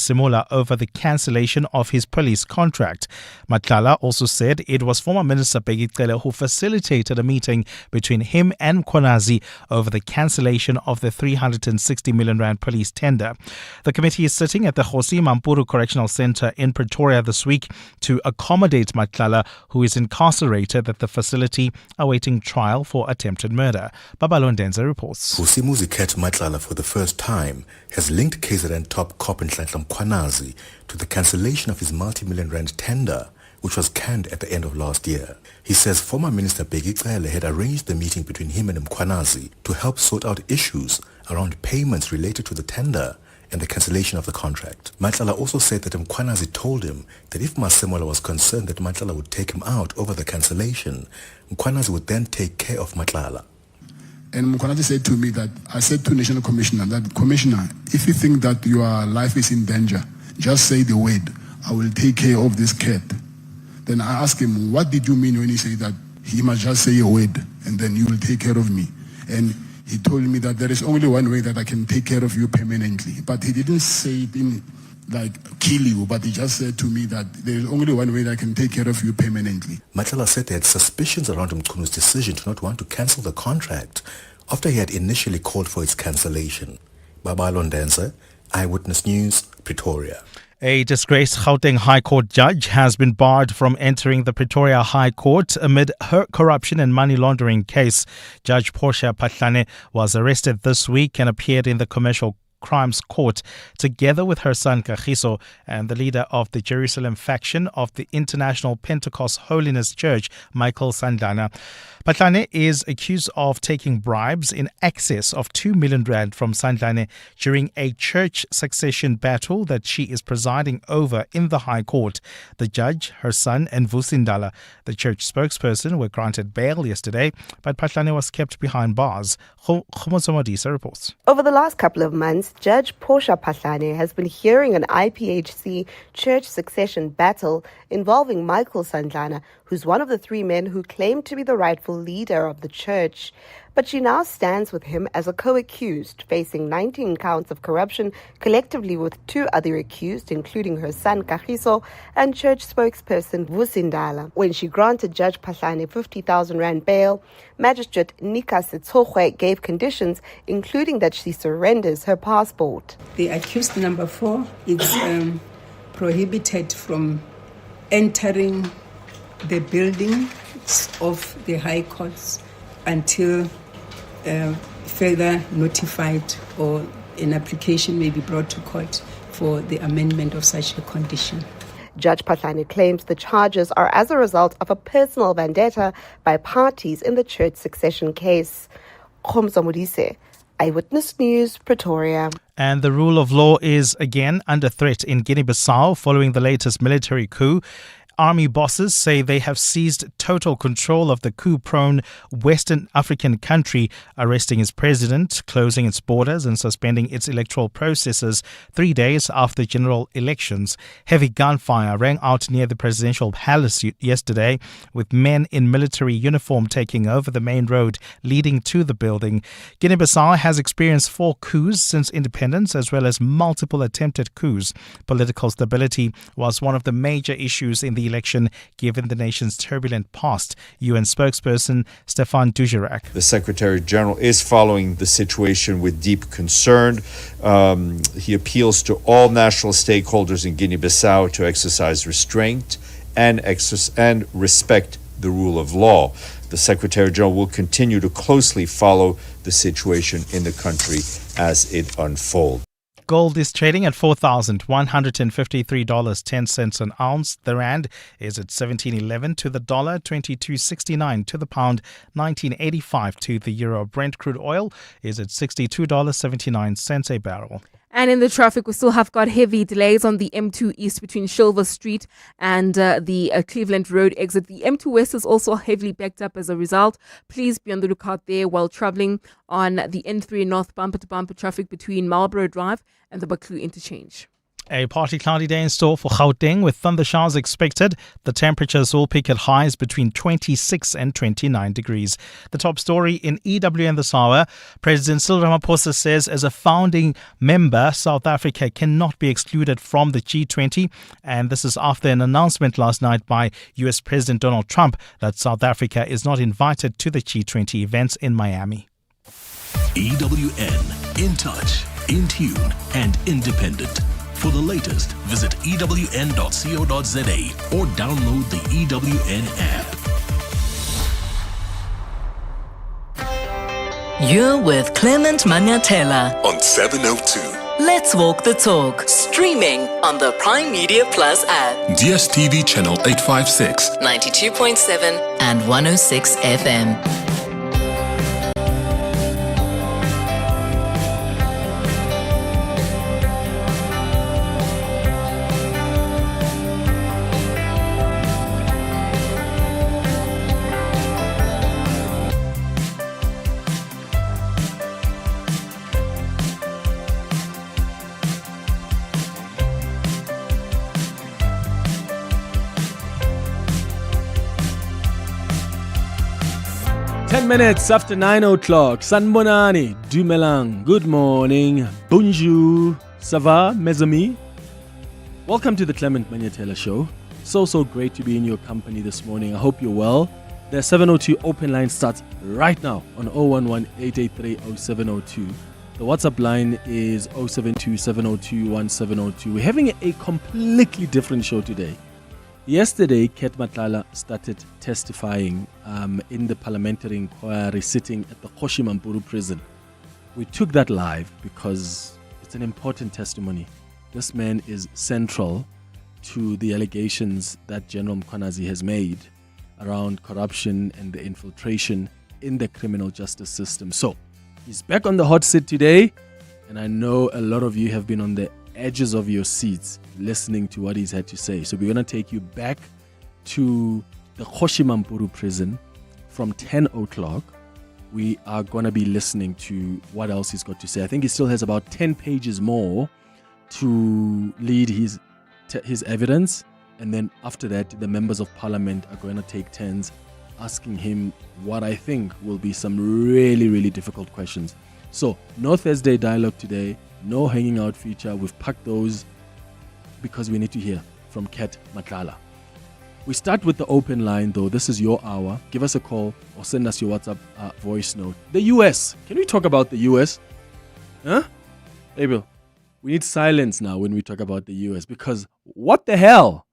Masemola over the cancellation of his police contract. Matlala also said it was former Minister Bheki Cele who facilitated a meeting between him and Mkhwanazi over the cancellation of the 360 million rand police tender. The committee is sitting at the Kgosi Mampuru Correctional Centre in Pretoria this week to accommodate Matlala, who is incarcerated at the facility awaiting trial for attempted murder. Babalo Ndenza reports. Vusi CAT Matlala for the first time has linked KZN top cop Nhlanhla Mkhwanazi to the cancellation of his multi-million rand tender, which was canned at the end of last year. He says former Minister Bheki Cele had arranged the meeting between him and Mkhwanazi to help sort out issues around payments related to the tender and the cancellation of the contract. Matlala also said that Mkhwanazi told him that if Masemola was concerned that Matlala would take him out over the cancellation, Mkhwanazi would then take care of Matlala. And Mkhwanazi said to me that, I said to National Commissioner that, Commissioner, if you think that your life is in danger, just say the word, I will take care of this cat. Then I asked him, what did you mean when you say that he must just say a word and then you will take care of me? And he told me that there is only one way that I can take care of you permanently. But he didn't say it in like kill you, but he just said to me that there is only one way that I can take care of you permanently. Matlala said they had suspicions around Mkhwanazi's decision to not want to cancel the contract after he had initially called for its cancellation. Babalo Ndenza, Eyewitness News, Pretoria. A disgraced Gauteng High Court judge has been barred from entering the Pretoria High Court amid her corruption and money laundering case. Judge Portia Patani was arrested this week and appeared in the Commercial Crimes Court together with her son Kagiso and the leader of the Jerusalem faction of the International Pentecost Holiness Church, Michael Sandlana. Patani is accused of taking bribes in excess of 2 million rand from Sandlane during a church succession battle that she is presiding over in the High Court. The judge, her son and Vusi CAT, the church spokesperson, were granted bail yesterday, but Patani was kept behind bars. Khomotso reports. Over the last couple of months, Judge Portia Patani has been hearing an IPHC church succession battle involving Michael Sandlana, who's one of the three men who claim to be the rightful leader of the church. But she now stands with him as a co-accused, facing 19 counts of corruption, collectively with two other accused, including her son Kagiso and church spokesperson Vusi CAT. When she granted Judge Patani 50,000 rand bail, Magistrate Nika Setsogwe gave conditions, including that she surrenders her passport. The accused number 4 is prohibited from entering the buildings of the High Courts until further notified or an application may be brought to court for the amendment of such a condition. Judge Patani claims the charges are as a result of a personal vendetta by parties in the church succession case. Khomotso, Eyewitness News, Pretoria. And the rule of law is again under threat in Guinea-Bissau following the latest military coup. Army bosses say they have seized total control of the coup-prone Western African country, arresting its president, closing its borders and suspending its electoral processes 3 days after general elections. Heavy gunfire rang out near the presidential palace yesterday, with men in military uniform taking over the main road leading to the building. Guinea-Bissau has experienced 4 coups since independence, as well as multiple attempted coups. Political stability was one of the major issues in the election, given the nation's turbulent past. UN spokesperson Stefan Dujarric. The Secretary General is following the situation with deep concern. He appeals to all national stakeholders in Guinea-Bissau to exercise restraint and respect the rule of law. The Secretary General will continue to closely follow the situation in the country as it unfolds. Gold is trading at $4,153.10 an ounce. The rand is at 17.11 to the dollar, 22.69 to the pound, 19.85 to the euro. Brent crude oil is at $62.79 a barrel. And in the traffic, we still have got heavy delays on the M2 East between Silver Street and the Cleveland Road exit. The M2 West is also heavily backed up as a result. Please be on the lookout there while traveling on the N3 North bumper-to-bumper traffic between Marlborough Drive and the Baklu interchange. A partly cloudy day in store for Gauteng with thunder showers expected. The temperatures will peak at highs between 26 and 29 degrees. The top story in EWN this hour, President Cyril Ramaphosa says as a founding member, South Africa cannot be excluded from the G20. And this is after an announcement last night by U.S. President Donald Trump that South Africa is not invited to the G20 events in Miami. EWN, in touch, in tune and independent. For the latest, visit ewn.co.za or download the EWN app. You're with Clement Manyathela On 702. Let's Walk the Talk, streaming on the Prime Media Plus app, DSTV channel 856, 92.7 and 106 FM. Minutes after 9 o'clock. Sanbonani, Dumelang, good morning, bonjour, ça va, mes amis? Welcome to the Clement Manyathela Show. So great to be in your company this morning. I hope you're well. The 702 open line starts right now on 011-883-0702. The WhatsApp line is 072-702-1702. We're having a completely different show today. Yesterday, CAT Matlala started testifying in the parliamentary inquiry sitting at the Kgoshi prison. We took that live because it's an important testimony. This man is central to the allegations that General Mkhwanazi has made around corruption and the infiltration in the criminal justice system. So, he's back on the hot seat today, and I know a lot of you have been on the edges of your seats listening to what he's had to say. So we're going to take you back to the Kgoshi prison from 10 o'clock. We are going to be listening to what else he's got to say. I think he still has about 10 pages more to lead his evidence. And then after that, the members of parliament are going to take turns asking him what I think will be some really, really difficult questions. So no Thursday dialogue today. No hanging out feature. We've packed those because we need to hear from CAT Matlala. We start with the open line though. This is your hour. Give us a call or send us your WhatsApp voice note. The US. Can we talk about the US? Huh? Hey Bill, we need silence now when we talk about the US because what the hell?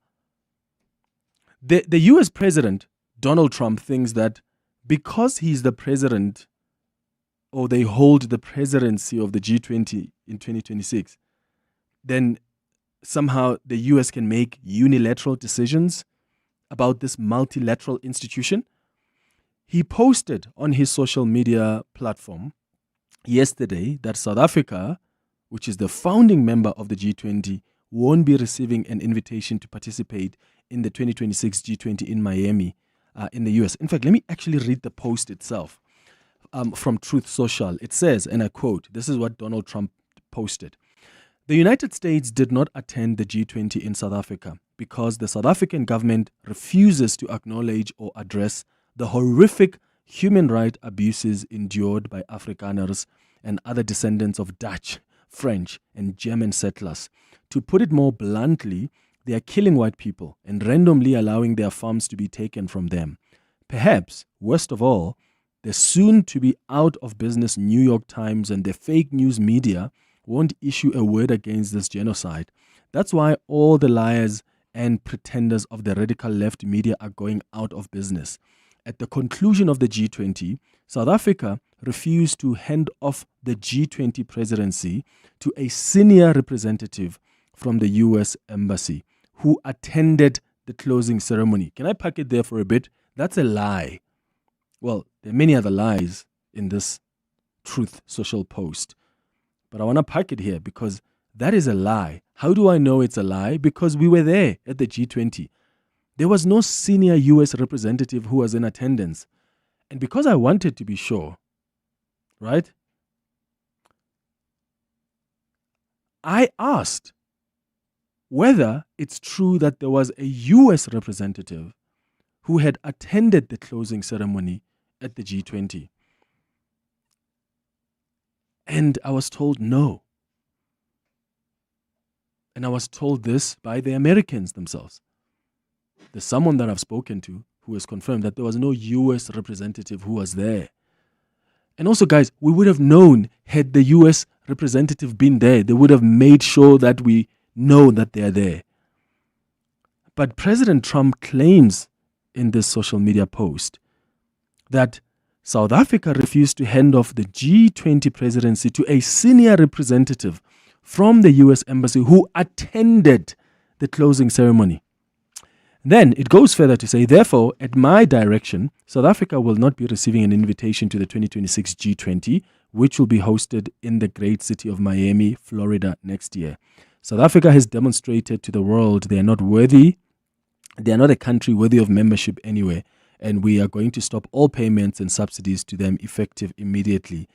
The US President, Donald Trump, thinks that because he's the president or they hold the presidency of the G20 in 2026, then somehow the US can make unilateral decisions about this multilateral institution. He posted on his social media platform yesterday that South Africa, which is the founding member of the G20, won't be receiving an invitation to participate in the 2026 G20 in Miami in the US. In fact, let me actually read the post itself. From Truth Social. It says, and I quote, this is what Donald Trump posted. The United States did not attend the G20 in South Africa because the South African government refuses to acknowledge or address the horrific human rights abuses endured by Afrikaners and other descendants of Dutch, French, and German settlers. To put it more bluntly, they are killing white people and randomly allowing their farms to be taken from them. Perhaps, worst of all, the soon-to-be out-of-business New York Times and the fake news media won't issue a word against this genocide. That's why all the liars and pretenders of the radical left media are going out of business. At the conclusion of the G20, South Africa refused to hand off the G20 presidency to a senior representative from the U.S. Embassy who attended the closing ceremony. Can I pack it there for a bit? That's a lie. Well, there are many other lies in this Truth Social post. But I want to pack it here because that is a lie. How do I know it's a lie? Because we were there at the G20. There was no senior U.S. representative who was in attendance. And because I wanted to be sure, right, I asked whether it's true that there was a U.S. representative who had attended the closing ceremony at the G20. And I was told no. And I was told this by the Americans themselves. There's someone that I've spoken to who has confirmed that there was no U.S. representative who was there. And also, guys, we would have known had the U.S. representative been there. They would have made sure that we know that they're there. But President Trump claims in this social media post that South Africa refused to hand off the G20 presidency to a senior representative from the U.S. Embassy who attended the closing ceremony. Then it goes further to say, therefore, at my direction, South Africa will not be receiving an invitation to the 2026 G20, which will be hosted in the great city of Miami, Florida next year. South Africa has demonstrated to the world they are not worthy. They are not a country worthy of membership anywhere, and we are going to stop all payments and subsidies to them effective immediately.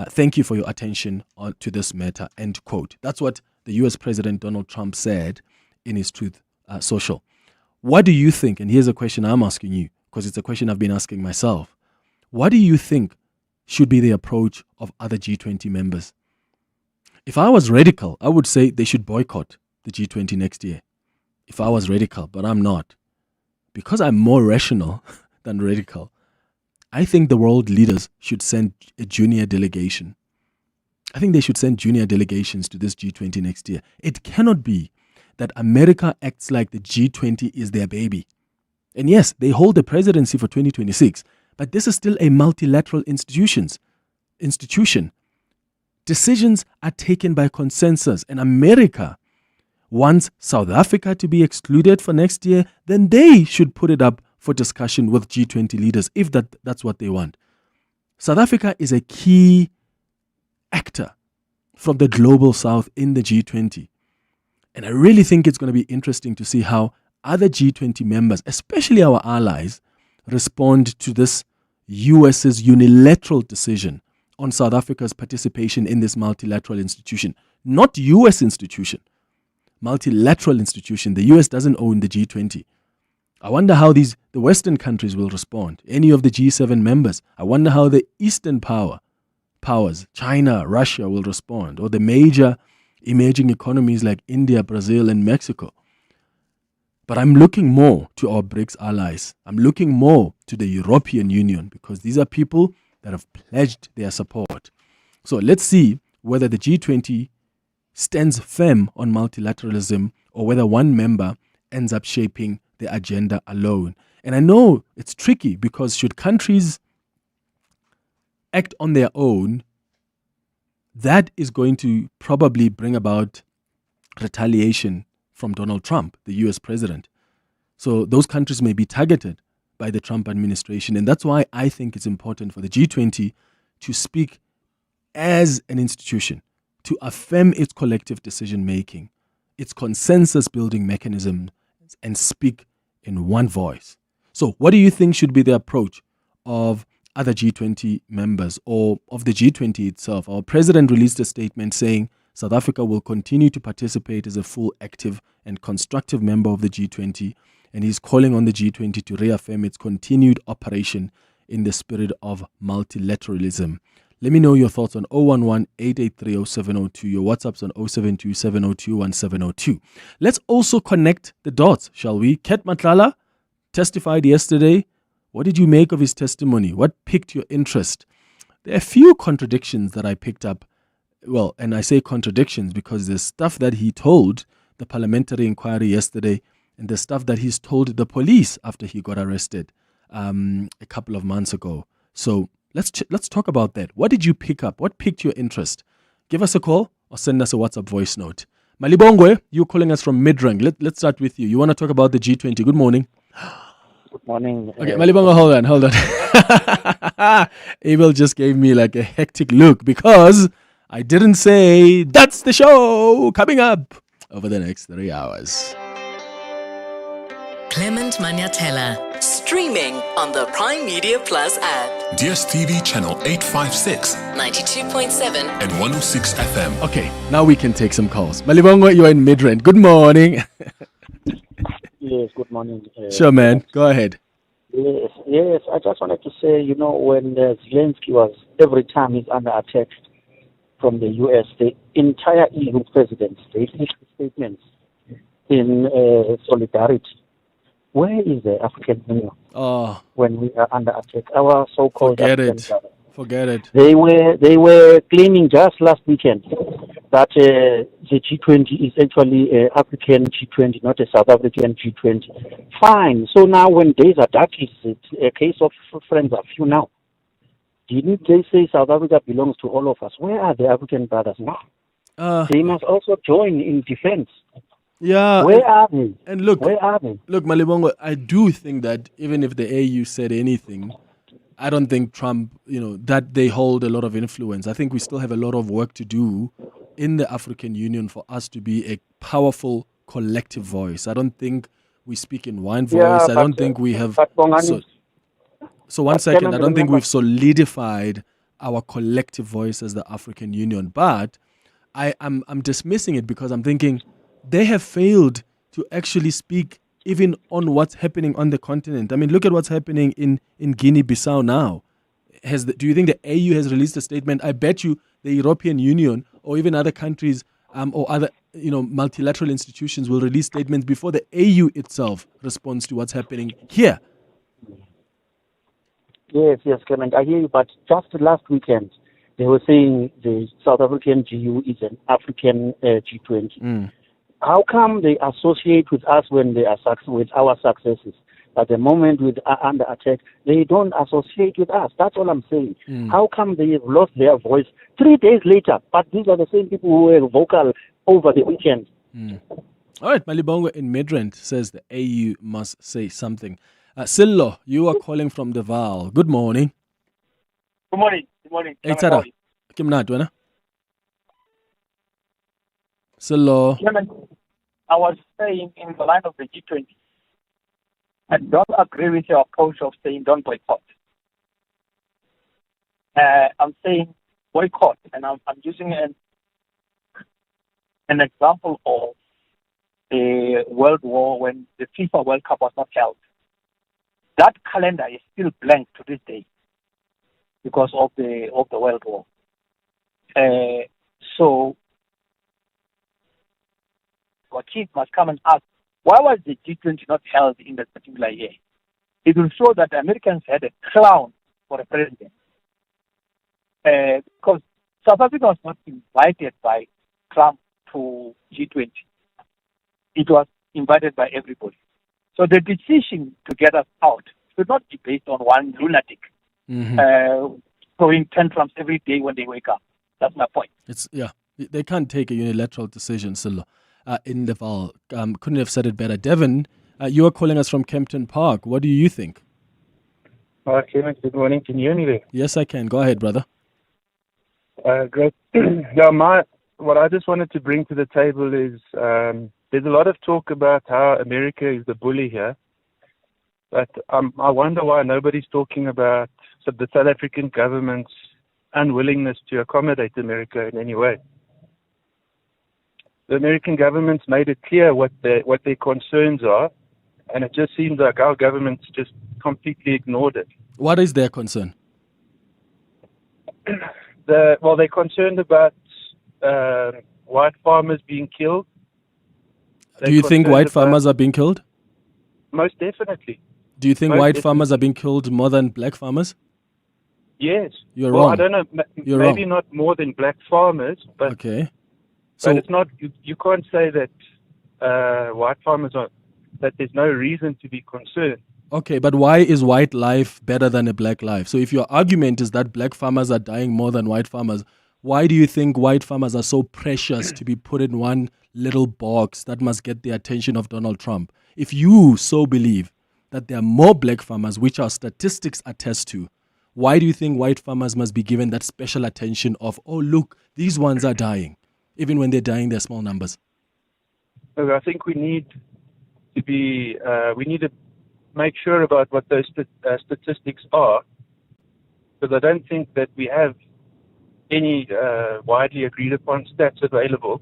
Thank you for your attention to this matter, end quote. That's what the U.S. President Donald Trump said in his Truth Social. What do you think? And here's a question I'm asking you, because it's a question I've been asking myself. What do you think should be the approach of other G20 members? If I was radical, I would say they should boycott the G20 next year. If I was radical, but I'm not. Because I'm more rational than radical, I think the world leaders should send a junior delegation. I think they should send junior delegations to this G20 next year. It cannot be that America acts like the G20 is their baby. And yes, they hold the presidency for 2026, but this is still a multilateral institution. Decisions are taken by consensus, and America wants South Africa to be excluded for next year. Then they should put it up for discussion with G20 leaders if that's what they want. South Africa is a key actor from the global south in the G20. And I really think it's going to be interesting to see how other G20 members, especially our allies, respond to this US's unilateral decision on South Africa's participation in this multilateral institution. Not US institution, multilateral institution. The US doesn't own the G20. I wonder how the Western countries will respond. Any of the G7 members. I wonder how the Eastern powers, China, Russia, will respond, or the major emerging economies like India, Brazil, and Mexico. But I'm looking more to our BRICS allies. I'm looking more to the European Union, because these are people that have pledged their support. So let's see whether the G20 stands firm on multilateralism or whether one member ends up shaping the agenda alone. And I know it's tricky, because should countries act on their own, that is going to probably bring about retaliation from Donald Trump, the U.S. president. So those countries may be targeted by the Trump administration. And that's why I think it's important for the G20 to speak as an institution, to affirm its collective decision-making, its consensus-building mechanism, and speak in one voice. So what do you think should be the approach of other G20 members or of the G20 itself? Our president released a statement saying South Africa will continue to participate as a full, active, and constructive member of the G20, and he's calling on the G20 to reaffirm its continued operation in the spirit of multilateralism. Let me know your thoughts on 011-883-0702. Your WhatsApp's on 072-702-1702. Let's also connect the dots, shall we? CAT Matlala testified yesterday. What did you make of his testimony? What piqued your interest? There are a few contradictions that I picked up. Well, and I say contradictions because there's stuff that he told the parliamentary inquiry yesterday and the stuff that he's told the police after he got arrested a couple of months ago. So let's talk about that. What did you pick up? What piqued your interest? Give us a call or send us a WhatsApp voice note. Malibongwe, you're calling us from Midrand. Let's start with you. You want to talk about the G20. Good morning. Good morning. Okay, Malibongwe, hold on. Abel just gave me like a hectic look because I didn't say that's the show coming up over the next 3 hours. Clement Manyathela, streaming on the Prime Media Plus app. DSTV channel 856, 92.7 and 106 FM. Okay, now we can take some calls. Malibongo, you're in Midrand. Good morning. Yes, good morning. Sure, man. Go ahead. Yes. I just wanted to say, when Zelensky was, every time he's under attack from the U.S., the entire EU presidents, they issued statements in solidarity. Where is the African Union when we are under attack? Our so-called Forget it. They were claiming just last weekend that the G20 is actually an African G20, not a South African G20. Fine. So now when days are dark, it's a case of friends are few now. Didn't they say South Africa belongs to all of us? Where are the African brothers now? They must also join in defense. Yeah. Where are they? And look, where are they? Look, Malibongo, I do think that even if the AU said anything, I don't think Trump, that they hold a lot of influence. I think we still have a lot of work to do in the African Union for us to be a powerful collective voice. I don't think we speak in one voice. I don't think we have. So 1 second, I don't think we've solidified our collective voice as the African Union. But I'm dismissing it because I'm thinking they have failed to actually speak even on what's happening on the continent. I mean, look at what's happening in Guinea-Bissau now. Do you think the AU has released a statement? I bet you the European Union or even other countries or other multilateral institutions will release statements before the AU itself responds to what's happening here. Yes, Clement, I hear you. But just last weekend, they were saying the South African GU is an African G20. How come they associate with us when they are with our successes? But the moment we are under attack, they don't associate with us. That's all I'm saying. How come they have lost their voice 3 days later? But these are the same people who were vocal over the weekend. All right, Malibongo in Midrand says the AU must say something. Sillo, you are calling from the Val. Good morning. Good morning. Good morning. Hey, Tara. Kimnat, wena? Sillo. I was saying in the line of the G20, I don't agree with your approach of saying don't boycott. I'm saying boycott, and I'm using an example of the World War when the FIFA World Cup was not held. That calendar is still blank to this day because of the World War. So our kids must come and ask, why was the G20 not held in that particular year? It will show that the Americans had a clown for a president. Because South Africa was not invited by Trump to G20. It was invited by everybody. So the decision to get us out should not be based on one lunatic throwing tantrums every day when they wake up. That's my point. They can't take a unilateral decision, Silo. In the Val. Couldn't have said it better. Devin, you are calling us from Kempton Park. What do you think? Clement, good morning. Can you hear me there? Yes, I can. Go ahead, brother. Great. What I just wanted to bring to the table is there's a lot of talk about how America is the bully here. But I wonder why nobody's talking about the South African government's unwillingness to accommodate America in any way. The American government's made it clear what their concerns are, and it just seems like our government's just completely ignored it. What is their concern? They're concerned about white farmers being killed. Do you think white farmers are being killed? Most definitely. Do you think white farmers are being killed more than black farmers? Yes. You're wrong. I don't know. Maybe not more than black farmers, but okay. So but it's not. You can't say that white farmers are. That there's no reason to be concerned. Okay, but why is white life better than a black life? So if your argument is that black farmers are dying more than white farmers, why do you think white farmers are so precious to be put in one little box that must get the attention of Donald Trump? If you so believe that there are more black farmers, which our statistics attest to, why do you think white farmers must be given that special attention of, oh, look, these ones are dying, even when they're dying, they're small numbers? I think we need to make sure about what those statistics are, because I don't think that we have any widely agreed upon stats available.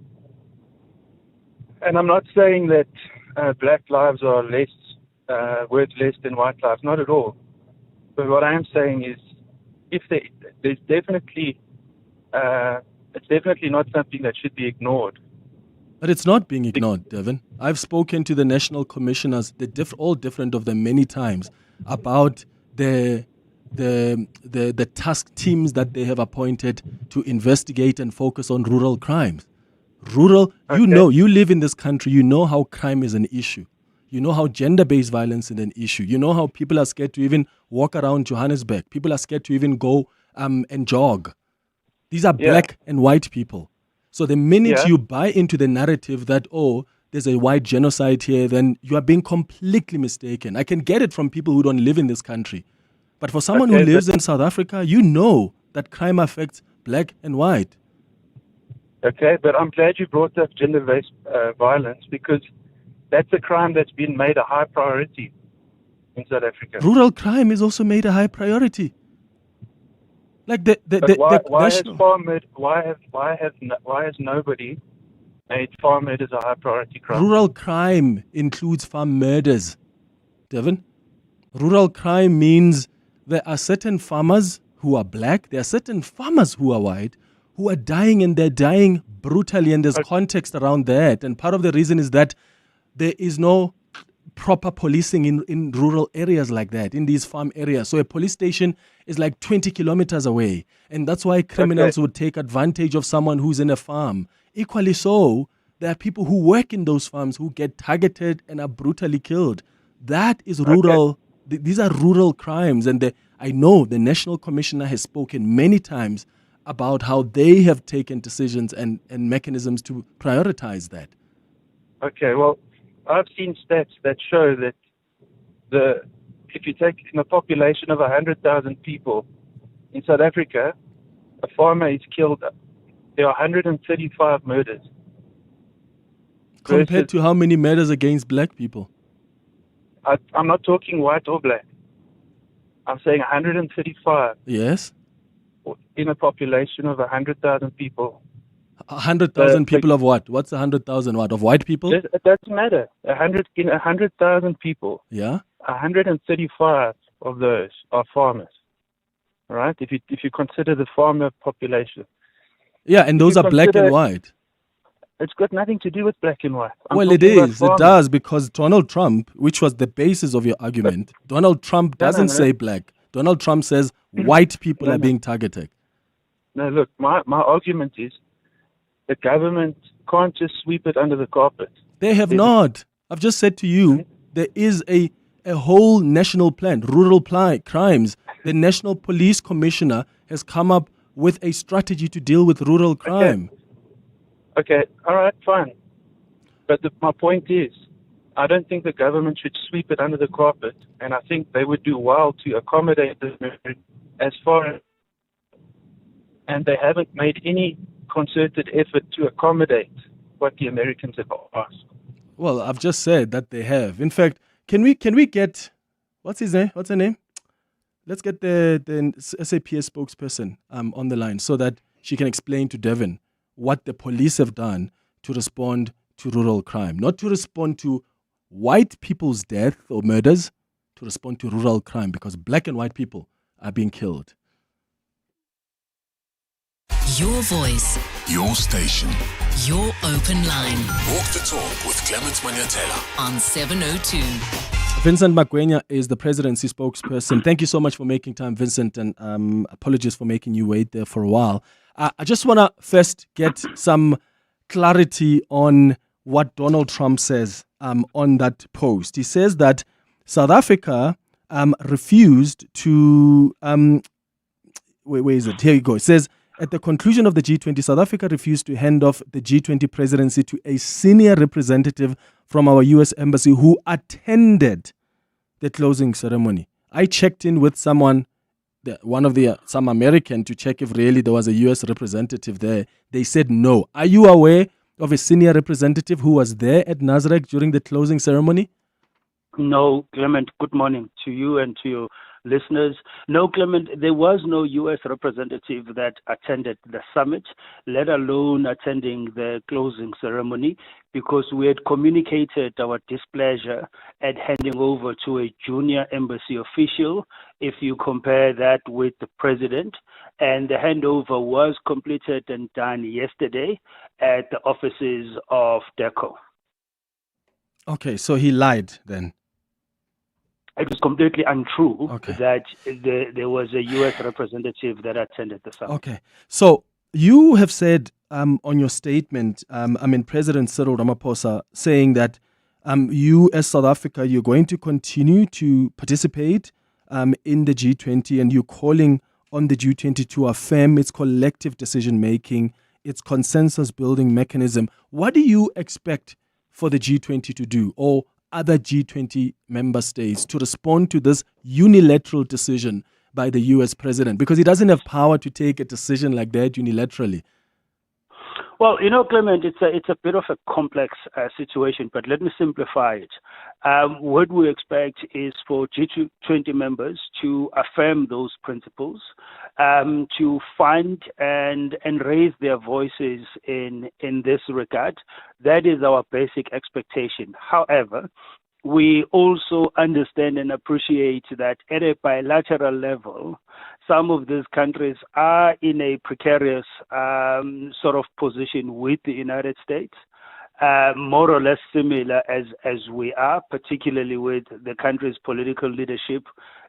And I'm not saying that black lives are less worth less than white lives, not at all. But what I am saying is, there's definitely it's definitely not something that should be ignored. But it's not being ignored, Devin. I've spoken to the national commissioners, all different of them, many times about the task teams that they have appointed to investigate and focus on rural crimes. You know, you live in this country, you know how crime is an issue. You know how gender-based violence is an issue. You know how people are scared to even walk around Johannesburg. People are scared to even go and jog. These are black and white people. So the minute you buy into the narrative that, oh, there's a white genocide here, then you are being completely mistaken. I can get it from people who don't live in this country. But for someone who lives in South Africa, you know that crime affects black and white. Okay, but I'm glad you brought up gender-based violence, because that's a crime that's been made a high priority in South Africa. Rural crime is also made a high priority. Like why has nobody made farm murders a high priority crime? Rural crime includes farm murders, Devin. Rural crime means there are certain farmers who are black, there are certain farmers who are white, who are dying, and they're dying brutally, and there's context around that. And part of the reason is that there is no proper policing in rural areas like that, in these farm areas. So a police station is like 20 kilometers away. And that's why criminals would take advantage of someone who's in a farm. Equally so, there are people who work in those farms who get targeted and are brutally killed. That is rural. These are rural crimes. And I know the National Commissioner has spoken many times about how they have taken decisions and mechanisms to prioritize that. Okay, well, I've seen stats that show that if you take in a population of 100,000 people in South Africa, a farmer is killed. There are 135 murders. Compared to how many murders against black people? I'm not talking white or black. I'm saying 135. Yes. In a population of 100,000 people. 100,000 people of what? What's 100,000 what? Of white people? It doesn't matter. 100,000 people. Yeah. 135 of those are farmers. All right? If you consider the farmer population. Yeah, and those are black and white. It's got nothing to do with black and white. Well, it is. It does, because Donald Trump, which was the basis of your argument, Donald Trump doesn't say black. Donald Trump says white people are being targeted. No, look, my argument is the government can't just sweep it under the carpet. They have not. I've just said to you, there is a whole national plan, rural crimes. The National Police Commissioner has come up with a strategy to deal with rural crime. Okay, all right, fine. But my point is, I don't think the government should sweep it under the carpet, and I think they would do well to accommodate this as far as, and they haven't made any concerted effort to accommodate what the Americans have asked. Well, I've just said that they have. In fact, can we get, what's his name? What's her name? Let's get the SAPS spokesperson on the line so that she can explain to Devin what the police have done to respond to rural crime. Not to respond to white people's death or murders, to respond to rural crime, because black and white people are being killed. Your voice. Your station. Your open line. Walk the talk with Clement Manyathela on 702. Vincent Magwenya is the presidency spokesperson. Thank you so much for making time, Vincent, and apologies for making you wait there for a while. I just want to first get some clarity on what Donald Trump says on that post. He says that South Africa refused to... where is it? Here you go. It says, at the conclusion of the G20, South Africa refused to hand off the G20 presidency to a senior representative from our U.S. embassy who attended the closing ceremony. I checked in with someone, some American, to check if really there was a U.S. representative there. They said no. Are you aware of a senior representative who was there at Nasrec during the closing ceremony? No, Clement. Good morning to you and to listeners. No, Clement, there was no U.S. representative that attended the summit, let alone attending the closing ceremony, because we had communicated our displeasure at handing over to a junior embassy official, if you compare that with the president. And the handover was completed and done yesterday at the offices of DECO. Okay, so he lied then. It was completely untrue that there was a U.S. representative that attended the summit. Okay, so you have said on your statement, President Cyril Ramaphosa saying that you as South Africa, you're going to continue to participate in the G20, and you're calling on the G20 to affirm its collective decision-making, its consensus-building mechanism. What do you expect for the G20 to do, or other G20 member states to respond to this unilateral decision by the U.S. president? Because he doesn't have power to take a decision like that unilaterally. Well, Clement, it's a bit of a complex situation, but let me simplify it. What we expect is for G20 members to affirm those principles, to find and raise their voices in this regard. That is our basic expectation. However, we also understand and appreciate that at a bilateral level, some of these countries are in a precarious sort of position with the United States, more or less similar as we are, particularly with the country's political leadership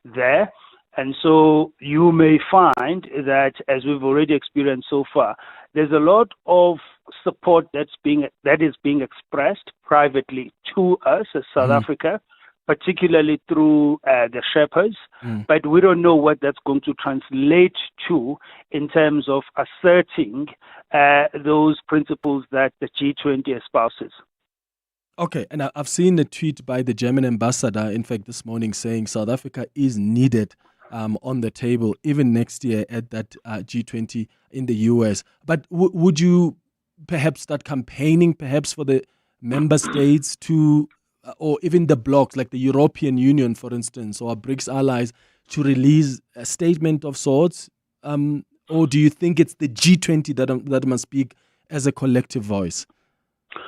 there. And so you may find that, as we've already experienced so far, there's a lot of support that is being expressed privately to us as South Africa, particularly through the Sherpas. But we don't know what that's going to translate to in terms of asserting those principles that the G20 espouses. Okay, and I've seen a tweet by the German ambassador, in fact, this morning, saying South Africa is needed on the table, even next year at that G20 in the US. But would you perhaps start campaigning perhaps for the member states to, or even the blocs like the European Union, for instance, or BRICS allies, to release a statement of sorts? Or do you think it's the G20 that must speak as a collective voice?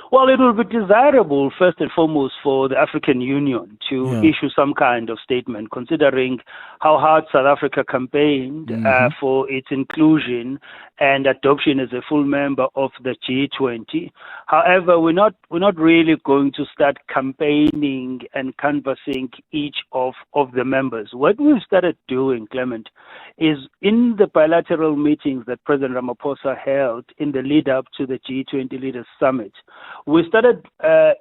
Well, it will be desirable, first and foremost, for the African Union to issue some kind of statement, considering how hard South Africa campaigned for its inclusion and adoption as a full member of the G20. However, we're not really going to start campaigning and canvassing each of the members. What we've started doing, Clement, is in the bilateral meetings that President Ramaphosa held in the lead up to the G20 Leaders Summit, we started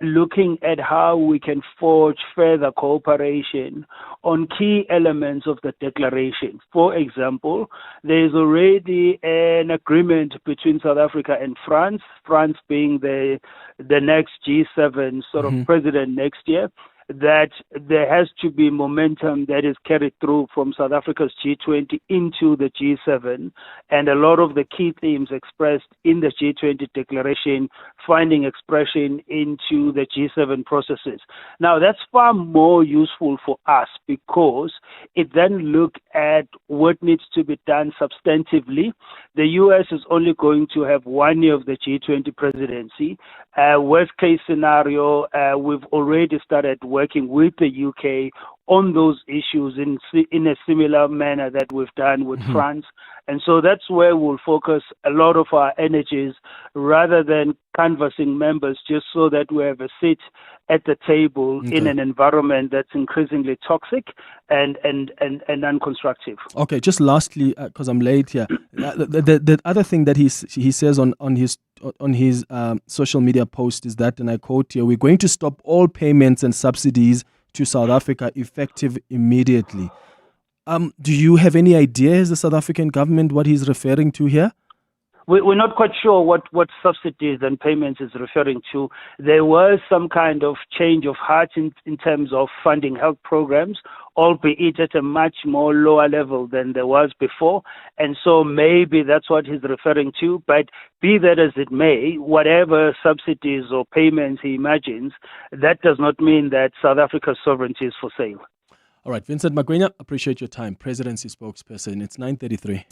looking at how we can forge further cooperation on key elements of the declaration. For example, there is already an agreement between South Africa and France, France being the next G7 sort of president next year, that there has to be momentum that is carried through from South Africa's G20 into the G7, and a lot of the key themes expressed in the G20 declaration finding expression into the G7 processes. Now, that's far more useful for us because it then looks at what needs to be done substantively. The U.S. is only going to have 1 year of the G20 presidency. Worst case scenario, we've already started working with the UK on those issues in a similar manner that we've done with France. And so that's where we'll focus a lot of our energies rather than canvassing members, just so that we have a seat at the table in an environment that's increasingly toxic and unconstructive. Okay, just lastly, because I'm late here, the other thing that he says on his social media post is that, and I quote here, "We're going to stop all payments and subsidies to South Africa effective immediately." Do you have any idea, as the South African government, what he's referring to here? We're not quite sure what subsidies and payments is referring to. There was some kind of change of heart in terms of funding health programs, albeit at a much more lower level than there was before. And so maybe that's what he's referring to. But be that as it may, whatever subsidies or payments he imagines, that does not mean that South Africa's sovereignty is for sale. All right, Vincent Magwenya, appreciate your time. Presidency Spokesperson. It's 9:33.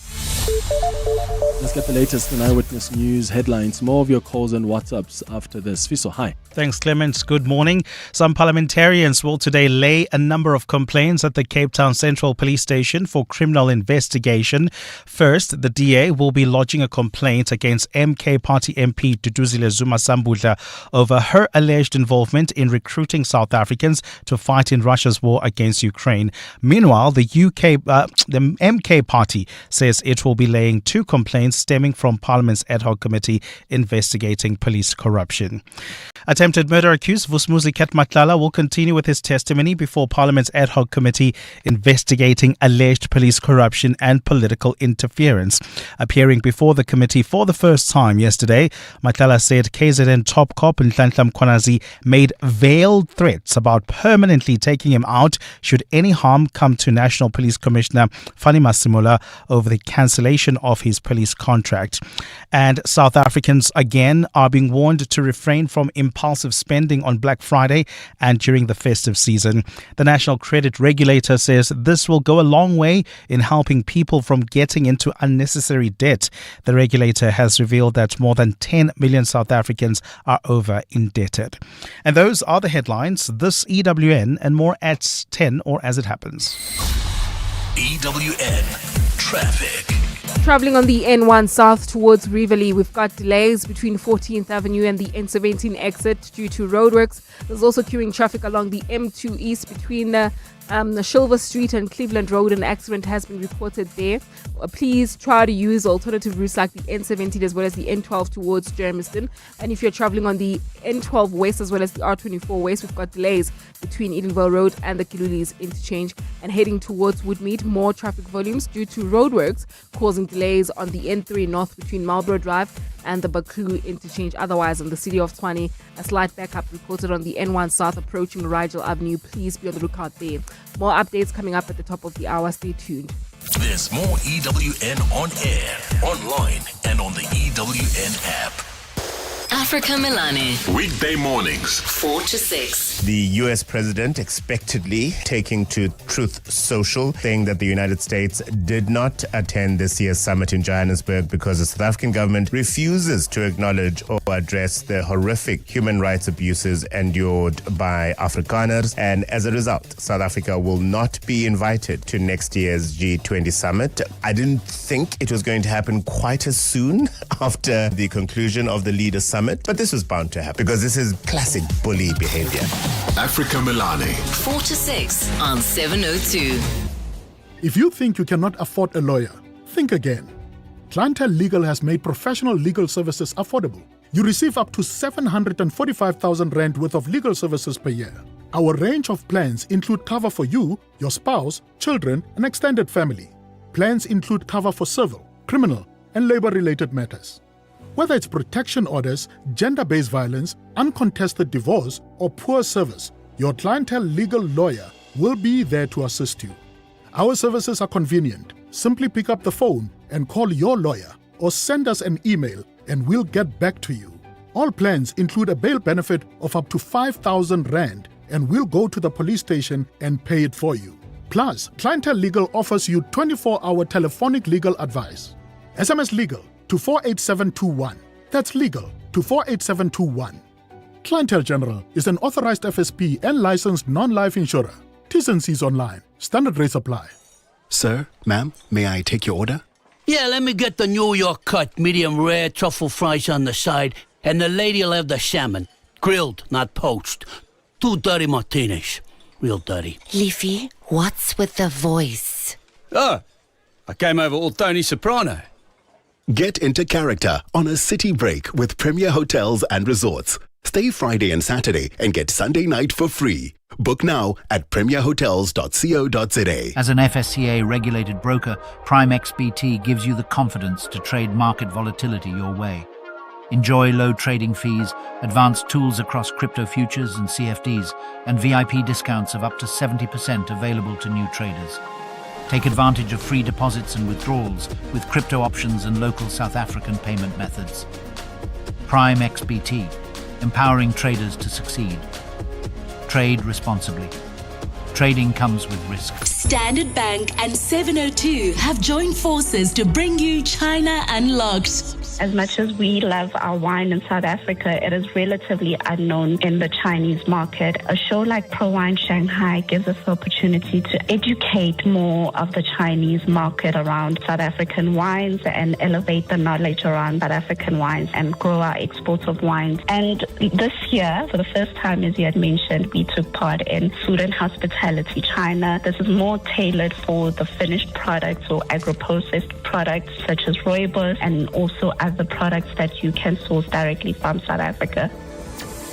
Let's get the latest in Eyewitness News headlines. More of your calls and WhatsApps after this. Fiso, hi. Thanks, Clement. Good morning. Some parliamentarians will today lay a number of complaints at the Cape Town Central Police Station for criminal investigation. First, the DA will be lodging a complaint against MK Party MP Duduzile Zuma Sambudla over her alleged involvement in recruiting South Africans to fight in Russia's war against Ukraine. Meanwhile, the MK Party says it will be laying two complaints stemming from Parliament's ad hoc committee investigating police corruption. Attempted murder accused Vusi CAT Matlala will continue with his testimony before Parliament's ad hoc committee investigating alleged police corruption and political interference. Appearing before the committee for the first time yesterday, Matlala said KZN top cop Nhlanhla Mkhwanazi made veiled threats about permanently taking him out should any harm come to National Police Commissioner Fani Masimula over the cancellation of his police contract. And South Africans again are being warned to refrain from impulsive spending on Black Friday and during the festive season. The National Credit Regulator says this will go a long way in helping people from getting into unnecessary debt. The regulator has revealed that more than 10 million South Africans are over indebted. And those are the headlines. This EWN and more at 10 or as it happens. EWN Traffic. Travelling on the N1 south towards Rivoli, we've got delays between 14th Avenue and the N17 exit due to roadworks. There's also queuing traffic along the M2 east between Silver Street and Cleveland Road. An accident has been reported there. Please try to use alternative routes like the N17 as well as the N12 towards Germiston. And if you're travelling on the N12 west as well as the R24 west, we've got delays between Edenville Road and the Kilulis interchange. And heading towards Woodmead, more traffic volumes due to roadworks causing delays on the N3 north between Marlborough Drive and the Baku interchange. Otherwise, on the city of Tshwane, a slight backup reported on the N1 south approaching Rigel Avenue. Please be on the lookout there. More updates coming up at the top of the hour. Stay tuned. There's more EWN on air, online, and on the EWN app. Africa Milani. Weekday mornings, 4 to 6. The U.S. President expectedly taking to Truth Social, saying that the United States did not attend this year's summit in Johannesburg because the South African government refuses to acknowledge or address the horrific human rights abuses endured by Afrikaners. And as a result, South Africa will not be invited to next year's G20 summit. I didn't think it was going to happen quite as soon after the conclusion of the Leaders Summit, but this was bound to happen because this is classic bully behavior. Africa Milani. 4 to 6 on 702. If you think you cannot afford a lawyer, think again. Clientele Legal has made professional legal services affordable. You receive up to 745,000 rand worth of legal services per year. Our range of plans include cover for you, your spouse, children, and extended family. Plans include cover for civil, criminal, and labor-related matters. Whether it's protection orders, gender-based violence, uncontested divorce, or poor service, your Clientele Legal lawyer will be there to assist you. Our services are convenient. Simply pick up the phone and call your lawyer or send us an email and we'll get back to you. All plans include a bail benefit of up to 5,000 rand and we'll go to the police station and pay it for you. Plus, Clientele Legal offers you 24-hour telephonic legal advice. SMS Legal to 48721. That's legal to 48721. Clientele General is an authorized FSP and licensed non-life insurer. T's and C's online. Standard rates apply. Sir, ma'am, may I take your order? Yeah, let me get the New York cut, medium rare, truffle fries on the side, and the lady'll have the salmon. Grilled, not poached. 2 dirty martinis. Real dirty. Leafy, what's with the voice? Oh, I came over all Tony Soprano. Get into character on a city break with Premier Hotels and Resorts. Stay Friday and Saturday and get Sunday night for free. Book now at premierhotels.co.za. As an FSCA regulated broker, Prime XBT gives you the confidence to trade market volatility your way. Enjoy low trading fees, advanced tools across crypto futures and CFDs, and VIP discounts of up to 70% available to new traders. Take advantage of free deposits and withdrawals with crypto options and local South African payment methods. Prime XBT, empowering traders to succeed. Trade responsibly. Trading comes with risk. Standard Bank and 702 have joined forces to bring you China Unlocked. As much as we love our wine in South Africa, it is relatively unknown in the Chinese market. A show like Pro Wine Shanghai gives us the opportunity to educate more of the Chinese market around South African wines and elevate the knowledge around South African wines and grow our exports of wines. And this year, for the first time, as you had mentioned, we took part in Food and Hospitality China. This is more tailored for the finished products or agro-processed products such as rooibos and also other products that you can source directly from South Africa.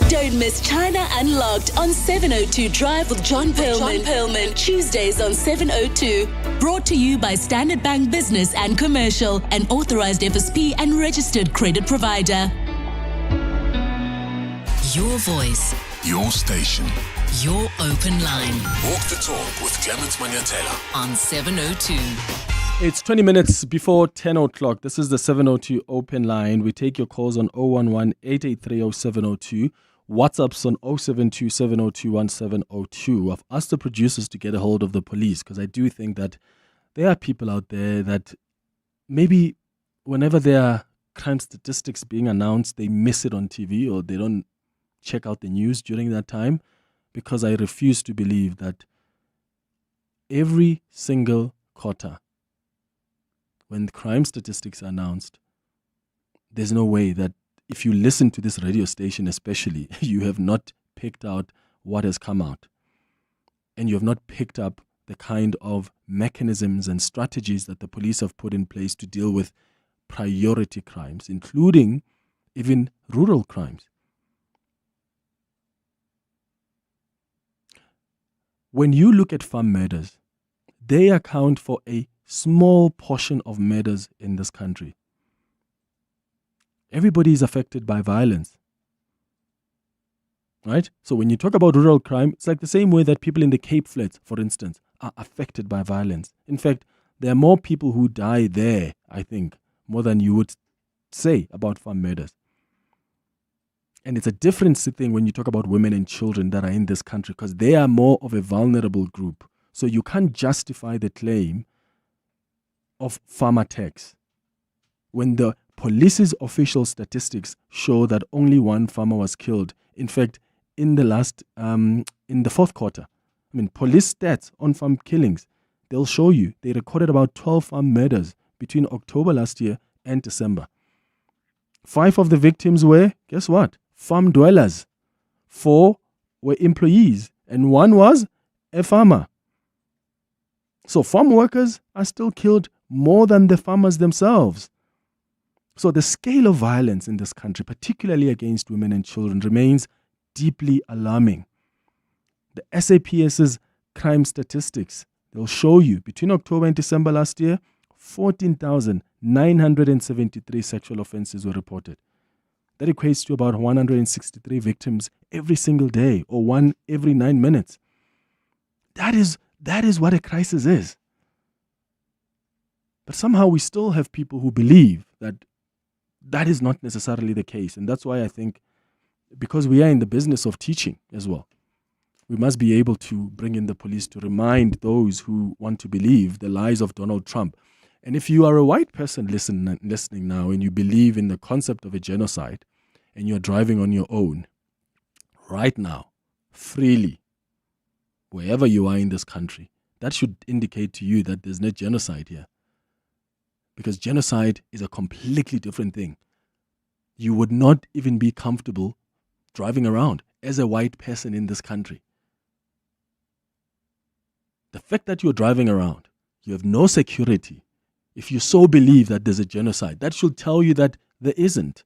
Don't miss China Unlocked on 702 Drive with John Perlman. Tuesdays on 702. Brought to you by Standard Bank Business and Commercial, an authorized FSP and registered credit provider. Your voice. Your station. Your open line. Walk the talk with Clement Manyathela on 702. It's 20 minutes before 10 o'clock. This is the 702 open line. We take your calls on 011-883-0702. WhatsApps on 072-702-1702. I've asked the producers to get a hold of the police because I do think that there are people out there that maybe whenever there are crime statistics being announced, they miss it on TV or they don't check out the news during that time, because I refuse to believe that every single quarter when crime statistics are announced, there's no way that if you listen to this radio station especially, you have not picked out what has come out. And you have not picked up the kind of mechanisms and strategies that the police have put in place to deal with priority crimes, including even rural crimes. When you look at farm murders, they account for a small portion of murders in this country. Everybody is affected by violence, right? So when you talk about rural crime, it's like the same way that people in the Cape Flats, for instance, are affected by violence. In fact, there are more people who die there, I think, more than you would say about farm murders. And it's a different thing when you talk about women and children that are in this country, because they are more of a vulnerable group. So you can't justify the claim of farm attacks when the police's official statistics show that only one farmer was killed. In fact, in the fourth quarter, police stats on farm killings, they'll show you they recorded about 12 farm murders between October last year and December. 5 of the victims were, guess what? Farm dwellers. 4 were employees and 1 was a farmer. So farm workers are still killed more than the farmers themselves. So the scale of violence in this country, particularly against women and children, remains deeply alarming. The SAPS's crime statistics, they'll show you between October and December last year, 14,973 sexual offenses were reported. That equates to about 163 victims every single day, or 1 every 9 minutes. That is what a crisis is. But somehow we still have people who believe that that is not necessarily the case. And that's why I think, because we are in the business of teaching as well, we must be able to bring in the police to remind those who want to believe the lies of Donald Trump. And if you are a white person listening now and you believe in the concept of a genocide and you're driving on your own right now, freely, wherever you are in this country, that should indicate to you that there's no genocide here. Because genocide is a completely different thing. You would not even be comfortable driving around as a white person in this country. The fact that you're driving around, you have no security. If you so believe that there's a genocide, that should tell you that there isn't.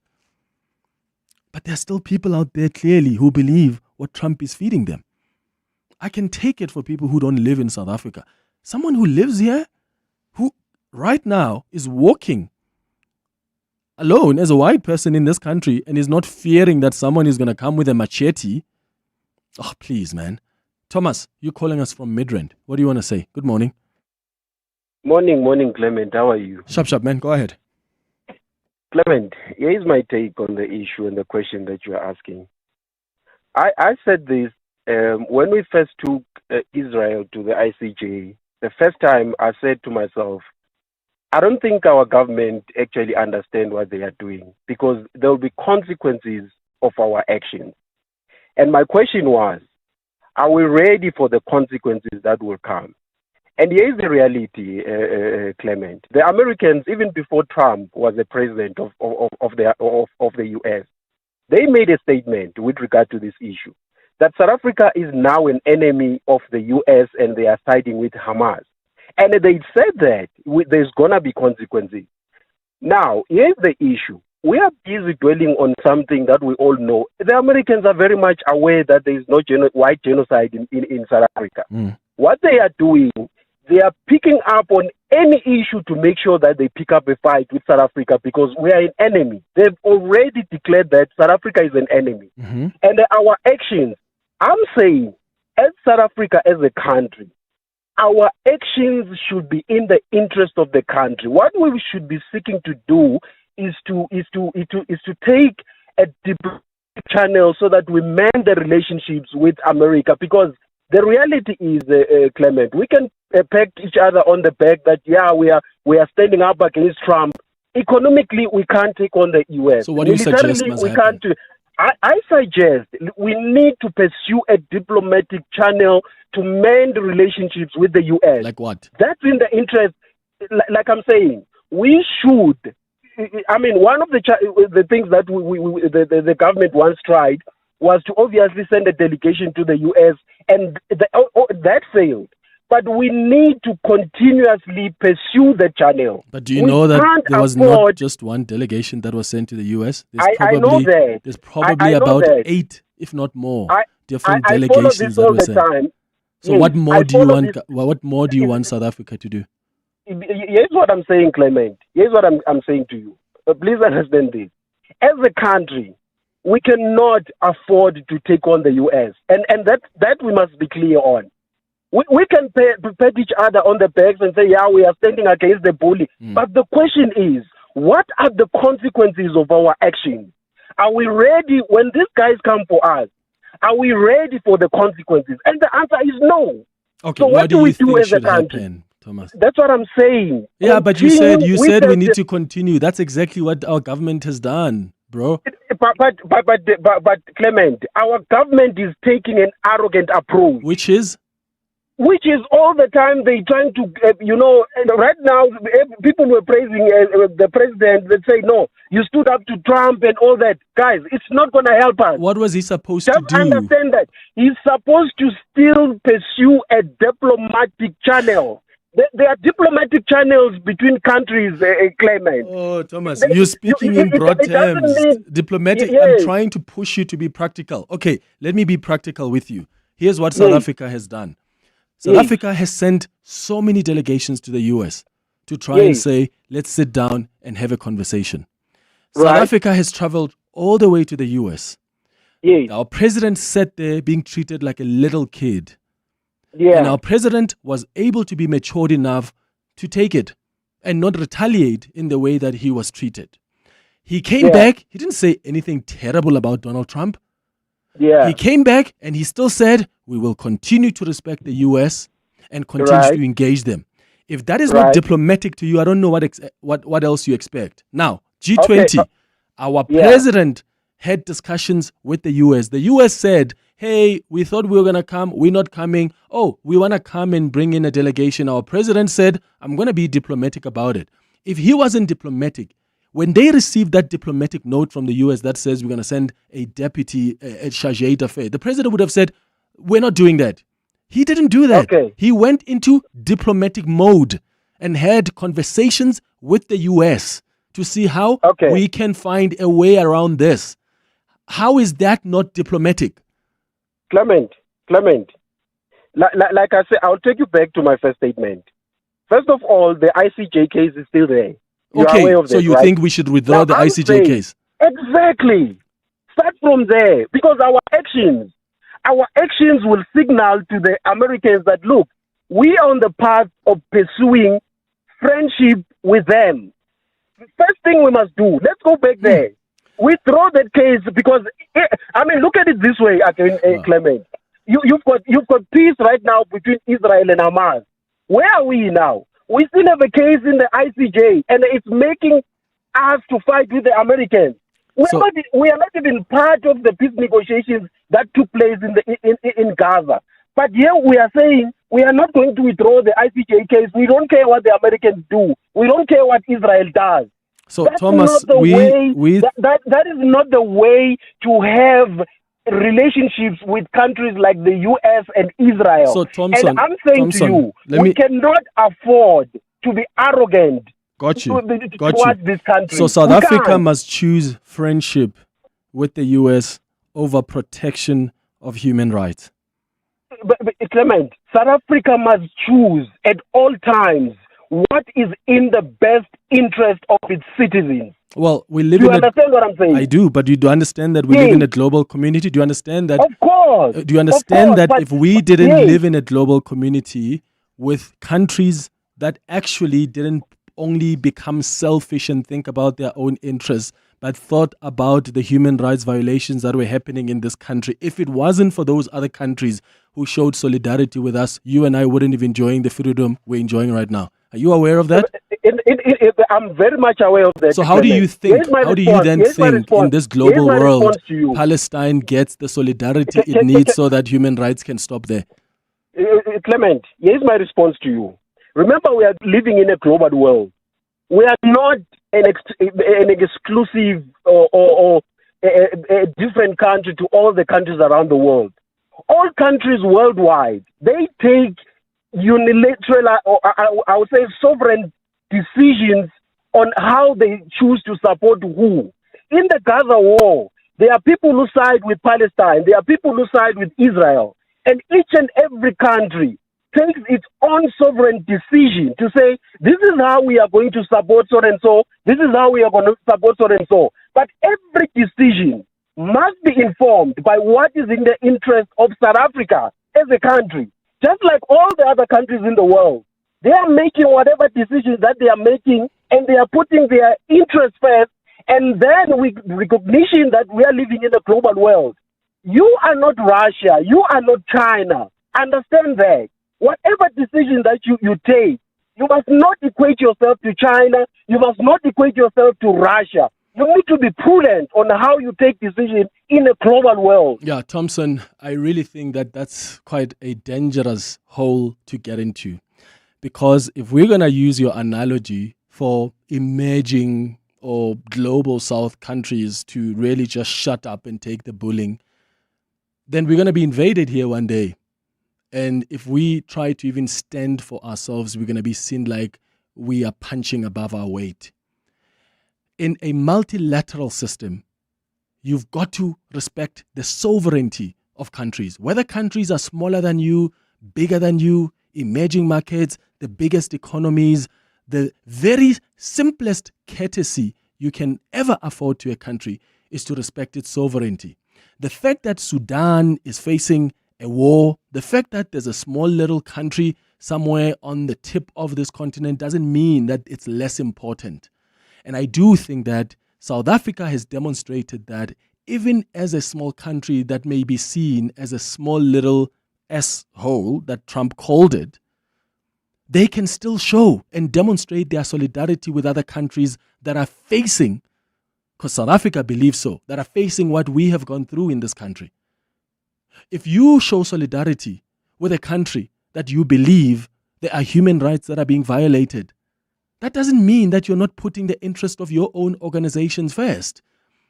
But there are still people out there clearly who believe what Trump is feeding them. I can take it for people who don't live in South Africa. Someone who lives here, who right now is walking alone as a white person in this country and is not fearing that someone is going to come with a machete. Oh, please, man. Thomas, you're calling us from Midrand. What do you want to say? Good morning. Morning, Clement. How are you? Sharp, man. Go ahead. Clement, here is my take on the issue and the question that you are asking. I said this when we first took Israel to the ICJ, the first time I said to myself, I don't think our government actually understand what they are doing because there will be consequences of our actions. And my question was, are we ready for the consequences that will come? And here is the reality, Clement. The Americans, even before Trump was the president of the U.S., they made a statement with regard to this issue, that South Africa is now an enemy of the U.S. and they are siding with Hamas. And they said that there's going to be consequences. Now, here's the issue. We are busy dwelling on something that we all know. The Americans are very much aware that there is no white genocide in South Africa. What they are doing, they are picking up on any issue to make sure that they pick up a fight with South Africa because we are an enemy. They've already declared that South Africa is an enemy. And our actions, I'm saying, as South Africa as a country, our actions should be in the interest of the country. What we should be seeking to do is to take a diplomatic channel so that we mend the relationships with America. Because the reality is, Clement, we can pat each other on the back that we are standing up against Trump. Economically, we can't take on the U.S. So what do you suggest must happen? I suggest we need to pursue a diplomatic channel to mend relationships with the U.S. Like what? That's in the interest, like I'm saying, we should. I mean, one of the things that the government once tried was to obviously send a delegation to the U.S. and that failed. But we need to continuously pursue the channel. But do you know that there was not just one delegation that was sent to the U.S.? I know that. There's probably about 8, if not more, different delegations that were sent. So what more do you want? What more do you want South Africa to do? Here's what I'm saying, Clement. Here's what I'm saying to you. Please understand this. As a country, we cannot afford to take on the U.S. And that we must be clear on. We can pat each other on the backs and say, we are standing against the bully. But the question is, what are the consequences of our actions? Are we ready when these guys come for us? Are we ready for the consequences? And the answer is no. Okay, so what do we do as a country? Happen, Thomas? That's what I'm saying. Yeah, but you said we need to continue. That's exactly what our government has done, bro. But Clement, our government is taking an arrogant approach. Which is all the time they trying to, right now people were praising the president. They say, no, you stood up to Trump and all that. Guys, it's not going to help us. What was he supposed to do? Just understand that. He's supposed to still pursue a diplomatic channel. There are diplomatic channels between countries, Clement. Oh, Thomas, you're speaking in broad terms. Diplomatic, yes. I'm trying to push you to be practical. Okay, let me be practical with you. Here's what South Africa has done. South Africa has sent so many delegations to the U.S. to try and say, let's sit down and have a conversation. South Africa has traveled all the way to the U.S. Our president sat there being treated like a little kid. And our president was able to be matured enough to take it and not retaliate in the way that he was treated. He came back. He didn't say anything terrible about Donald Trump. He came back and he still said, we will continue to respect the U.S. and continue to engage them. If that is not diplomatic to you, I don't know what else you expect. Now, G20, our president had discussions with the U.S. The U.S. said, hey, we thought we were going to come. We're not coming. Oh, we want to come and bring in a delegation. Our president said, I'm going to be diplomatic about it. If he wasn't diplomatic, when they received that diplomatic note from the U.S. that says we're going to send a deputy at chargé d'affaires, the president would have said, we're not doing that. He didn't do that. He went into diplomatic mode and had conversations with the U.S. to see how we can find a way around this. How is that not diplomatic? Clement, like I said, I'll take you back to my first statement. First of all, the ICJ case is still there. So you think we should withdraw the ICJ case? Exactly. Start from there. Because our actions will signal to the Americans that, look, we are on the path of pursuing friendship with them. First thing we must do, let's go back there. Withdraw that case because, look at it this way again, Clement. You've got peace right now between Israel and Hamas. Where are we now? We still have a case in the ICJ, and it's making us to fight with the Americans. We are not even part of the peace negotiations that took place in Gaza. But here we are saying we are not going to withdraw the ICJ case. We don't care what the Americans do. We don't care what Israel does. So, That's Thomas, not the way, that is not the way to have relationships with countries like the U.S. and Israel. So, Thompson, and I'm saying to you, we cannot afford to be arrogant towards this country. So South Africa must choose friendship with the U.S. over protection of human rights. But Clement, South Africa must choose at all times what is in the best interest of its citizens. Well, we live do you understand what I'm saying? I do, but you do understand that we live in a global community? Do you understand that? Of course. Do you understand that if we didn't live in a global community with countries that actually didn't only become selfish and think about their own interests, but thought about the human rights violations that were happening in this country, if it wasn't for those other countries who showed solidarity with us, you and I wouldn't be enjoying the freedom we're enjoying right now. Are you aware of that? I'm very much aware of that. So how do you think, think in this global world, Palestine gets the solidarity it needs so that human rights can stop there? Clement, here's my response to you. Remember, we are living in a global world. We are not an exclusive or a different country to all the countries around the world. All countries worldwide, they take unilateral, or I would say sovereign decisions on how they choose to support who. In the Gaza war, there are people who side with Palestine, there are people who side with Israel, and each and every country takes its own sovereign decision to say, this is how we are going to support so and so, this is how we are going to support so and so. But every decision must be informed by what is in the interest of South Africa as a country. Just like all the other countries in the world, they are making whatever decisions that they are making, and they are putting their interests first, and then with recognition that we are living in a global world. You are not Russia, you are not China. Understand that. Whatever decision that you take, you must not equate yourself to China, you must not equate yourself to Russia. You need to be prudent on how you take decisions in a global world. Yeah, Thompson, I really think that that's quite a dangerous hole to get into. Because if we're going to use your analogy for emerging or global South countries to really just shut up and take the bullying, then we're going to be invaded here one day. And if we try to even stand for ourselves, we're going to be seen like we are punching above our weight. In a multilateral system, you've got to respect the sovereignty of countries. Whether countries are smaller than you, bigger than you, emerging markets, the biggest economies, the very simplest courtesy you can ever afford to a country is to respect its sovereignty. The fact that Sudan is facing a war, the fact that there's a small little country somewhere on the tip of this continent doesn't mean that it's less important. And I do think that South Africa has demonstrated that even as a small country that may be seen as a small little S-hole that Trump called it, they can still show and demonstrate their solidarity with other countries that are facing, because South Africa believes so, that are facing what we have gone through in this country. If you show solidarity with a country that you believe there are human rights that are being violated, that doesn't mean that you're not putting the interest of your own organizations first.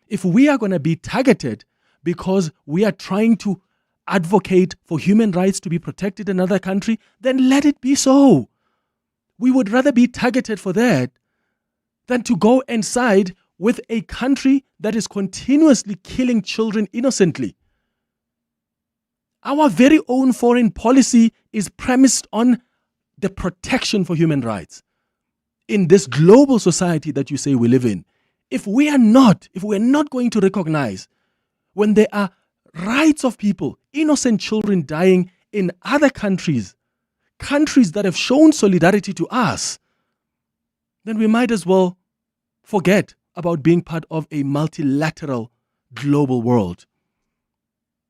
If we are going to be targeted because we are trying to advocate for human rights to be protected in another country, then let it be so. We would rather be targeted for that than to go and side with a country that is continuously killing children innocently. Our very own foreign policy is premised on the protection for human rights. In this global society that you say we live in, if we're not going to recognize when there are rights of people, innocent children dying in other countries that have shown solidarity to us, then we might as well forget about being part of a multilateral global world.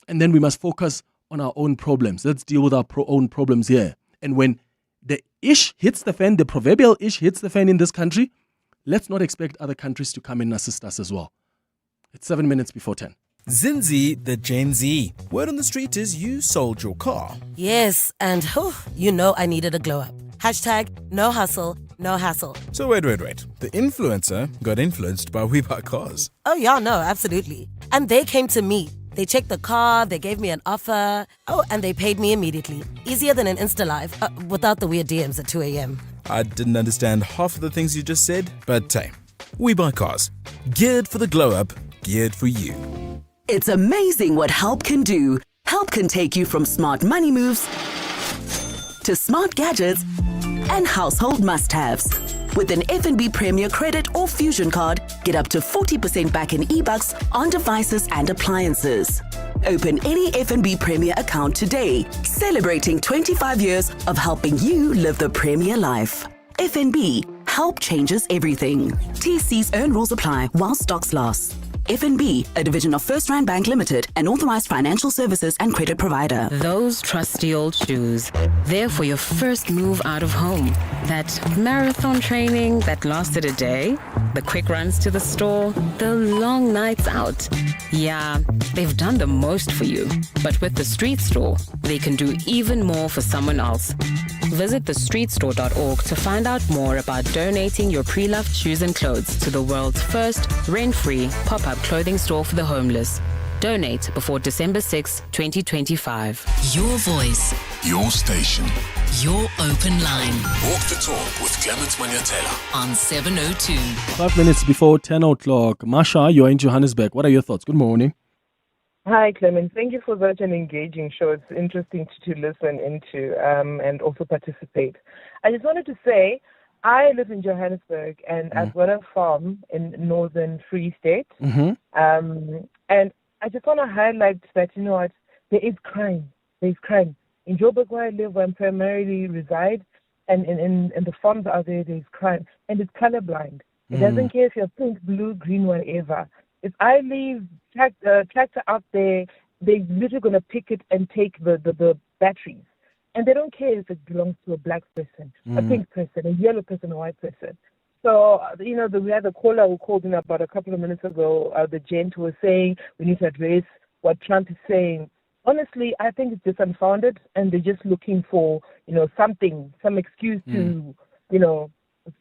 And then we must focus on our own problems. Let's deal with our own problems here. And when the ish hits the fan, the proverbial ish hits the fan in this country, let's not expect other countries to come and assist us as well. It's 7 minutes before 10. Zinzi, the Gen Z. Word on the street is you sold your car. Yes, and I needed a glow up. Hashtag no hustle, no hassle. So wait. The influencer got influenced by We Buy Cars. Oh yeah, no, absolutely. And they came to me. They checked the car, they gave me an offer. Oh, and they paid me immediately. Easier than an Insta Live, without the weird DMs at 2 a.m. I didn't understand half of the things you just said, but hey, We Buy Cars. Geared for the glow up, geared for you. It's amazing what help can do. Help can take you from smart money moves to smart gadgets and household must-haves. With an FNB Premier Credit or Fusion card, get up to 40% back in e-bucks on devices and appliances. Open any FNB Premier account today, celebrating 25 years of helping you live the Premier life. FNB, help changes everything. TC's earn rules apply while stocks last. FNB, a division of First Rand Bank Limited, an authorized financial services and credit provider. Those trusty old shoes, there for your first move out of home. That marathon training that lasted a day, the quick runs to the store, the long nights out. Yeah, they've done the most for you. But with the Street Store, they can do even more for someone else. Visit thestreetstore.org to find out more about donating your pre-loved shoes and clothes to the world's first rent-free pop-up clothing store for the homeless. Donate before December 6, 2025. Your voice. Your station. Your open line. Walk the talk with Clement Manyathela. On 702. 5 minutes before 10 o'clock. Masha, you're in Johannesburg. What are your thoughts? Good morning. Hi, Clement. Thank you for such an engaging show. It's interesting to listen into and also participate. I just wanted to say, I live in Johannesburg and I've got a farm in northern Free State. And I just want to highlight that, you know what, there is crime. There's crime. In Joburg, where I live, where I primarily reside, and in the farms out there, there's crime. And it's colorblind. It doesn't care if you're pink, blue, green, whatever. If I leave tractor out there, they're literally going to pick it and take the batteries. And they don't care if it belongs to a black person, a pink person, a yellow person, a white person. So, you know, we had a caller who called in about a couple of minutes ago, the gent who was saying we need to address what Trump is saying. Honestly, I think it's just unfounded, and they're just looking for, you know, some excuse to, you know,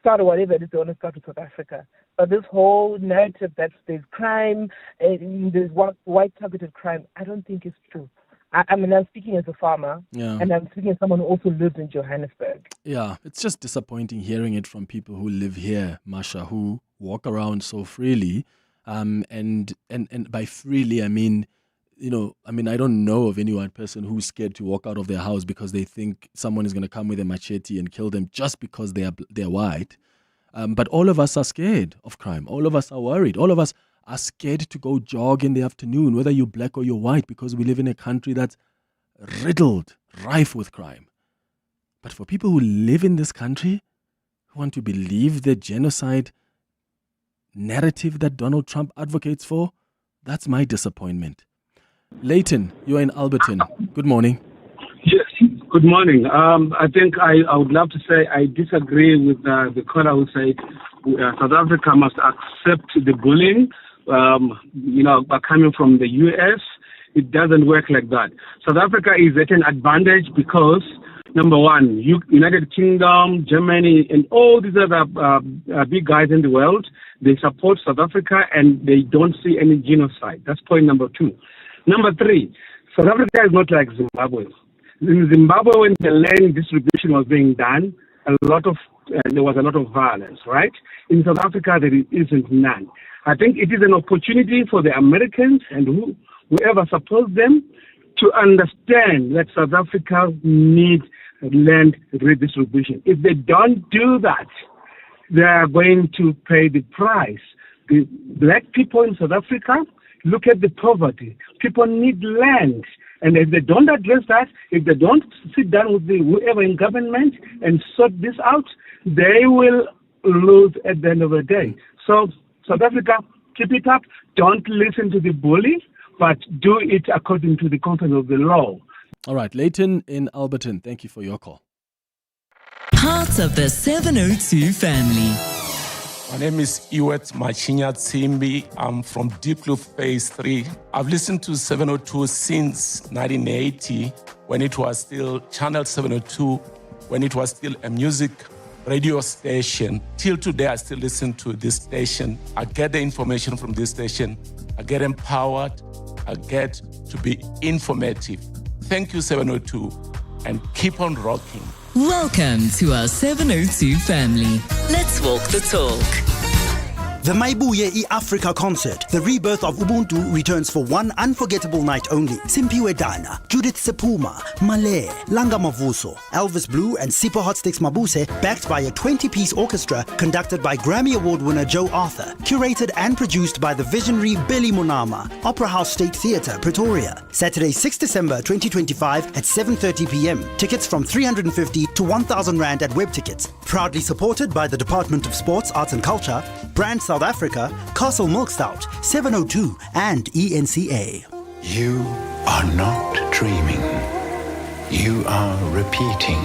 start or whatever it is they want to start with South Africa. But this whole narrative that there's crime, there's white targeted crime, I don't think it's true. I mean, I'm speaking as a farmer, and I'm speaking as someone who also lives in Johannesburg. Yeah, it's just disappointing hearing it from people who live here, Masha, who walk around so freely. And by freely, I mean, you know, I don't know of any one person who's scared to walk out of their house because they think someone is going to come with a machete and kill them just because they're white. But all of us are scared of crime. All of us are worried. All of us are scared to go jog in the afternoon, whether you're black or you're white, because we live in a country that's riddled, rife with crime. But for people who live in this country, who want to believe the genocide narrative that Donald Trump advocates for, that's my disappointment. Leighton, you're in Alberton. Good morning. Yes, good morning. I think I would love to say I disagree with the caller who said South Africa must accept the bullying, coming from the U.S. It doesn't work like that. South Africa is at an advantage because, number one, United Kingdom, Germany, and all these other big guys in the world, they support South Africa and they don't see any genocide. That's point number two. Number three, South Africa is not like Zimbabwe. In Zimbabwe, when the land distribution was being done, there was a lot of violence, right? In South Africa, there isn't none. I think it is an opportunity for the Americans and whoever supports them to understand that South Africa needs land redistribution. If they don't do that, they are going to pay the price. The black people in South Africa, look at the poverty. People need land. And if they don't address that, if they don't sit down with whoever in government and sort this out, they will lose at the end of the day. So South Africa, keep it up. Don't listen to the bully, but do it according to the content of the law. All right, Leighton in Alberton, thank you for your call. Part of the 702 family. My name is Vincent Magwenya. I'm from Deep Kloof Phase 3. I've listened to 702 since 1980, when it was still Channel 702, when it was still a music radio station. Till today, I still listen to this station. I get the information from this station. I get empowered. I get to be informative. Thank you, 702, and keep on rocking. Welcome to our 702 family. Let's walk the talk. The Maibuye e-Africa concert, the rebirth of Ubuntu, returns for one unforgettable night only. Simpiwe Dana, Judith Sepuma, Malé, Langa Mavuso, Elvis Blue and Sipho Hotsticks Mabuse, backed by a 20-piece orchestra conducted by Grammy Award winner Joe Arthur, curated and produced by the visionary Billy Monama, Opera House State Theatre, Pretoria. Saturday, 6 December 2025 at 7:30 p.m. Tickets from 350 to 1,000 Rand at Web Tickets. Proudly supported by the Department of Sports, Arts and Culture, Brand South Africa, Castle Milk Stout, 702 and ENCA. You are not dreaming. You are repeating.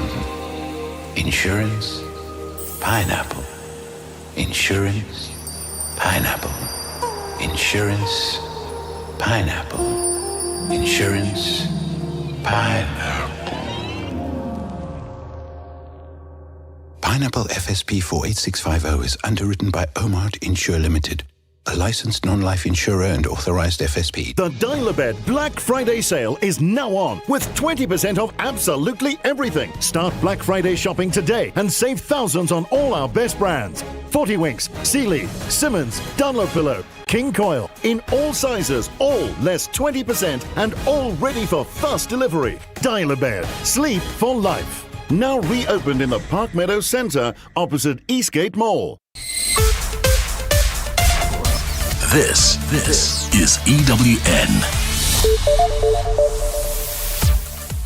Insurance, pineapple. Insurance, pineapple. Insurance, pineapple. Insurance, pineapple. Pineapple FSP 48650 is underwritten by Omart Insure Limited, a licensed non-life insurer and authorized FSP. The Dial-A-Bed Black Friday sale is now on with 20% off absolutely everything. Start Black Friday shopping today and save thousands on all our best brands. 40 Winks, Sealy, Simmons, Dunlopillow, King Coil, in all sizes, all less 20% and all ready for fast delivery. Dial-A-Bed, sleep for life. Now reopened in the Park Meadows Centre opposite Eastgate Mall. This is EWN.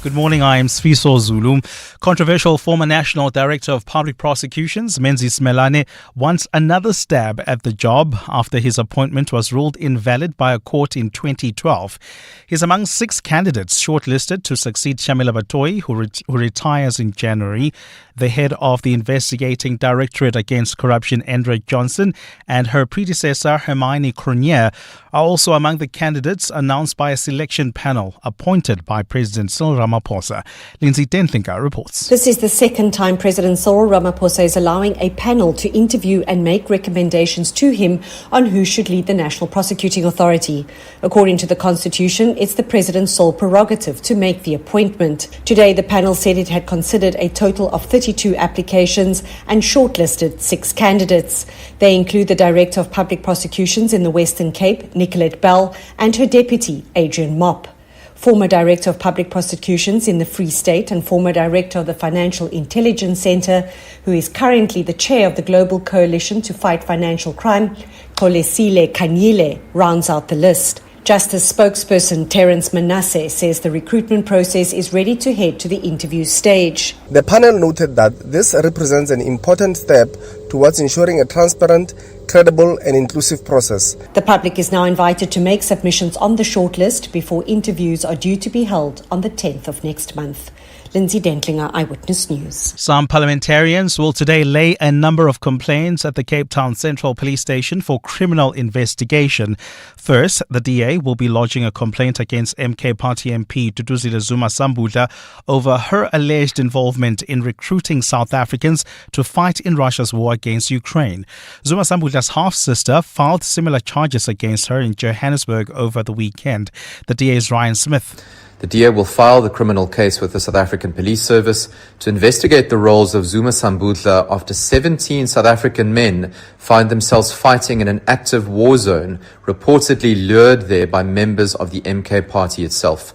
Good morning, I am Sfiso Zulu. Controversial former National Director of Public Prosecutions, Menzies Melane, wants another stab at the job after his appointment was ruled invalid by a court in 2012. He's among 6 candidates shortlisted to succeed Shamila Batoyi, who retires in January. The head of the investigating Directorate Against Corruption, Andrea Johnson, and her predecessor, Hermione Cronje, are also among the candidates announced by a selection panel appointed by President Cyril Ramaphosa. Lindsay Dentlinga reports. This is the second time President Cyril Ramaphosa is allowing a panel to interview and make recommendations to him on who should lead the National Prosecuting Authority. According to the Constitution, it's the President's sole prerogative to make the appointment. Today, the panel said it had considered a total of 32 applications and shortlisted 6 candidates. They include the Director of Public Prosecutions in the Western Cape, Nicolette Bell, and her deputy, Adrian Mop. Former Director of Public Prosecutions in the Free State and former Director of the Financial Intelligence Center, who is currently the chair of the Global Coalition to Fight Financial Crime, Kolesile Kanyile, rounds out the list. Justice spokesperson Terence Manasseh says the recruitment process is ready to head to the interview stage. The panel noted that this represents an important step towards ensuring a transparent, credible and inclusive process. The public is now invited to make submissions on the shortlist before interviews are due to be held on the 10th of next month. Lindsay Dentlinger, Eyewitness News. Some parliamentarians will today lay a number of complaints at the Cape Town Central Police Station for criminal investigation. First, the DA will be lodging a complaint against MK Party MP Duduzile Zuma Sambudla over her alleged involvement in recruiting South Africans to fight in Russia's war against Ukraine. Zuma Sambudla's half-sister filed similar charges against her in Johannesburg over the weekend. The DA's Ryan Smith. The DA will file the criminal case with the South African Police Service to investigate the roles of Zuma Sambudla after 17 South African men find themselves fighting in an active war zone, reportedly lured there by members of the MK party itself.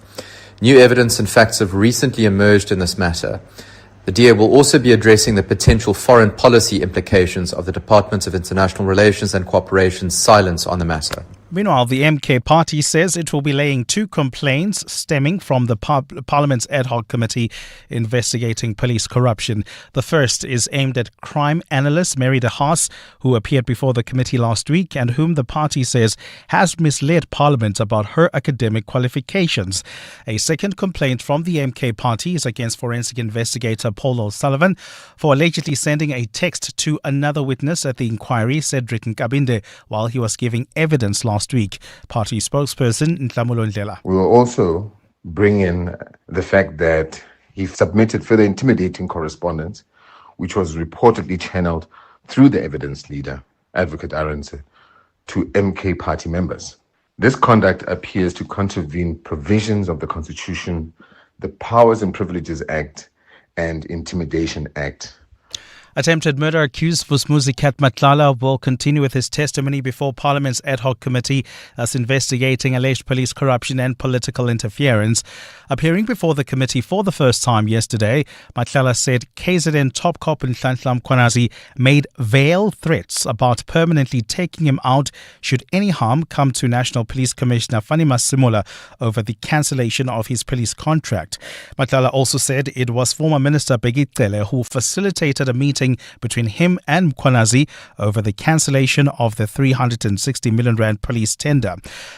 New evidence and facts have recently emerged in this matter. The DA will also be addressing the potential foreign policy implications of the Department of International Relations and Cooperation's silence on the matter. Meanwhile, the MK party says it will be laying 2 complaints stemming from the Parliament's ad hoc committee investigating police corruption. The first is aimed at crime analyst Mary de Haas, who appeared before the committee last week and whom the party says has misled Parliament about her academic qualifications. A second complaint from the MK party is against forensic investigator Paul O'Sullivan for allegedly sending a text to another witness at the inquiry, Cedric Nkabinde, while he was giving evidence last week. Party spokesperson Ntlamulo Ndlela. We will also bring in the fact that he submitted further intimidating correspondence, which was reportedly channeled through the evidence leader, Advocate Arendse, to MK party members. This conduct appears to contravene provisions of the Constitution, the Powers and Privileges Act, and Intimidation Act. Attempted murder accused Vusi CAT Matlala will continue with his testimony before Parliament's ad hoc committee that's investigating alleged police corruption and political interference. Appearing before the committee for the first time yesterday, Matlala said KZN top cop Nhlanhla Mkhwanazi made veiled threats about permanently taking him out should any harm come to National Police Commissioner Fani Masimula over the cancellation of his police contract. Matlala also said it was former Minister Bheki Cele who facilitated a meeting between him and Mkhwanazi over the cancellation of the 360 million rand police tender.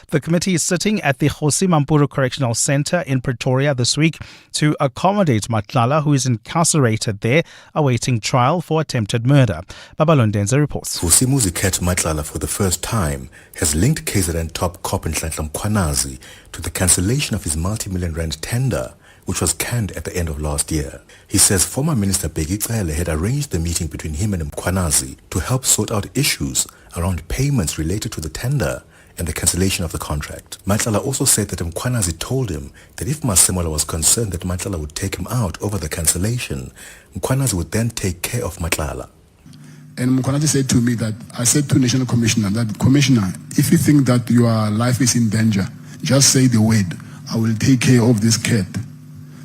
The committee is sitting at the Vusi Correctional Centre in Pretoria this week to accommodate Matlala, who is incarcerated there awaiting trial for attempted murder. Babalondenza reports. Vusi CAT Matlala for the first time has linked KZN top cop Nhlanhla Mkhwanazi to the cancellation of his multi-million rand tender, which was canned at the end of last year. He says former Minister Bheki Cele had arranged the meeting between him and Mkhwanazi to help sort out issues around payments related to the tender and the cancellation of the contract. Matlala also said that Mkhwanazi told him that if Masimula was concerned that Matlala would take him out over the cancellation, Mkhwanazi would then take care of Matlala. And Mkhwanazi said to me that, I said to National Commissioner that, Commissioner, if you think that your life is in danger, just say the word, I will take care of this cat.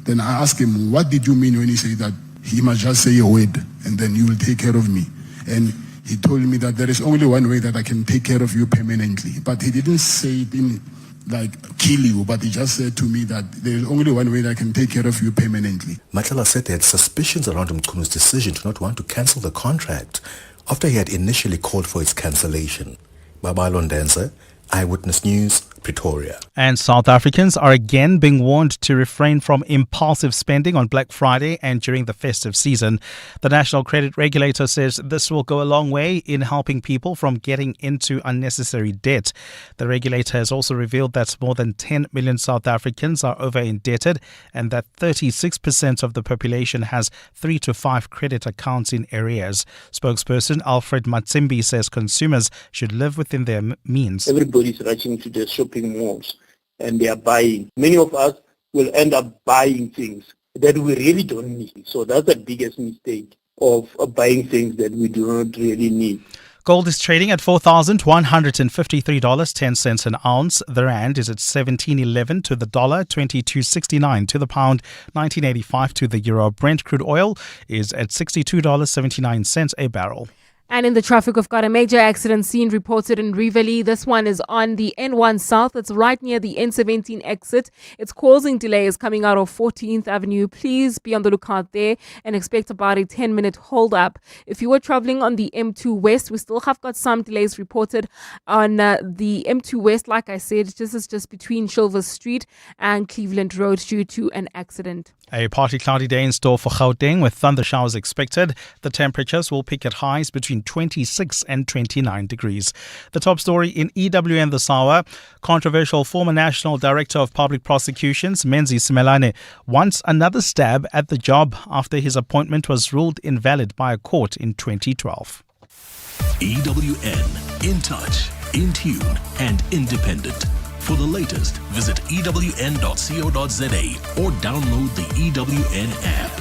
Then I asked him, what did you mean when he said that he must just say a word and then you will take care of me? And he told me that there is only one way that I can take care of you permanently. But he didn't say it in like kill you, but he just said to me that there is only one way that I can take care of you permanently. Matlala said they had suspicions around Mkhunu's decision to not want to cancel the contract after he had initially called for its cancellation. Babalo Ndenze, Eyewitness News, Pretoria. And South Africans are again being warned to refrain from impulsive spending on Black Friday and during the festive season. The National Credit Regulator says this will go a long way in helping people from getting into unnecessary debt. The regulator has also revealed that more than 10 million South Africans are over-indebted and that 36% of the population has 3 to 5 credit accounts in arrears. Spokesperson Alfred Matsimbi says consumers should live within their means. Everybody's rushing to the shopping malls and they are buying. Many of us will end up buying things that we really don't need. So that's the biggest mistake of buying things that we do not really need. Gold is trading at $4,153.10 an ounce. The rand is at 17.11 to the dollar, 22.69 to the pound, 19.85 to the euro. Brent crude oil is at $62.79 a barrel. And in the traffic, we've got a major accident scene reported in Rivoli. This one is on the N1 South. It's right near the N17 exit. It's causing delays coming out of 14th Avenue. Please be on the lookout there and expect about a 10-minute hold up. If you were traveling on the M2 West, we still have got some delays reported on the M2 West. Like I said, this is just between Silver Street and Cleveland Road due to an accident. A partly cloudy day in store for Gauteng with thunder showers expected. The temperatures will peak at highs between 26 and 29 degrees. The top story in EWN this hour. Controversial former National Director of Public Prosecutions, Vincent Magwenya, wants another stab at the job after his appointment was ruled invalid by a court in 2012. EWN, in touch, in tune and independent. For the latest, visit ewn.co.za or download the EWN app.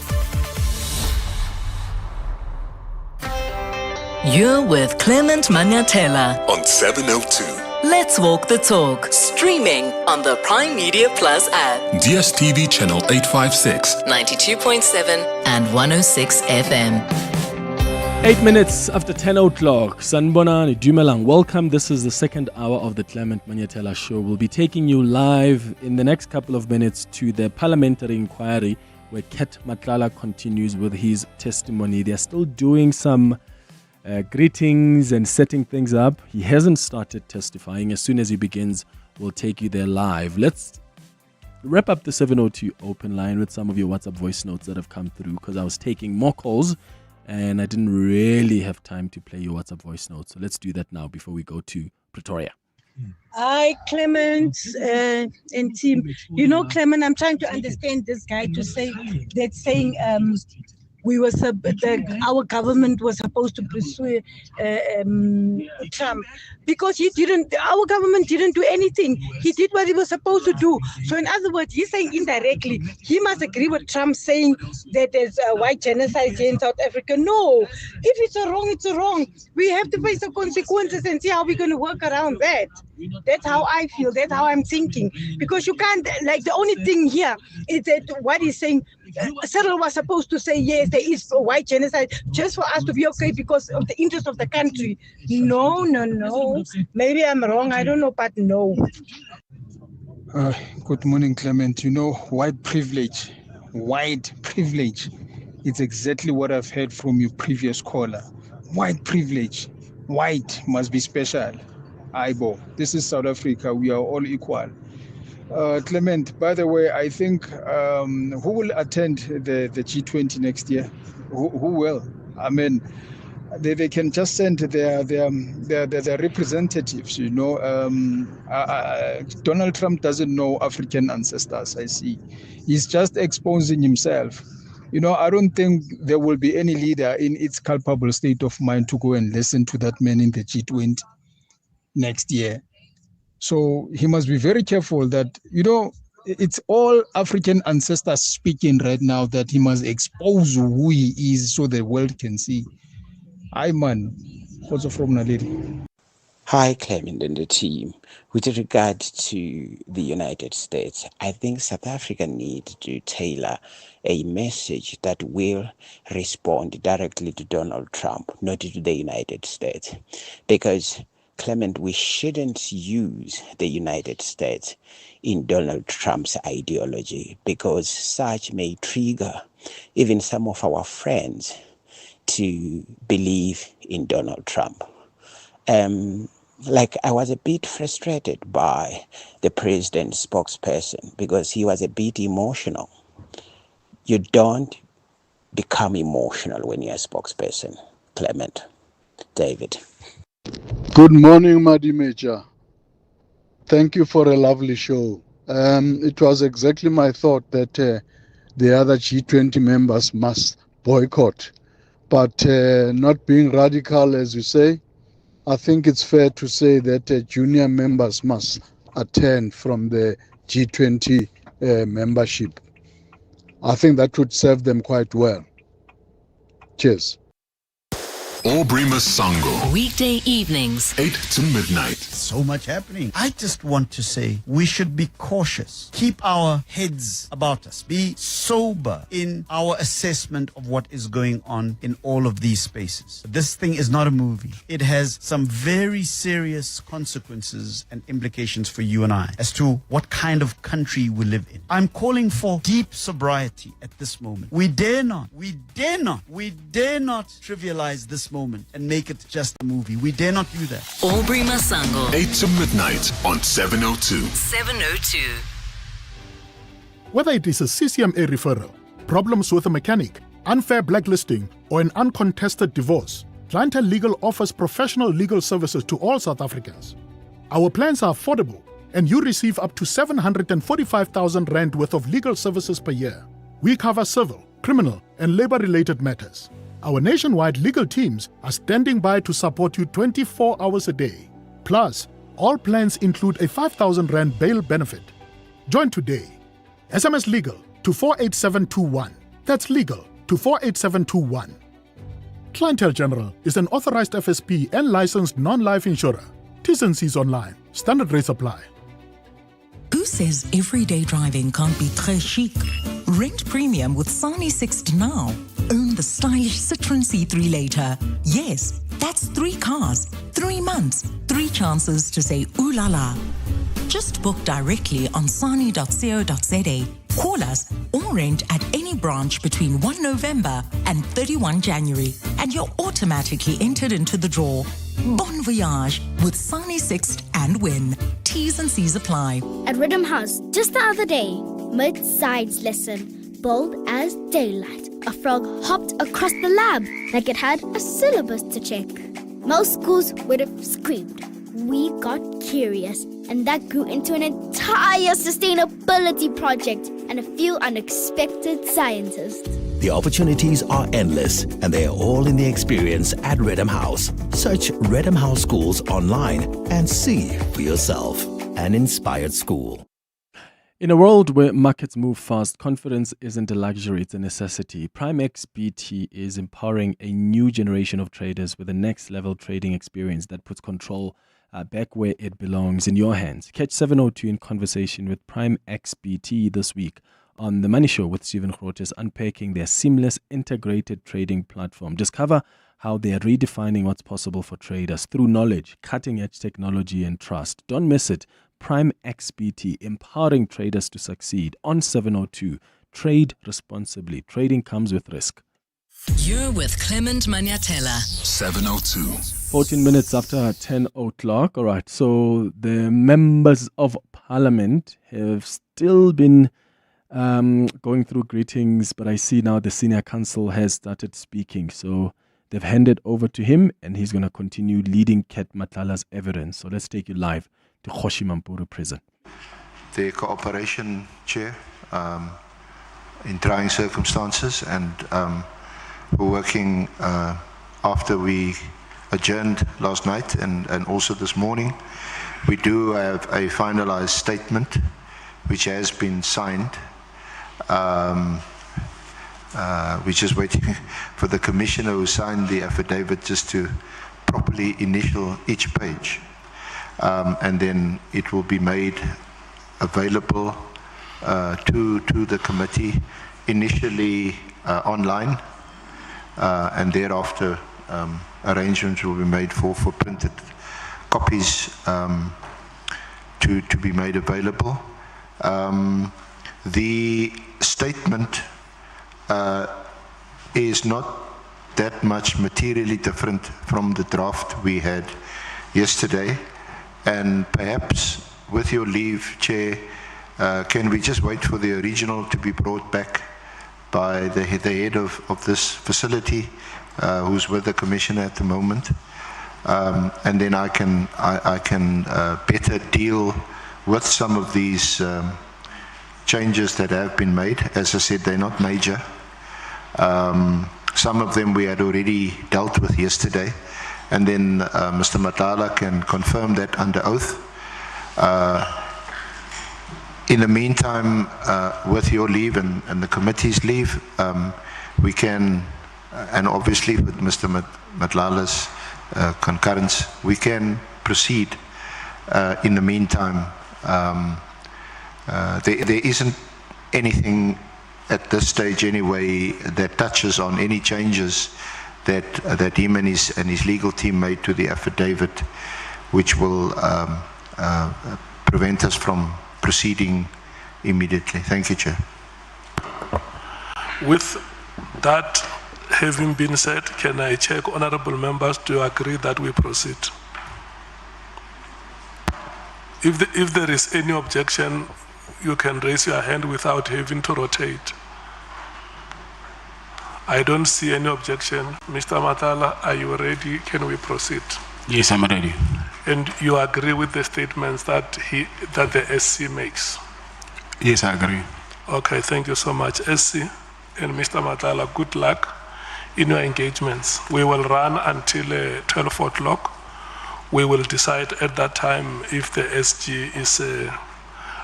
You're with Clement Manyathela on 702. Let's walk the talk. Streaming on the Prime Media Plus app. DSTV channel 856, 92.7 and 106 FM. 8 minutes after 10 o'clock. Sanbonani, Dumelang, welcome. This is the second hour of the Clement Manyathela Show. We'll be taking you live in the next couple of minutes to the parliamentary inquiry where CAT Matlala continues with his testimony. They're still doing some greetings and setting things up. He hasn't started testifying. As soon as he begins, we'll take you there live. Let's wrap up the 702 open line with some of your WhatsApp voice notes that have come through, because I was taking more calls and I didn't really have time to play your WhatsApp voice notes. So let's do that now before we go to Pretoria. Hi, Clement and team. You know, Clement, I'm trying to understand this guy to say that saying our government was supposed to pursue Trump because our government didn't do anything. He did what he was supposed to do. So in other words, he's saying indirectly, he must agree with Trump saying that there's a white genocide in South Africa. No, if it's a wrong, it's a wrong. We have to face the consequences and see how we're going to work around that. That's how I feel. That's how I'm thinking. Because you can't, like, the only thing here is that what he's saying, Cyril was supposed to say, yes, there is a white genocide, just for us to be okay because of the interest of the country. No. Maybe I'm wrong. I don't know, but no. Good morning, Clement. You know, white privilege. It's exactly what I've heard from your previous caller. White privilege. White must be special. Aibo. This is South Africa. We are all equal. Clement, by the way, I think who will attend the G20 next year? Who will? I mean, they can just send their representatives, you know. Donald Trump doesn't know African ancestors, I see. He's just exposing himself. You know, I don't think there will be any leader in its culpable state of mind to go and listen to that man in the G20 next year. So he must be very careful that, you know, it's all African ancestors speaking right now, that he must expose who he is so the world can see. Hi, man. Also from Naledi. Hi, Clement and the team. With regard to the United States, I think South Africa needs to tailor a message that will respond directly to Donald Trump, not to the United States. Because, Clement, we shouldn't use the United States in Donald Trump's ideology, because such may trigger even some of our friends to believe in Donald Trump. I was a bit frustrated by the president's spokesperson because he was a bit emotional. You don't become emotional when you're a spokesperson, Clement. David. Good morning, Madi Major. Thank you for a lovely show. It was exactly my thought that the other G20 members must boycott. But not being radical, as you say, I think it's fair to say that junior members must attend from the G20 membership. I think that would serve them quite well. Cheers. Aubrey Masango. Weekday evenings, 8 to midnight. So much happening. I just want to say we should be cautious. Keep our heads about us. Be sober in our assessment of what is going on in all of these spaces. This thing is not a movie. It has some very serious consequences and implications for you and I as to what kind of country we live in. I'm calling for deep sobriety at this moment. We dare not trivialize this moment and make it just a movie. We dare not do that. Aubrey Masango. 8 to midnight on 702. 702. Whether it is a CCMA referral, problems with a mechanic, unfair blacklisting, or an uncontested divorce, Clientele Legal offers professional legal services to all South Africans. Our plans are affordable, and you receive up to 745,000 Rand worth of legal services per year. We cover civil, criminal, and labor-related matters. Our nationwide legal teams are standing by to support you 24 hours a day. Plus, all plans include a 5,000 Rand bail benefit. Join today. SMS LEGAL to 48721. That's legal to 48721. Clientele General is an authorized FSP and licensed non-life insurer. T's and C's online. Standard rates apply. Who says everyday driving can't be très chic? Rent premium with Sani 60 now. own the stylish Citroen C3 later. Yes, that's 3 cars, 3 months, 3 chances to say ooh la la. Just book directly on sani.co.za. Call us or rent at any branch between 1 November and 31 January, and you're automatically entered into the draw. Bon voyage with Sani Sixt and win. T's and C's apply. At Rhythm House, just the other day, mid-sides lesson, bold as daylight. A frog hopped across the lab like it had a syllabus to check. Most schools would have screamed. We got curious, and that grew into an entire sustainability project and a few unexpected scientists. The opportunities are endless, and they are all in the experience at Rhythm House. Search Rhythm House Schools online and see for yourself. An inspired school. In a world where markets move fast, confidence isn't a luxury, it's a necessity. Primex BT is empowering a new generation of traders with a next-level trading experience that puts control back where it belongs, in your hands. Catch 702 in conversation with Primex BT this week on The Money Show with Stephen Grotes, unpacking their seamless integrated trading platform. Discover how they are redefining what's possible for traders through knowledge, cutting-edge technology, and trust. Don't miss it. Primex BT, empowering traders to succeed on 702. Trade responsibly. Trading comes with risk. You're with Clement Manyathela. 702. 14 minutes after 10 o'clock. All right, so the members of parliament have still been going through greetings, but I see now the senior counsel has started speaking. So they've handed over to him, and he's going to continue leading CAT Matlala's evidence. So let's take you live to Guinea-Bissau prison. The cooperation, Chair, in trying circumstances, and we're working after we adjourned last night and also this morning. We do have a finalized statement which has been signed. We're just waiting for the commissioner who signed the affidavit just to properly initial each page. And then it will be made available to the committee, initially online, and thereafter arrangements will be made for printed copies to be made available. The statement is not that much materially different from the draft we had yesterday, and perhaps with your leave, Chair, can we just wait for the original to be brought back by the head of this facility, who's with the Commissioner at the moment, and then I can better deal with some of these changes that have been made. As I said, they're not major. Some of them we had already dealt with yesterday, and then Mr. Matlala can confirm that under oath. In the meantime, with your leave and the committee's leave, we can, and obviously with Mr. Matlala's concurrence, we can proceed in the meantime. There isn't anything at this stage anyway that touches on any changes that him and his legal team made to the affidavit, which will prevent us from proceeding immediately. Thank you, Chair. With that having been said, can I check honorable members to agree that we proceed? If there is any objection, you can raise your hand without having to rotate. I don't see any objection. Mr. Matlala, are you ready? Can we proceed? Yes, I'm ready. And you agree with the statements that the SC makes? Yes, I agree. Okay, thank you so much. SC and Mr. Matlala, good luck in your engagements. We will run until 12 o'clock. We will decide at that time if the SG is,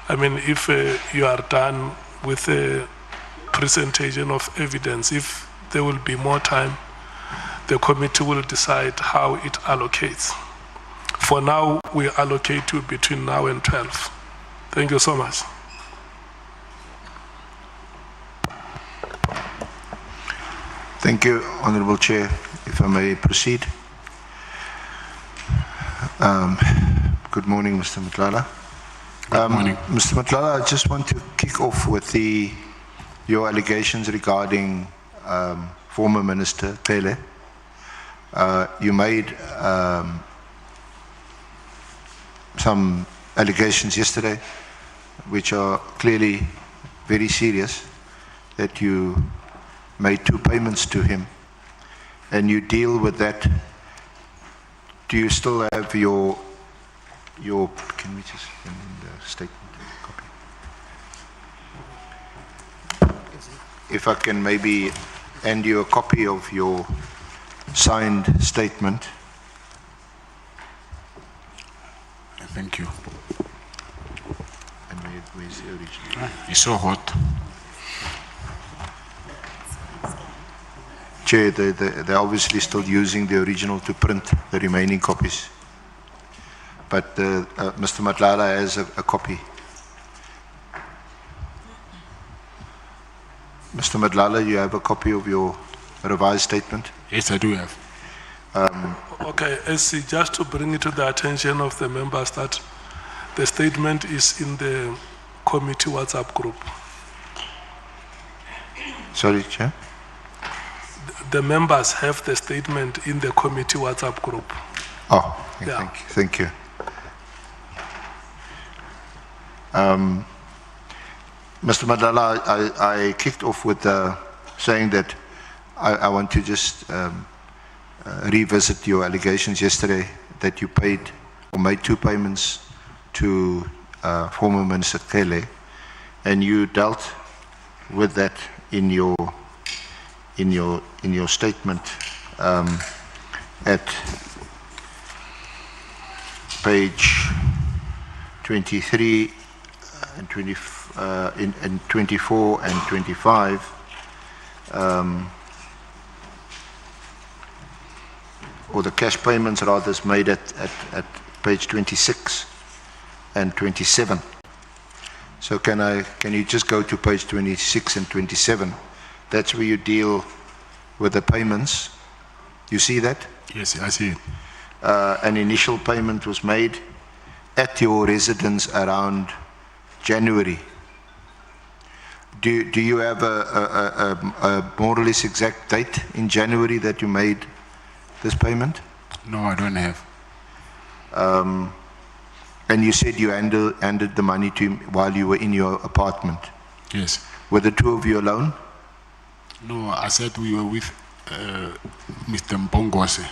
if you are done with the presentation of evidence. If there will be more time, the committee will decide how it allocates. For now, we allocate to between now and 12. Thank you so much. Thank you, Honourable Chair. If I may proceed. Good morning, Mr. Matlala. Good morning. Mr. Matlala, I just want to kick off with your allegations regarding former Minister Cele. You made some allegations yesterday which are clearly very serious, that you made 2 payments to him, and you deal with that. Do you still have your can we just send in the statement copy? If I can maybe hand you a copy of your signed statement. Thank you. And where's the original? It's so hot. Chair, they're obviously still using the original to print the remaining copies. But Mr. Matlala has a copy. Mr. Matlala, you have a copy of your revised statement? Yes, I do have. Okay, SC, just to bring it to the attention of the members that the statement is in the committee WhatsApp group. Sorry, Chair? The members have the statement in the committee WhatsApp group. Oh, Yeah. thank you. Mr. Matlala, I kicked off with saying that I want to just revisit your allegations yesterday that you paid or made 2 payments to former Minister Cele, and you dealt with that in your statement at page 23 and 24 and 25. Or the cash payments rather is made at page 26 and 27. So can you just go to page 26 and 27? That's where you deal with the payments. You see that? Yes, I see it. An initial payment was made at your residence around January. Do you have a more or less exact date in January that you made this payment? No, I don't have. And you said you handed the money to him while you were in your apartment? Yes. Were the 2 of you alone? No, I said we were with Mr. Mpongose.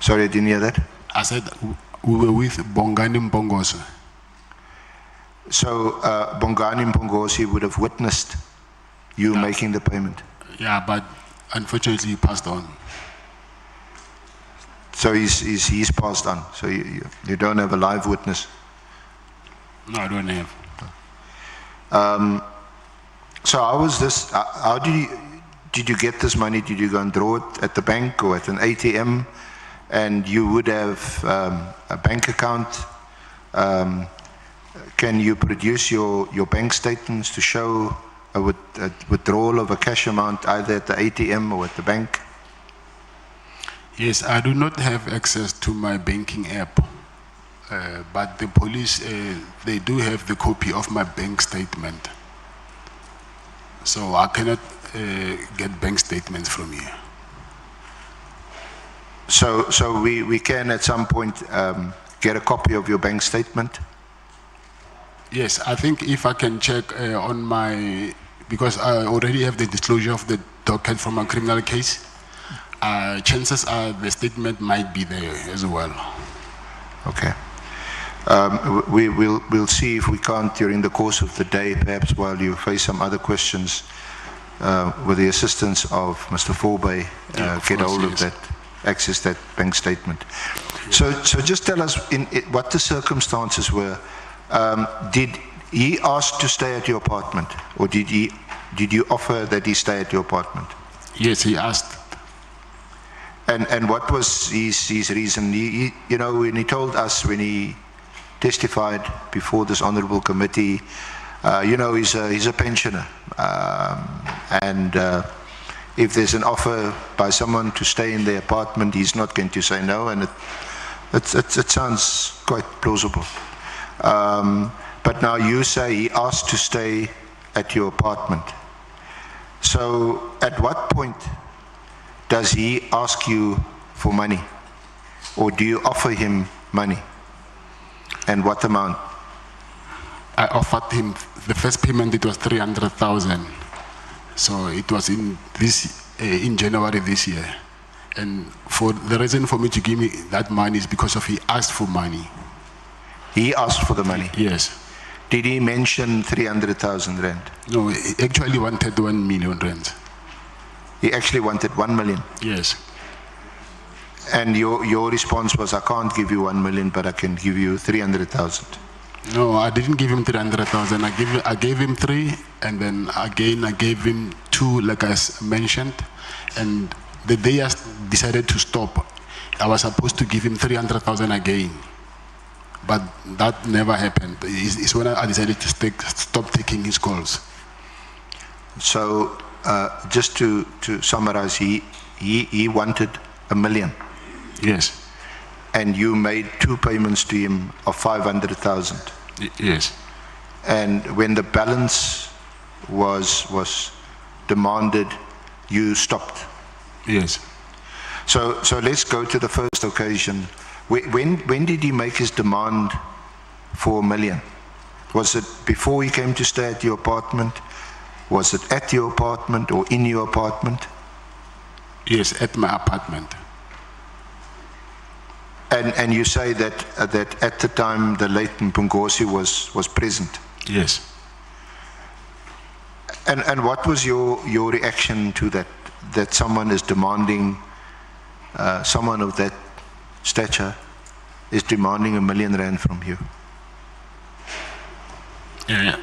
Sorry, I didn't hear that. I said we were with Bongani Mpongose. So Bongani Mpongose would have witnessed you making the payment? Yeah, but unfortunately he passed on. So he's passed on. So you don't have a live witness? No, I don't have. So how was this? How did you get this money? Did you go and draw it at the bank or at an ATM? And you would have a bank account. Can you produce your bank statements to show a withdrawal of a cash amount either at the ATM or at the bank? Yes, I do not have access to my banking app, but the police, they do have the copy of my bank statement. So I cannot get bank statements from you. So we can at some point get a copy of your bank statement? Yes, I think if I can check on my, because I already have the disclosure of the docket from a criminal case, chances are the statement might be there as well. Okay. We'll see if we can't during the course of the day, perhaps while you face some other questions, with the assistance of Mr. Forbay, get hold of that, access that bank statement. So just tell us what the circumstances were. Did he ask to stay at your apartment, or did you offer that he stay at your apartment? Yes, he asked. And what was his reason? You know, when he told us, when he testified before this honourable committee, you know, he's a pensioner, and if there's an offer by someone to stay in their apartment, he's not going to say no, and it sounds quite plausible. But now you say he asked to stay at your apartment. So at what point does he ask you for money? Or do you offer him money? And what amount? I offered him, the first payment, it was 300,000. So it was in January this year. And for the reason for me to give me that money is because of he asked for money. He asked for the money? Yes. Did he mention 300,000 rand? No, he actually wanted 1 million rand. He actually wanted 1 million? Yes. And your response was, I can't give you 1 million, but I can give you 300,000. No, I didn't give him 300,000. I gave him 3, and then again I gave him 2, like I mentioned. And the day I decided to stop, I was supposed to give him 300,000 again. But that never happened. It's when I decided to stop taking his calls. So just to summarize, he wanted 1 million. Yes. And you made 2 payments to him of 500,000. Yes. And when the balance was demanded, you stopped. Yes. So let's go to the first occasion. When did he make his demand for 1 million? Was it before he came to stay at your apartment? Was it at your apartment or in your apartment? Yes, at my apartment. And you say that at the time the late Mpungosi was present? Yes. And what was your reaction to that someone is demanding, someone of that stature is demanding 1 million rand from you? Yeah.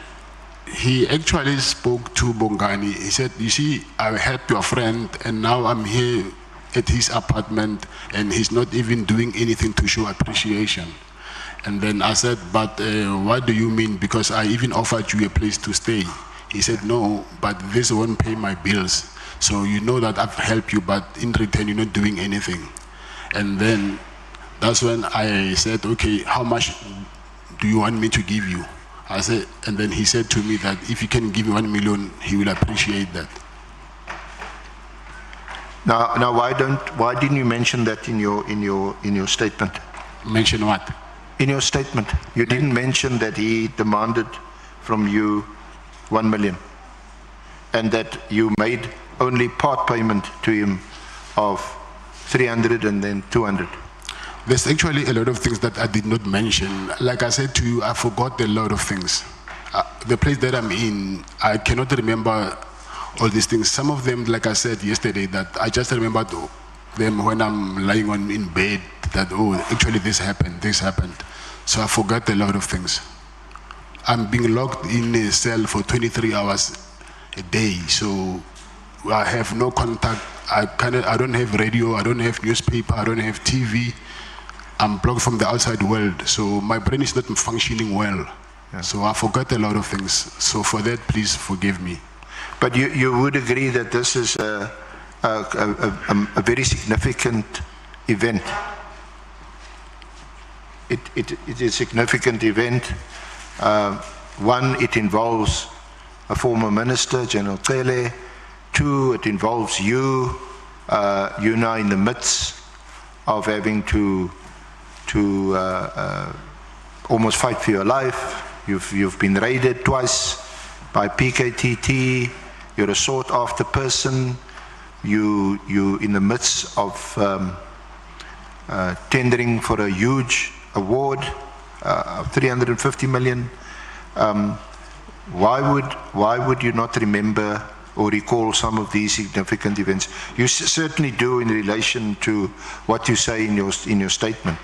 He actually spoke to Bongani. He said, you see, I helped your friend, and now I'm here at his apartment, and he's not even doing anything to show appreciation. And then I said, but what do you mean? Because I even offered you a place to stay. He said, no, but this won't pay my bills. So you know that I've helped you, but in return, you're not doing anything. And then that's when I said, okay, how much do you want me to give you? I said, and then he said to me that if you can give me 1 million, he will appreciate that. Now, why didn't you mention that in your statement? Mention what? In your statement, you didn't mention that he demanded from you 1 million, and that you made only part payment to him of 300 and then 200. There's actually a lot of things that I did not mention. Like I said to you, I forgot a lot of things. The place that I'm in, I cannot remember all these things. Some of them, like I said yesterday, that I just remember them when I'm lying in bed, that, oh, actually this happened. So I forgot a lot of things. I'm being locked in a cell for 23 hours a day, so I have no contact. I don't have radio, I don't have newspaper, I don't have TV. I'm blocked from the outside world, so my brain is not functioning well. Yeah. So I forgot a lot of things. So for that, please forgive me. But you would agree that this is a very significant event. It is a significant event. One, it involves a former minister, General Cele. 2, it involves you. You're now in the midst of having to almost fight for your life. You've been raided twice by PKTT. You're a sought-after person. You in the midst of tendering for a huge award of 350 million. Why would you not remember or recall some of these significant events? You certainly do in relation to what you say in your statement.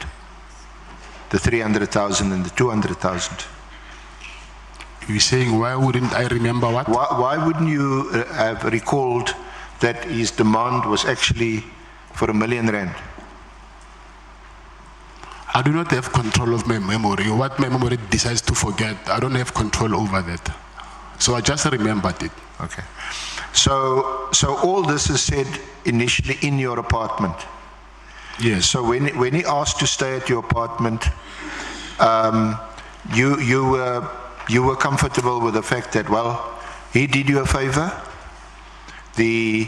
The 300,000 and the 200,000. You're saying, why wouldn't I remember what? Why wouldn't you have recalled that his demand was actually for 1 million rand? I do not have control of my memory. What my memory decides to forget, I don't have control over that. So I just remembered it. Okay. So all this is said initially in your apartment. Yes. So when he asked to stay at your apartment, you were comfortable with the fact that, well, he did you a favor. The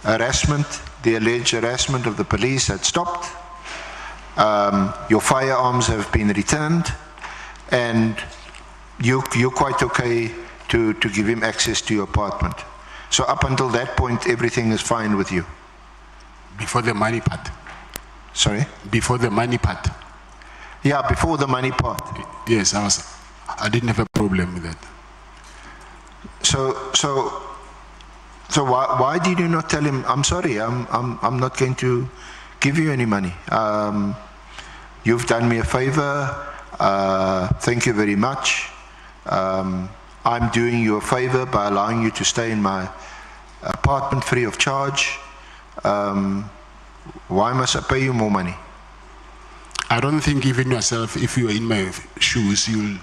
alleged harassment of the police had stopped. Your firearms have been returned, and you're quite okay to give him access to your apartment. So up until that point, everything is fine with you. Before the money part. Sorry? Before the money part. Yeah, before the money part. Yes, I didn't have a problem with that. So why did you not tell him, I'm sorry, I'm not going to give you any money. You've done me a favor. Thank you very much. I'm doing you a favor by allowing you to stay in my apartment free of charge. Why must I pay you more money? I don't think even yourself, if you're in my shoes, you'll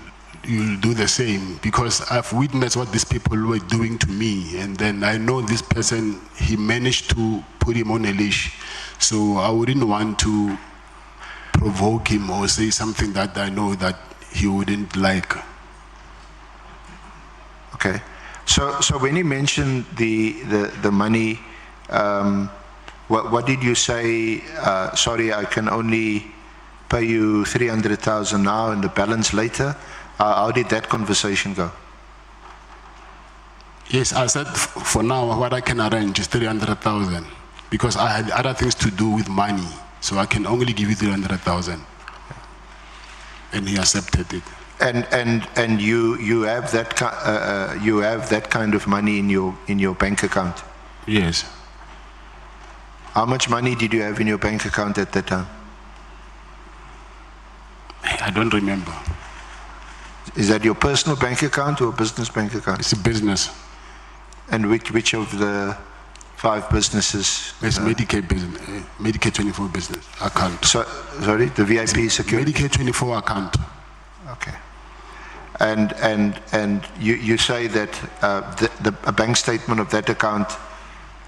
do the same, because I've witnessed what these people were doing to me, and then I know this person, he managed to put him on a leash. So I wouldn't want to provoke him or say something that I know that he wouldn't like. Okay. So when you mentioned the money, what did you say? Sorry, I can only pay you 300,000 now and the balance later. How did that conversation go? Yes, I said for now what I can arrange is 300,000, because I had other things to do with money, so I can only give you 300,000, and he accepted it. And you have that kind of money in your bank account? Yes. How much money did you have in your bank account at that time? I don't remember. Is that your personal bank account or business bank account? It's a business. And which of the 5 businesses? It's Medicare business, Medicare 24 business account. So, sorry, the VIP security? Medicare 24 account. Okay. And you say that a bank statement of that account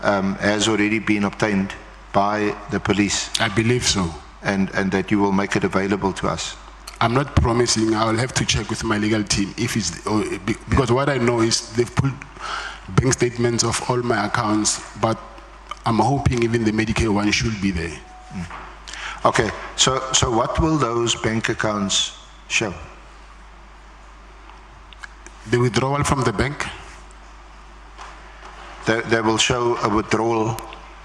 has already been obtained by the police? I believe so. And that you will make it available to us? I'm not promising. I will have to check with my legal team if it's, because what I know is they've put bank statements of all my accounts, but I'm hoping even the Medicare one should be there. Okay, so what will those bank accounts show? The withdrawal from the bank. They will show a withdrawal,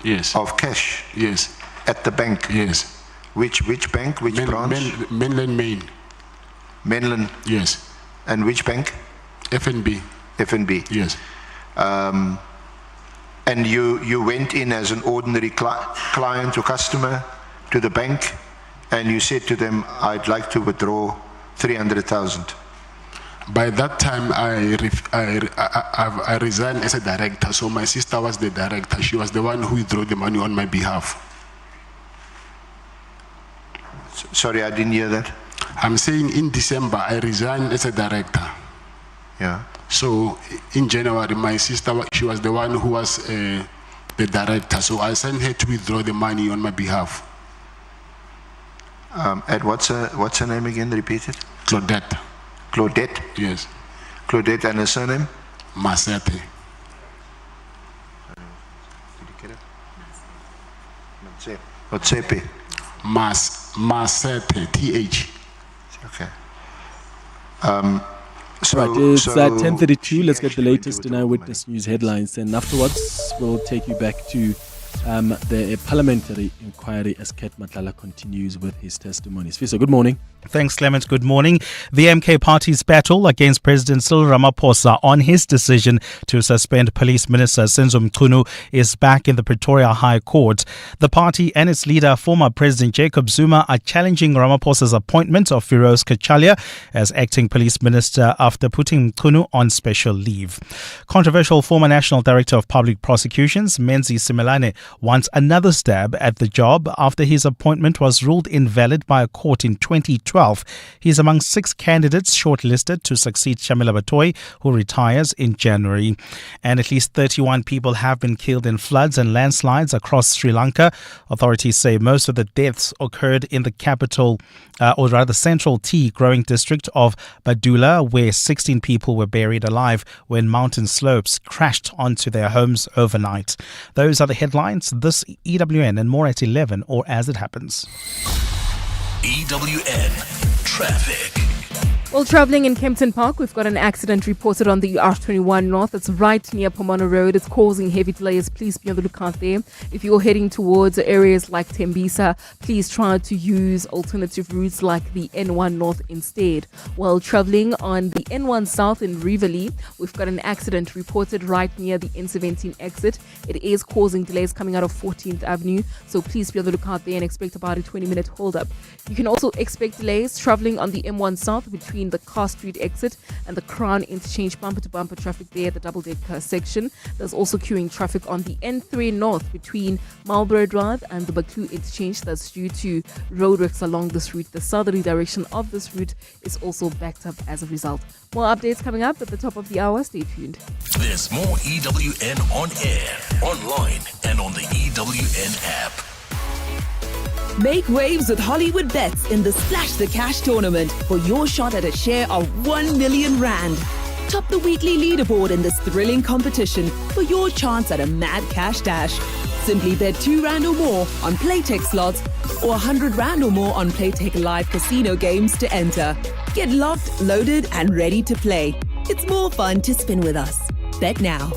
yes, of cash, yes, at the bank. Yes. Which bank? Which branch? Mainland Main. Mainland. Yes. And which bank? FNB. FNB. Yes. And you went in as an ordinary client or customer to the bank, and you said to them, I'd like to withdraw 300,000. By that time, I resigned as a director, so my sister was the director. She was the one who withdrew the money on my behalf. Sorry, I didn't hear that. I'm saying in December, I resigned as a director. Yeah. So in January, my sister, she was the one who was the director. So I sent her to withdraw the money on my behalf. And what's her name again? Repeat it. Claudette. Claudette? Yes. Claudette, and her surname? Masete. Otsepe. Masete, TH. Okay. Right, it's 10:32. Let's get the latest in Eyewitness News headlines, and afterwards we'll take you back to the parliamentary inquiry as CAT Matlala continues with his testimonies. Fiso, good morning. Thanks, Clement. Good morning. The MK party's battle against President Cyril Ramaphosa on his decision to suspend Police Minister Senzo Mchunu is back in the Pretoria High Court. The party and its leader, former President Jacob Zuma, are challenging Ramaphosa's appointment of Vusi CAT as acting police minister after putting Mchunu on special leave. Controversial former National Director of Public Prosecutions, Vincent Magwenya, wants another stab at the job after his appointment was ruled invalid by a court in 2020. 2012. He is among 6 candidates shortlisted to succeed Shamila Batoy, who retires in January. And at least 31 people have been killed in floods and landslides across Sri Lanka. Authorities say most of the deaths occurred in the capital, or rather central tea growing district of Badula, where 16 people were buried alive when mountain slopes crashed onto their homes overnight. Those are the headlines. This EWN and more at 11 or as it happens. EWN Traffic. While travelling in Kempton Park, we've got an accident reported on the R21 North. It's right near Pomona Road. It's causing heavy delays. Please be on the lookout there. If you're heading towards areas like Tembisa, please try to use alternative routes like the N1 North instead. While travelling on the N1 South in Rivoli, we've got an accident reported right near the N17 exit. It is causing delays coming out of 14th Avenue, so please be on the lookout there and expect about a 20-minute hold-up. You can also expect delays travelling on the M1 South between the Car Street exit and the Crown Interchange. Bumper-to-bumper traffic there at the double-decker section. There's also queuing traffic on the N3 North between Marlborough Drive and the Baklu Interchange. That's due to roadworks along this route. The southerly direction of this route is also backed up as a result. More updates coming up at the top of the hour. Stay tuned. There's more EWN on air, online, and on the EWN app. Make waves with Hollywood bets in the Splash the Cash tournament for your shot at a share of 1 million rand. Top the weekly leaderboard in this thrilling competition for your chance at a mad cash dash. Simply bet 2 rand or more on Playtech slots or 100 rand or more on Playtech live casino games to enter. Get locked, loaded and ready to play. It's more fun to spin with us. Bet now.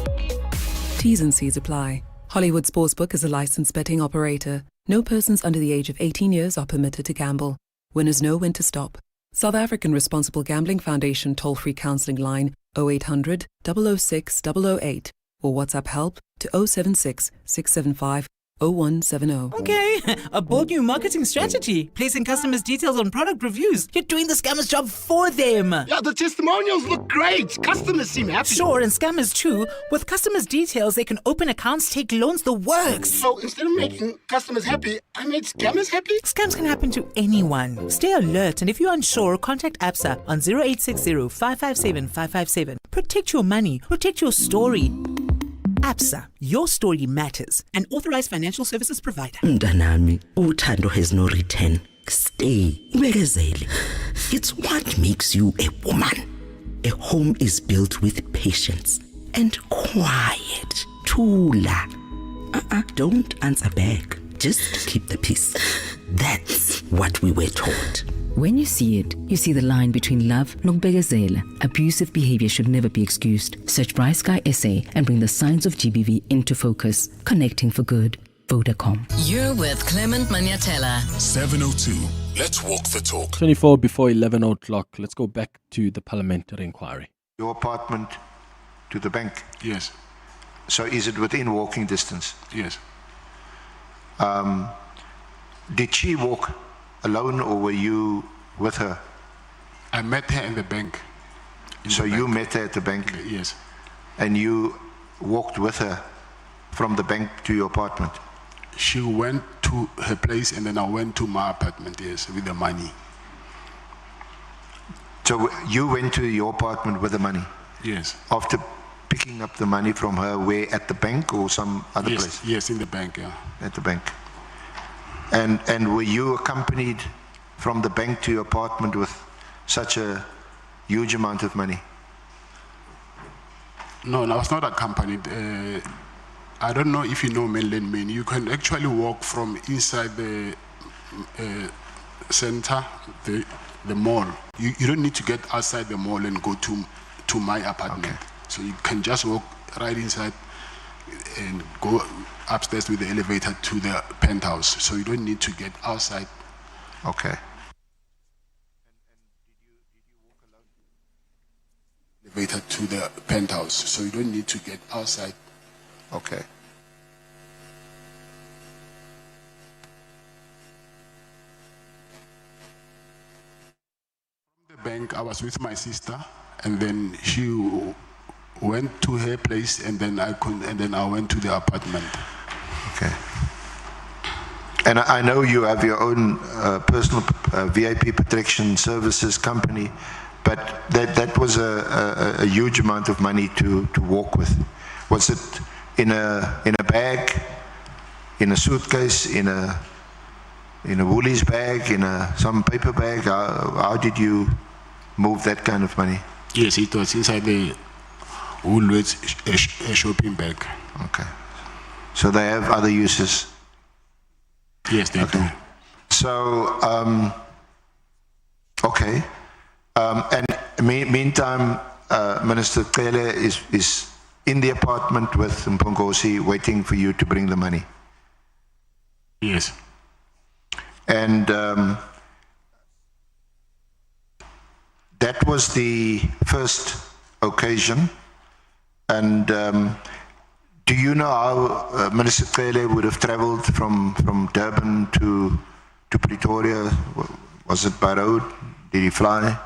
T's and C's apply. Hollywood Sportsbook is a licensed betting operator. No persons under the age of 18 years are permitted to gamble. Winners know when to stop. South African Responsible Gambling Foundation toll-free counselling line 0800 006 008 or WhatsApp help to 076 675 0170. Okay, a bold new marketing strategy. Placing customers' details on product reviews. You're doing the scammers' job for them. Yeah, the testimonials look great. Customers seem happy. Sure, and scammers too. With customers' details, they can open accounts, take loans, the works. So instead of making customers happy, I made scammers happy? Scams can happen to anyone. Stay alert, and if you're unsure, contact ABSA on 0860 557 557. Protect your money. Protect your story. ABSA, your story matters. An authorized financial services provider. Mntanami, uthando has no return. Stay. Ubekezele. It's what makes you a woman. A home is built with patience and quiet. Thula. Don't answer back. Just keep the peace. That's what we were taught. When you see it, you see the line between love and nokubekezela. Abusive behavior should never be excused. Search Bright Sky SA and bring the signs of GBV into focus. Connecting for good. Vodacom. You're with Clement Manyathela. 702. Let's walk the talk. 24 before 11 o'clock. Let's go back to the parliamentary inquiry. Your apartment to the bank? Yes. So is it within walking distance? Yes. Did she walk alone or were you with her? I met her in the bank. So you met her at the bank? Yes. And you walked with her from the bank to your apartment? She went to her place and then I went to my apartment, yes, with the money. So you went to your apartment with the money? Yes. After picking up the money from her, where, at the bank or some other place? Yes, in the bank, yeah. At the bank. And were you accompanied from the bank to your apartment with such a huge amount of money? No, I was not accompanied. I don't know if you know mainland Maine. You can actually walk from inside the center, the mall. You don't need to get outside the mall and go to my apartment. Okay. So you can just walk right inside and go upstairs with the elevator to the penthouse. So you don't need to get outside. Okay. Elevator to the penthouse. So you don't need to get outside. Okay. From the bank, I was with my sister, and then she went to her place, and then I went to the apartment. Okay. And I know you have your own personal VIP protection services company, but that was a huge amount of money to walk with. Was it in a bag, in a suitcase, in a Woolies bag, in some paper bag? How did you move that kind of money? Yes, it was inside the Woolworths shopping bag. Okay. So they have other uses? Yes, they do. So, okay. And meantime, Minister Cele is in the apartment with Mpongosi waiting for you to bring the money? Yes. And that was the first occasion. And do you know how Minister Cele would have traveled from Durban to Pretoria? Was it by road? Did he fly?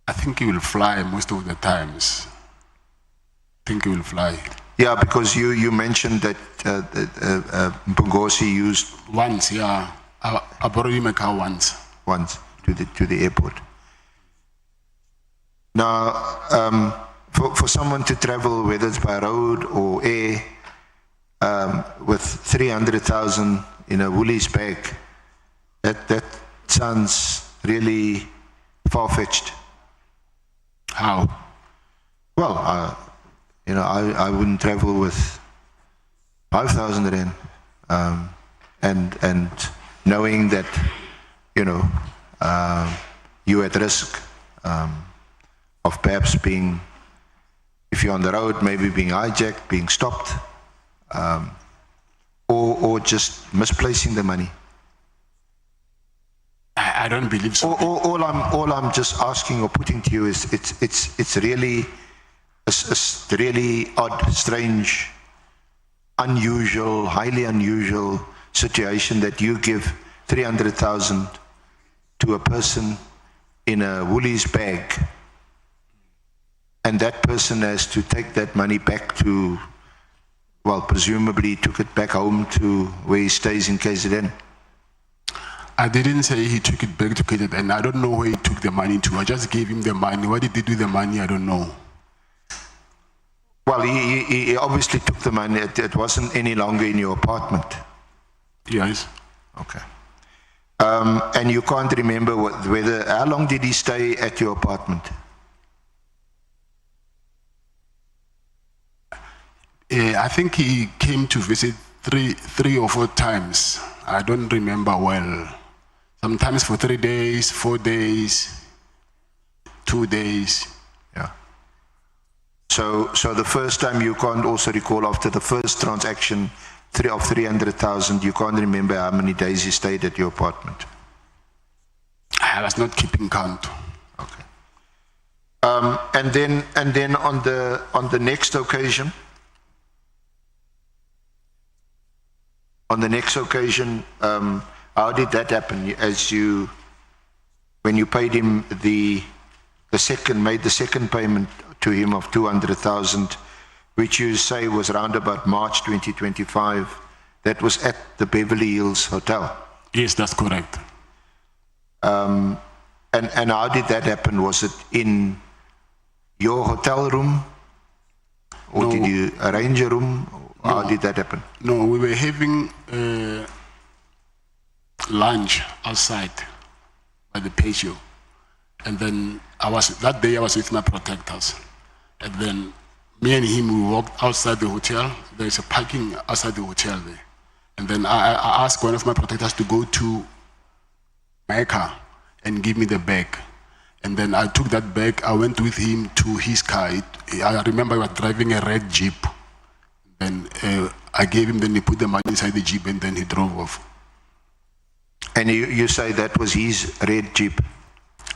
I think he will fly most of the times. I think he will fly. Yeah, because you mentioned that Mpongosi used... Once, yeah. I borrowed him a car once. Once, to the airport. Now, for someone to travel, whether it's by road or air, with 300,000 in a Woolies bag, that sounds really far-fetched. How? Well, I wouldn't travel with 5,000 rand, and knowing that, you're at risk of perhaps being, if you're on the road, maybe being hijacked, being stopped, or just misplacing the money. I don't believe so. All I'm just asking or putting to you is it's really a really odd, strange, unusual, highly unusual situation that you give 300,000 to a person in a Woolies bag, and that person has to take that money back to, well, presumably took it back home to where he stays in KZN. I didn't say he took it back to KZN. I don't know where he took the money to. I just gave him the money. What did he do with the money? I don't know. Well, he obviously took the money. It wasn't any longer in your apartment. Yes. Okay. And you can't remember how long did he stay at your apartment? I think he came to visit three or four times. I don't remember well. Sometimes for 3 days, 4 days, 2 days. Yeah. So the first time you can't also recall, after the first transaction of 300,000, you can't remember how many days he stayed at your apartment? I was not keeping count. Okay. And then on the next occasion. On the next occasion, how did that happen? When you paid him made the second payment to him of 200,000, which you say was around about March 2025, that was at the Beverly Hills Hotel. Yes, that's correct. And how did that happen? Was it in your hotel room, or did you arrange a room? How did that happen? No, we were having lunch outside by the patio, and then that day I was with my protectors, and then me and him, we walked outside the hotel. There's a parking outside the hotel there, and then I asked one of my protectors to go to my car and give me the bag, and then I took that bag. I went with him to his car. I remember I was driving a red Jeep. And I gave him, then he put the money inside the Jeep, and then he drove off. And you say that was his red Jeep?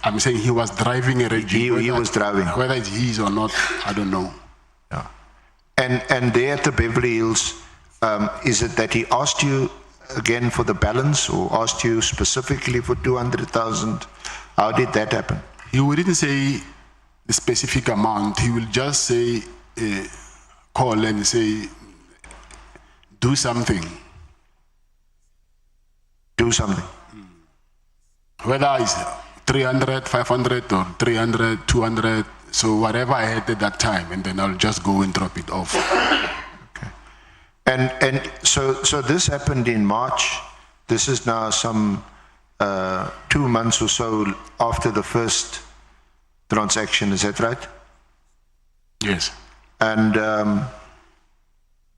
I'm saying he was driving a red Jeep. He was driving. Whether it's his or not, I don't know. Yeah. And there at the Beverly Hills, is it that he asked you again for the balance, or asked you specifically for 200,000? How did that happen? He wouldn't say the specific amount. He will just say, call and say, do something. do something. Whether it's 300, 500, or 300, 200, so whatever I had at that time, and then I'll just go and drop it off. Okay. And so this happened in March. This is now some 2 months or so after the first transaction, is that right? Yes. And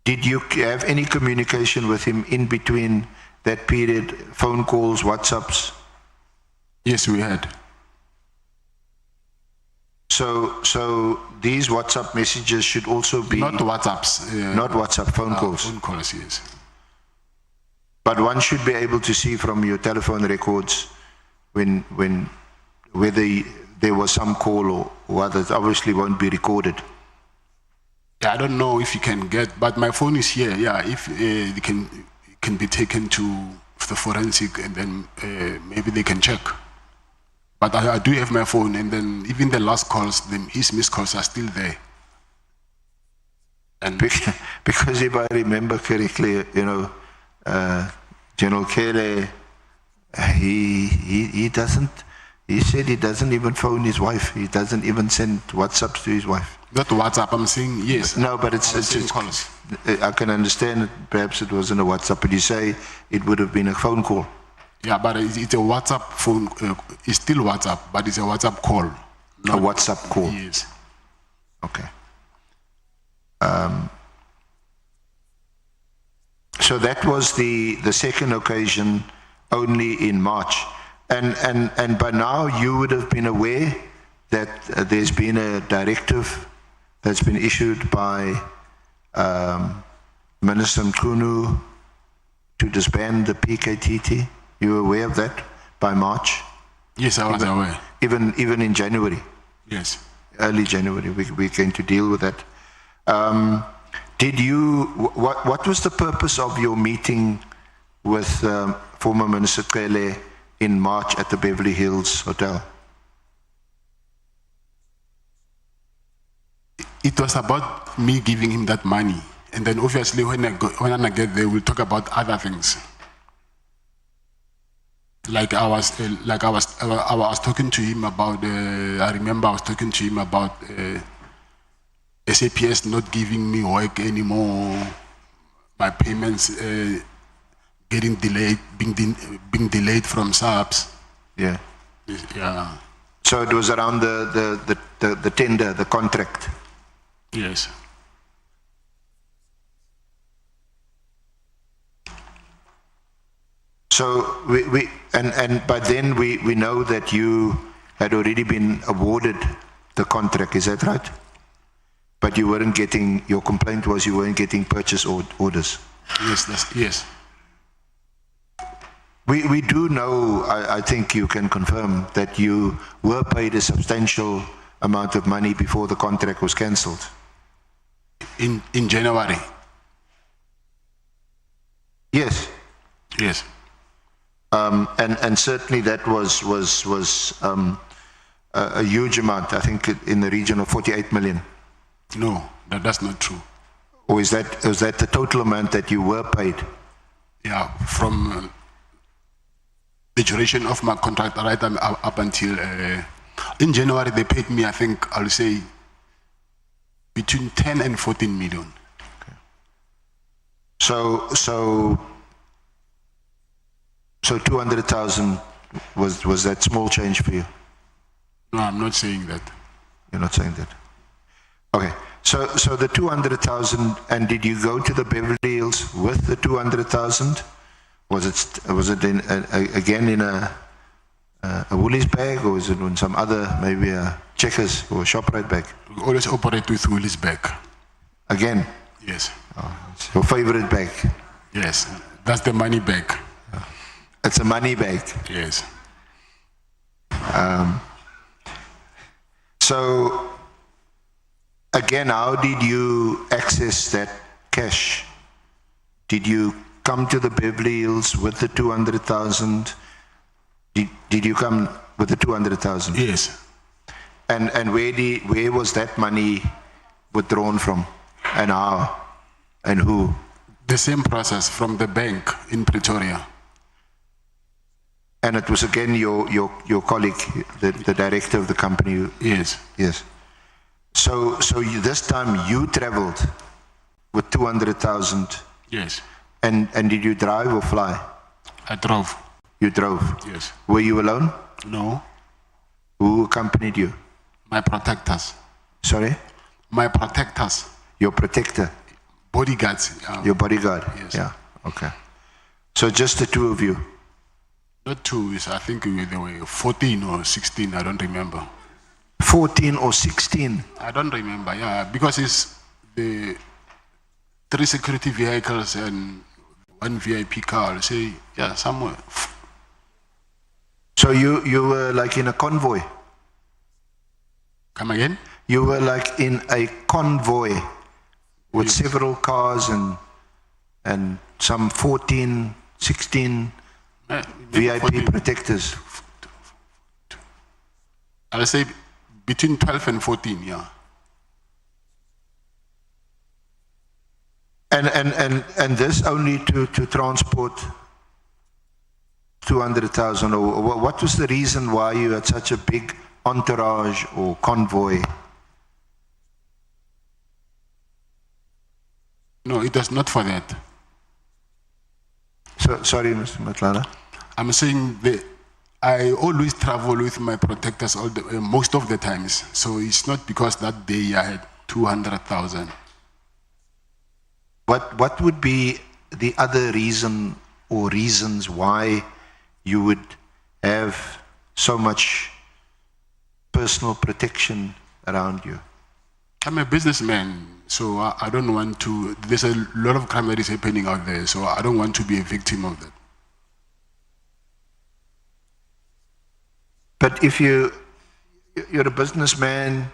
did you have any communication with him in between that period, phone calls, WhatsApps? Yes, we had. So these WhatsApp messages should also be... Not WhatsApps. Not WhatsApp, phone calls. Phone calls, yes. But one should be able to see from your telephone records whether there was some call or others. Obviously won't be recorded. Yeah, I don't know if you can get, but my phone is here. Yeah, if it can be taken to the forensic, and then maybe they can check. But I do have my phone, and then even the last calls, his missed calls are still there. And because if I remember correctly, General Cele, he said he doesn't even phone his wife. He doesn't even send WhatsApps to his wife. Not WhatsApp, I'm saying yes. No, but it's calls. I can understand it. Perhaps it wasn't a WhatsApp, but you say it would have been a phone call. Yeah, but it's a WhatsApp phone. It's still WhatsApp, but it's a WhatsApp call. A WhatsApp call. Yes. Okay. So that was the second occasion, only in March, and by now you would have been aware that there's been a directive that's been issued by Minister Mkhunu to disband the PKTT. You were aware of that by March? Yes, I was aware. Even in January? Yes. Early January, we're going to deal with that. What was the purpose of your meeting with former Minister Cele in March at the Beverly Hills Hotel? It was about me giving him that money, and then obviously when I get there, we'll talk about other things. Like I was talking to him about. I remember I was talking to him about SAPS not giving me work anymore. My payments getting delayed, being delayed from SAPS. Yeah. Yeah. So it was around the tender, the contract. Yes. So and by then we know that you had already been awarded the contract, is that right? But you weren't getting, your complaint was you weren't getting purchase orders. Yes, yes. We do know, I think you can confirm, that you were paid a substantial amount of money before the contract was cancelled. In January? Yes. Yes. And certainly that was a huge amount, I think in the region of 48 million. No, that's not true. Or was that the total amount that you were paid? Yeah, from the duration of my contract right up until in January they paid me, I think I'll say between 10 and 14 million. Okay. So 200,000 was that small change for you? No, I'm not saying that. You're not saying that. Okay. So the 200,000, and did you go to the Beverly Hills with the 200,000? Was it again in a Woolies bag, or was it in some other, maybe a Checkers or a ShopRite bag? We always operate with Woolies bag. Again? Yes. Oh, it's your favorite bag? Yes, that's the money bag. It's a money bag? Yes. So, again, how did you access that cash? Did you come to the Beverly Hills with the 200,000? Did you come with the 200,000? Yes. And where was that money withdrawn from, and how, and who? The same process from the bank in Pretoria. And it was again your colleague, the director of the company. Yes. Yes. So this time you travelled with 200,000. Yes. And did you drive or fly? I drove. You drove? Yes. Were you alone? No. Who accompanied you? My protectors. Sorry? My protectors. Your protector? Bodyguards. Your bodyguard? Yes. Yeah, okay. So just the two of you? Not two, I think there were 14 or 16, I don't remember. 14 or 16? I don't remember, yeah, because it's the 3 security vehicles and 1 VIP car, I'll say, yeah, somewhere. So you were like in a convoy? Come again? You were like in a convoy with yes. several cars and some 14, 16 VIP 14. protectors. I'll say between 12 and 14, yeah. And this only to transport 200,000, or what was the reason why you had such a big entourage or convoy? No, it was not for that. So, sorry, Mr. Matlala. I'm saying I always travel with my protectors most of the times. So it's not because that day I had 200,000. What would be the other reason or reasons why you would have so much personal protection around you? I'm a businessman, so I don't want to, there's a lot of crime that is happening out there, so I don't want to be a victim of that. But if you're a businessman,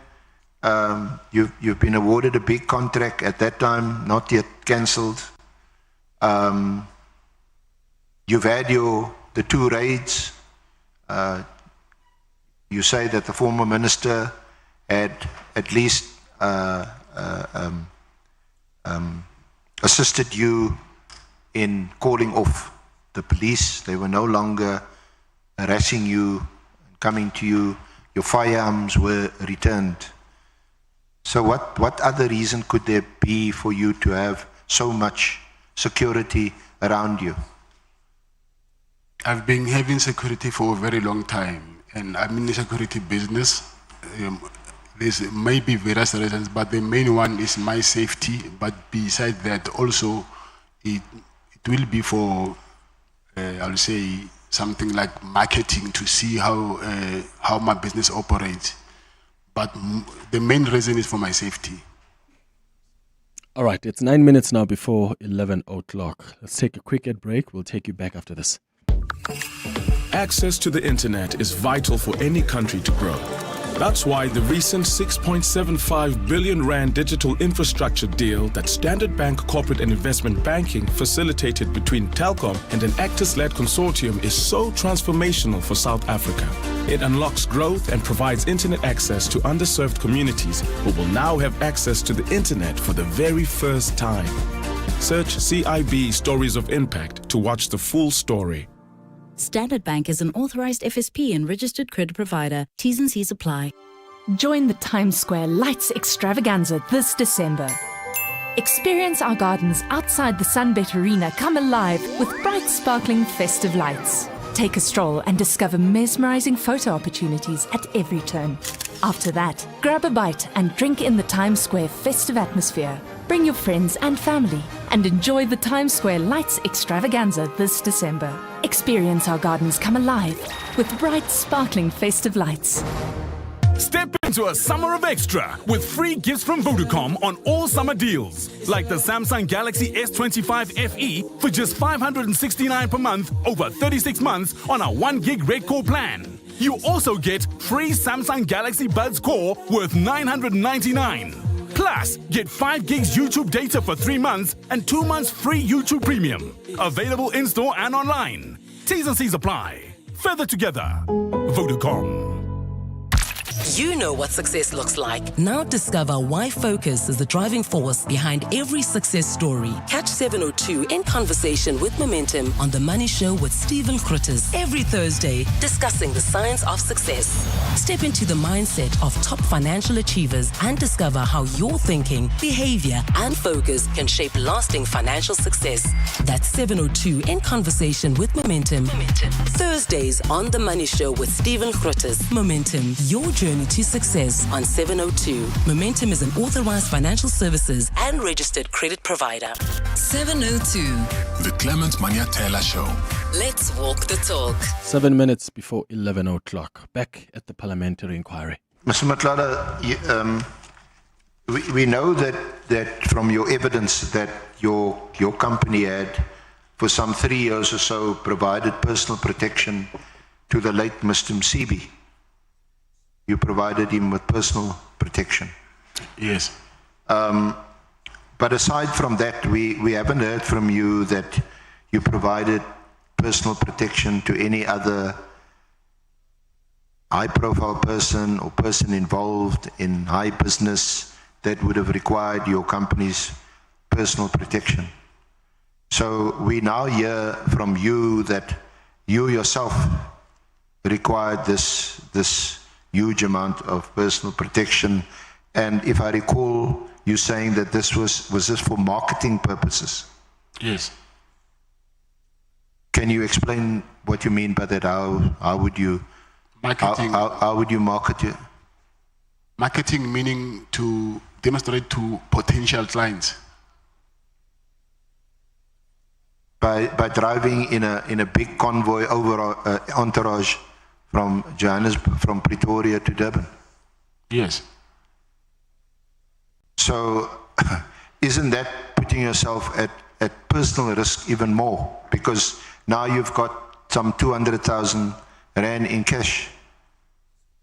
you've been awarded a big contract at that time, not yet cancelled. You've had the 2 raids. You say that the former minister had at least assisted you in calling off the police. They were no longer harassing you, coming to you. Your firearms were returned. So what other reason could there be for you to have so much security around you? I've been having security for a very long time, and I'm in the security business. There's maybe various reasons, but the main one is my safety. But besides that, also it will be for, I'll say, something like marketing to see how my business operates. But the main reason is for my safety. All right, it's 9 minutes now before 11 o'clock. Let's take a quick ad break. We'll take you back after this. Access to the internet is vital for any country to grow. That's why the recent 6.75 billion rand digital infrastructure deal that Standard Bank Corporate and Investment Banking facilitated between Telkom and an Actors-led consortium is so transformational for South Africa. It unlocks growth and provides internet access to underserved communities who will now have access to the internet for the very first time. Search CIB Stories of Impact to watch the full story. Standard Bank is an authorized FSP and registered credit provider. T's and C's apply. Join the Times Square Lights Extravaganza this December. Experience our gardens outside the Sunbet Arena come alive with bright, sparkling, festive lights. Take a stroll and discover mesmerizing photo opportunities at every turn. After that, grab a bite and drink in the Times Square festive atmosphere. Bring your friends and family and enjoy the Times Square Lights Extravaganza this December. Experience our gardens come alive with bright, sparkling, festive lights. Step into a summer of extra with free gifts from Vodacom on all summer deals. Like the Samsung Galaxy S25 FE for just 569 per month over 36 months on a 1 gig Red Core plan. You also get free Samsung Galaxy Buds Core worth 999. Plus, get 5 gigs YouTube data for 3 months and 2 months free YouTube Premium. Available in-store and online. T's and C's apply. Further together. Vodacom. You know what success looks like. Now discover why focus is the driving force behind every success story. Catch 702 in conversation with Momentum on The Money Show with Stephen Grootes every Thursday, discussing the science of success. Step into the mindset of top financial achievers and discover how your thinking, behavior, and focus can shape lasting financial success. That's 702 in conversation with Momentum. Thursdays on The Money Show with Stephen Grootes. Momentum, your journey to success on 702. Momentum is an authorized financial services and registered credit provider. 702. The Clement Manyathela Show. Let's walk the talk. 7 minutes before 11 o'clock. Back at the parliamentary inquiry. Mr. Matlala, we know that from your evidence that your company had for some 3 years or so provided personal protection to the late Mr. Msibi. You provided him with personal protection. Yes. But aside from that, we haven't heard from you that you provided personal protection to any other high-profile person or person involved in high business that would have required your company's personal protection. So we now hear from you that you yourself required this huge amount of personal protection. And if I recall, you saying that this was this for marketing purposes? Yes. Can you explain what you mean by that? How would you marketing? How would you market it? Marketing meaning to demonstrate to potential clients. By driving in a big convoy over entourage from Johannesburg, from Pretoria to Durban. Yes. So, isn't that putting yourself at personal risk even more? Because now you've got some 200,000 rand in cash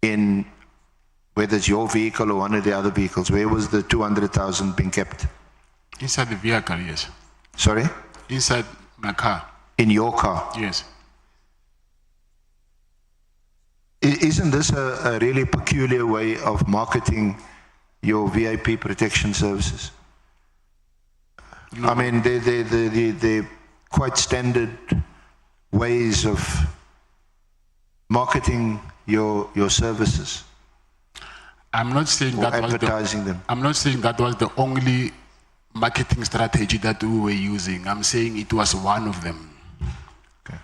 in whether it's your vehicle or one of the other vehicles. Where was the 200,000 being kept? Inside the vehicle, yes. Sorry? Inside my car. In your car? Yes. Isn't this a really peculiar way of marketing your VIP protection services? No. I mean, they're quite standard ways of marketing your services. I'm not saying that advertising them. I'm not saying that was the only marketing strategy that we were using. I'm saying it was one of them. Okay.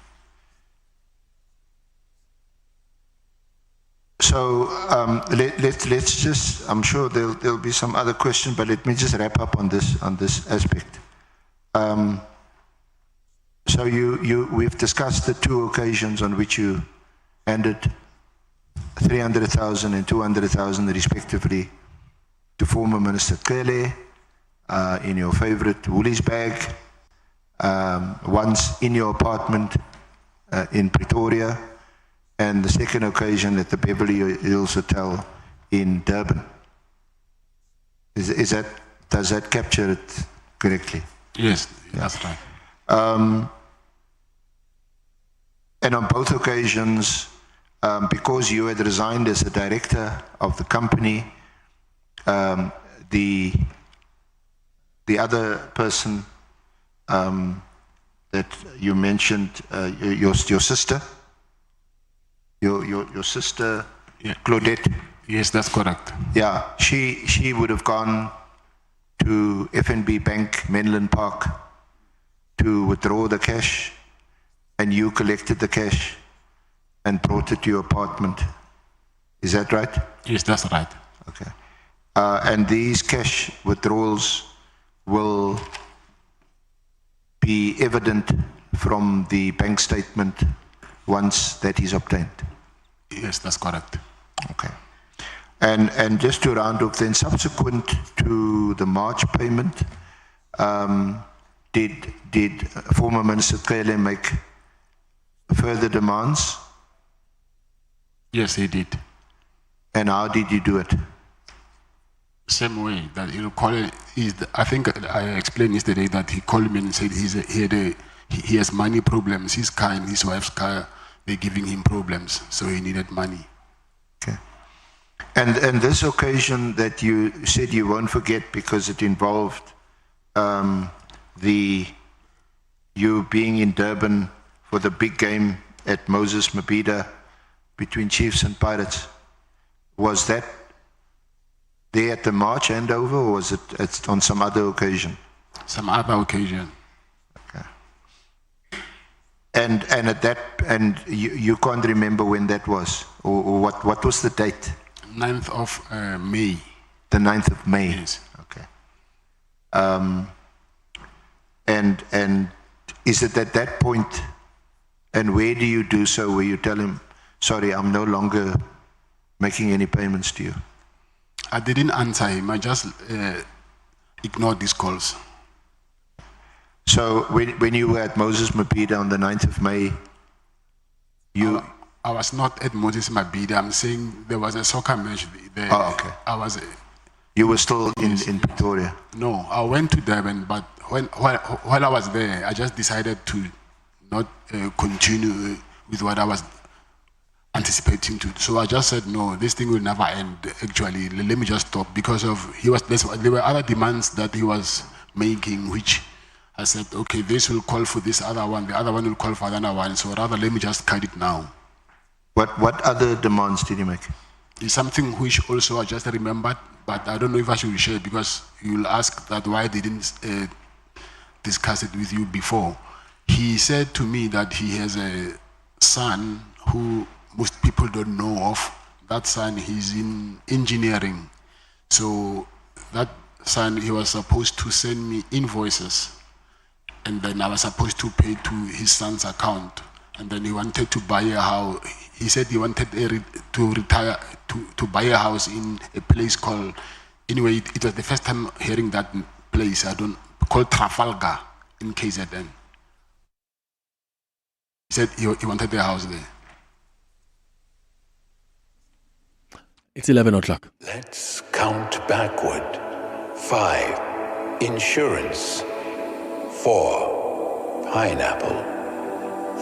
So let's just. I'm sure there'll be some other questions, but let me just wrap up on this aspect. So we've discussed the two occasions on which you handed 300,000 and 200,000 respectively to former Minister Cele in your favorite Woolies bag, once in your apartment in Pretoria, and the second occasion at the Beverly Hills Hotel in Durban. Does that capture it correctly? Yes, that's right. And on both occasions, because you had resigned as a director of the company, the other person that you mentioned, your sister, your sister, yeah. Claudette. Yes, that's correct. Yeah, she would have gone to FNB Bank, Menlyn Park, to withdraw the cash, and you collected the cash and brought it to your apartment. Is that right? Yes, that's right. Okay. And these cash withdrawals will be evident from the bank statement once that is obtained? Yes, that's correct. Okay. And just to round off then, subsequent to the March payment, did former Minister Cele make further demands? Yes, he did. And how did you do it? Same way that I think I explained yesterday that he called me and said he has money problems. His car and his wife's car, they're giving him problems, so he needed money. Okay. And this occasion that you said you won't forget because it involved you being in Durban for the big game at Moses Mabhida between Chiefs and Pirates. Was that there at the March handover, or was it on some other occasion? Some other occasion. Okay. And at that, and you can't remember when that was, or what was the date? 9th of May. The 9th of May. Yes. Okay. And is it at that point, and where do you do so, where you tell him, sorry, I'm no longer making any payments to you? I didn't answer him. I just ignored these calls. So when you were at Moses Mabhida on the 9th of May, I was not at Moses Mabhida. I'm saying there was a soccer match there. Oh, okay. You were still in Pretoria? No, I went to Durban, but while I was there, I just decided to not continue with what I was anticipating to. So I just said, no, this thing will never end, actually. Let me just stop, because there were other demands that he was making, which I said, okay, this will call for this other one, the other one will call for another one, so rather let me just cut it now. What other demands did he make? It's something which also I just remembered, but I don't know if I should share, because you'll ask that why I didn't discuss it with you before. He said to me that he has a son who most people don't know of. That son, he's in engineering. So that son, he was supposed to send me invoices, and then I was supposed to pay to his son's account. And then he wanted to buy a house. He said he wanted to retire, to buy a house in a place called, anyway, it was the first time hearing that place, called Trafalgar in KZN. He said he wanted a house there. It's 11 o'clock. Let's count backward. 5, insurance. 4, pineapple.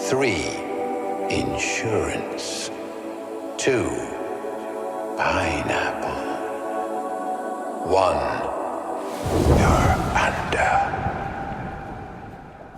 3, insurance. 2, pineapple. 1, you're under.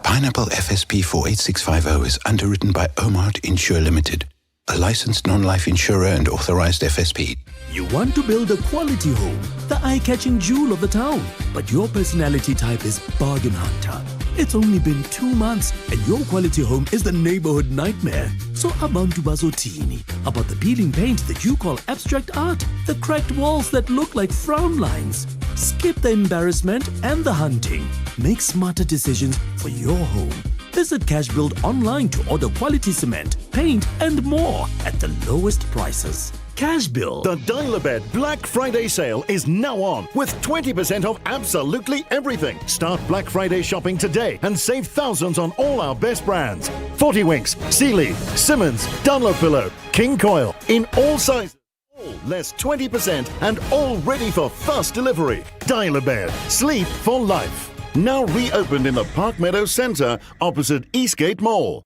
Pineapple FSP 48650 is underwritten by Omart Insure Limited, a licensed non-life insurer and authorized FSP. You want to build a quality home, the eye-catching jewel of the town, but your personality type is bargain hunter. It's only been 2 months and your quality home is the neighborhood nightmare. So abantu bazotini about the peeling paint that you call abstract art, the cracked walls that look like frown lines. Skip the embarrassment and the hunting. Make smarter decisions for your home. Visit Cashbuild online to order quality cement, paint and more at the lowest prices. Cashbuild. The Dial-A-Bed Black Friday sale is now on with 20% off absolutely everything. Start Black Friday shopping today and save thousands on all our best brands. 40 Winks, Sealy, Simmons, Dunlop King Coil in all sizes. All less 20% and all ready for fast delivery. Dial-A-Bed. Sleep for life. Now reopened in the Park Meadows Centre opposite Eastgate Mall.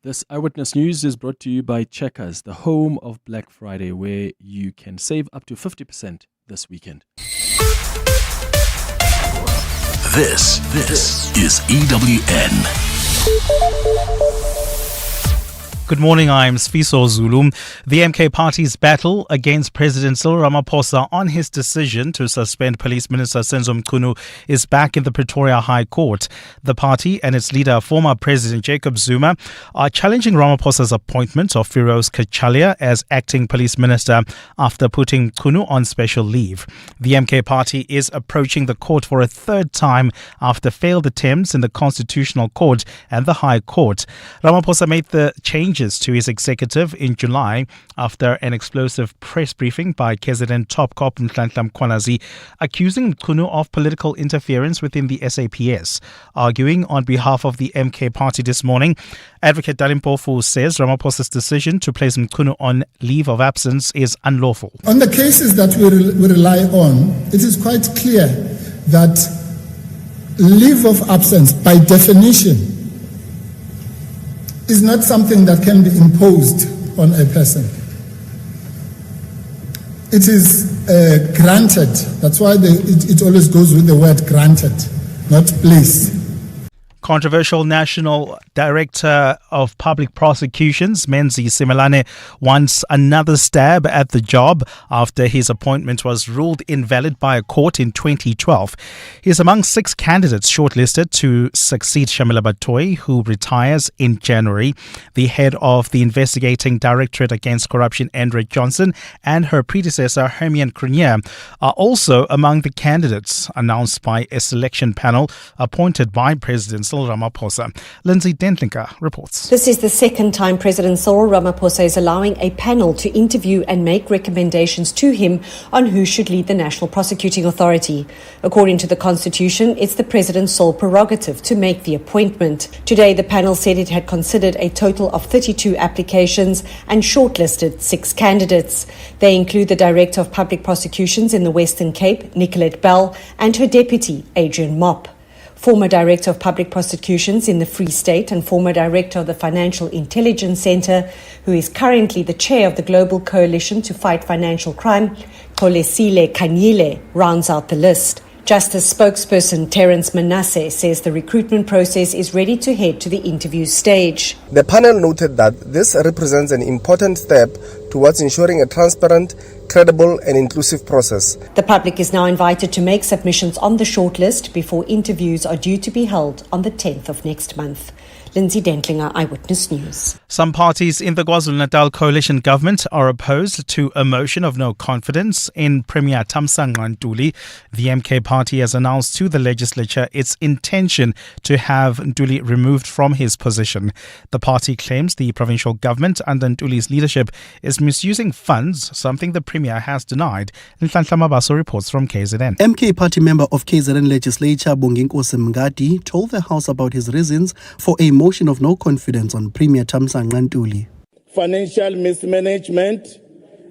This Eyewitness News is brought to you by Checkers, the home of Black Friday, where you can save up to 50% this weekend. This is EWN. Good morning, I'm Sfiso Zulu. The MK Party's battle against President Cyril Ramaphosa on his decision to suspend Police Minister Senzo Mchunu is back in the Pretoria High Court. The party and its leader, former President Jacob Zuma, are challenging Ramaphosa's appointment of Firoz Kachalia as acting police minister after putting Mchunu on special leave. The MK Party is approaching the court for a third time after failed attempts in the Constitutional Court and the High Court. Ramaphosa made the change to his executive in July after an explosive press briefing by KZN top cop Nhlanhla Mkhwanazi accusing Mchunu of political interference within the SAPS. Arguing on behalf of the MK Party this morning, Advocate Dalimpofu says Ramaphosa's decision to place Mchunu on leave of absence is unlawful. On the cases that we rely on, it is quite clear that leave of absence by definition is not something that can be imposed on a person. it is granted. That's why it always goes with the word granted, not please. Controversial National Director of Public Prosecutions, Bheki Cele, wants another stab at the job after his appointment was ruled invalid by a court in 2012. He is among 6 candidates shortlisted to succeed Shamila Batoyi, who retires in January. The head of the investigating Directorate Against Corruption, Andrea Johnson, and her predecessor, Hermione Crinier, are also among the candidates announced by a selection panel appointed by President Ramaphosa. Lindsay Dentlinker reports. This is the second time President Cyril Ramaphosa is allowing a panel to interview and make recommendations to him on who should lead the National Prosecuting Authority. According to the Constitution, it's the President's sole prerogative to make the appointment. Today, the panel said it had considered a total of 32 applications and shortlisted 6 candidates. They include the Director of Public Prosecutions in the Western Cape, Nicolette Bell, and her deputy, Adrian Mop. Former Director of Public Prosecutions in the Free State and former Director of the Financial Intelligence Center, who is currently the chair of the Global Coalition to Fight Financial Crime, Vusi CAT rounds out the list. Justice spokesperson Terence Manasseh says the recruitment process is ready to head to the interview stage. The panel noted that this represents an important step towards ensuring a transparent, credible and inclusive process. The public is now invited to make submissions on the shortlist before interviews are due to be held on the 10th of next month. Lindsay Dentlinger, Eyewitness News. Some parties in the KwaZulu-Natal coalition government are opposed to a motion of no confidence in Premier Thamsanqa Ntuli. The MK party has announced to the legislature its intention to have Ntuli removed from his position. The party claims the provincial government under Ntuli's leadership is misusing funds, something the Premier has denied. Nhlanhla Mabaso reports from KZN. MK party member of KZN legislature Bonginkosi Mngadi told the House about his reasons for a motion of no confidence on Premier Thamsanqa Ntuli. Financial mismanagement,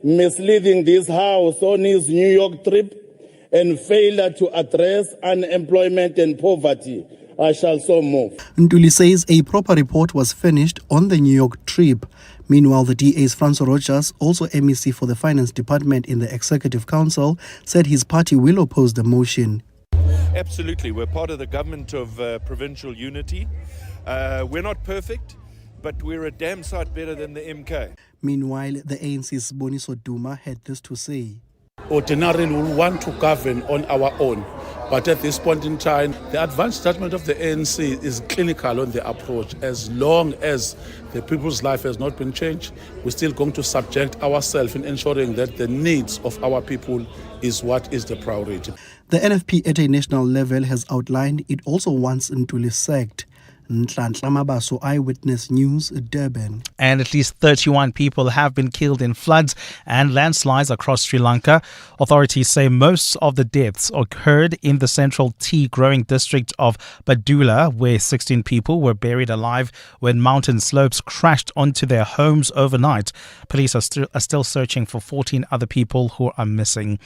misleading this House on his New York trip, and failure to address unemployment and poverty. I shall so move. Ntuli says a proper report was finished on the New York trip. Meanwhile, the DA's Francois Rogers, also MEC for the Finance Department in the Executive Council, said his party will oppose the motion. Absolutely. We're part of the government of provincial unity. We're not perfect, but we're a damn sight better than the MK. Meanwhile, the ANC's Boniso Duma had this to say. Ordinarily, we want to govern on our own. But at this point in time, the advanced judgment of the ANC is clinical on the approach. As long as the people's life has not been changed, we're still going to subject ourselves in ensuring that the needs of our people is what is the priority. The NFP at a national level has outlined it also wants Ntuli sacked. Nhlanhla Mabaso, Eyewitness News, Durban. And at least 31 people have been killed in floods and landslides across Sri Lanka. Authorities say most of the deaths occurred in the central tea growing district of Badula, where 16 people were buried alive when mountain slopes crashed onto their homes overnight. Police are still searching for 14 other people who are missing.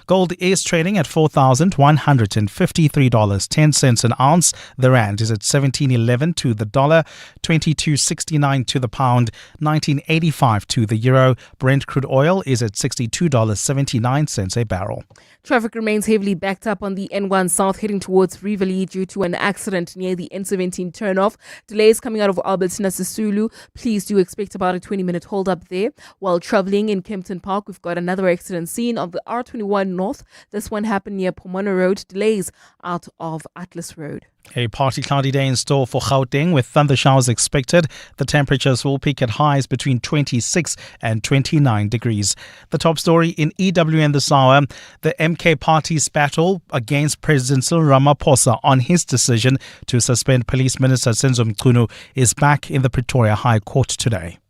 Gold is trading at $4,153.10 an ounce. The rand is at 17.11 to the dollar, 22.69 to the pound, 19.85 to the euro. Brent crude oil is at $62.79 a barrel. Traffic remains heavily backed up on the N1 South heading towards Rivoli due to an accident near the N17 turnoff. Delays coming out of Albertina Sisulu. Please do expect about a 20-minute hold up there. While travelling in Kempton Park, we've got another accident scene on the R21 North. This one happened near Pomona Road. Delays out of Atlas Road. A partly cloudy day in store for Gauteng with thunder showers expected. The temperatures will peak at highs between 26 and 29 degrees. The top story in EWN this hour, the MK party's battle against President Cyril Ramaphosa on his decision to suspend Police Minister Senzo Mchunu is back in the Pretoria High Court today.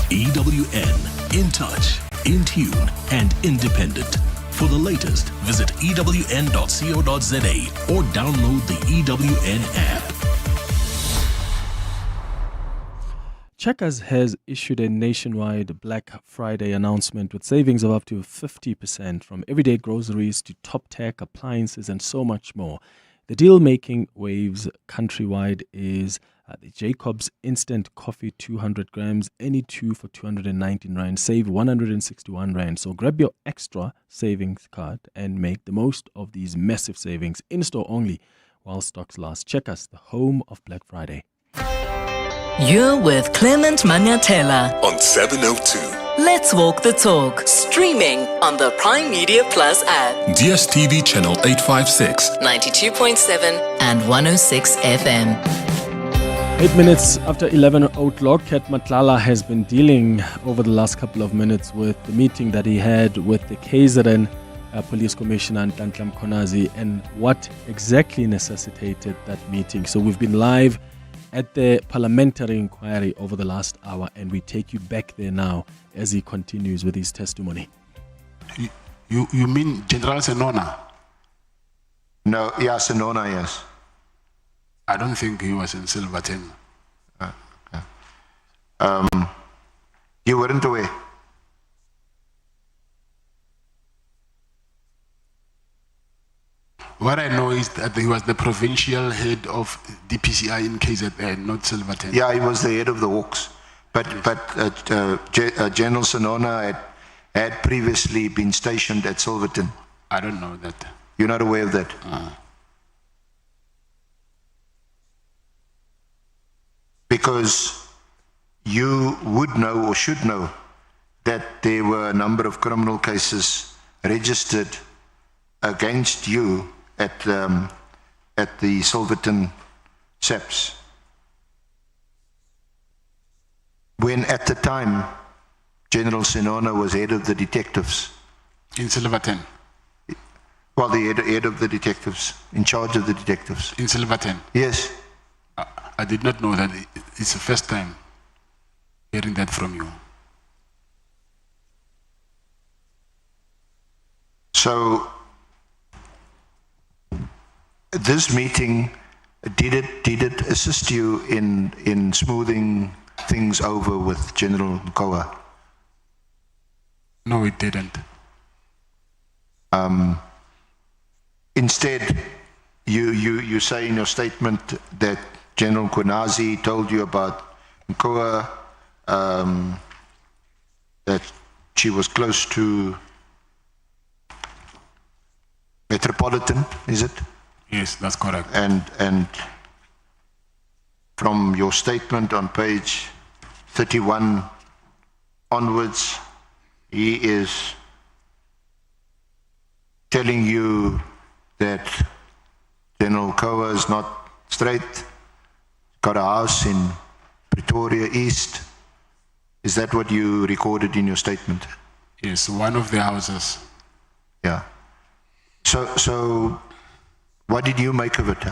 EWN, in touch, in tune and independent. For the latest, visit ewn.co.za or download the EWN app. Checkers has issued a nationwide Black Friday announcement with savings of up to 50% from everyday groceries to top tech appliances and so much more. The deal making waves countrywide is the Jacobs Instant Coffee 200 grams, any two for 219 Rand, save 161 Rand. So grab your extra savings card and make the most of these massive savings in-store only while stocks last. Check us, the home of Black Friday. You're with Clement Manyathela on 702. Let's walk the talk. Streaming on the Prime Media Plus app. DSTV channel 856, 92.7 and 106 FM. 8 minutes after 11 o'clock, CAT Matlala has been dealing over the last couple of minutes with the meeting that he had with the KZN Police Commissioner Nhlanhla Mkhonazi and what exactly necessitated that meeting. So we've been live at the parliamentary inquiry over the last hour, and we take you back there now as he continues with his testimony. You mean General Senona? No, yeah, Senona, yes. I don't think he was in Silverton. You weren't aware? What I know is that he was the provincial head of DPCI in KZN, not Silverton. Yeah, he was the head of the Hawks. But General Senona had previously been stationed at Silverton. I don't know that. You're not aware of that? Because you would know or should know that there were a number of criminal cases registered against you at the Silverton SAPS. When at the time General Senona was head of the detectives. In Silverton? Well, the head of the detectives, in charge of the detectives. In Silverton? Yes. I did not know that. It's the first time hearing that from you. So, this meeting, did it assist you in smoothing things over with General Mkoa? No, it didn't. Instead, you say in your statement that General Mkhonazi told you about Mkoa, that she was close to Metropolitan, is it? Yes, that's correct. And from your statement on page 31 onwards, he is telling you that General Mkoa is not straight, got a house in Pretoria East. Is that what you recorded in your statement? Yes, one of the houses. Yeah. So what did you make of it?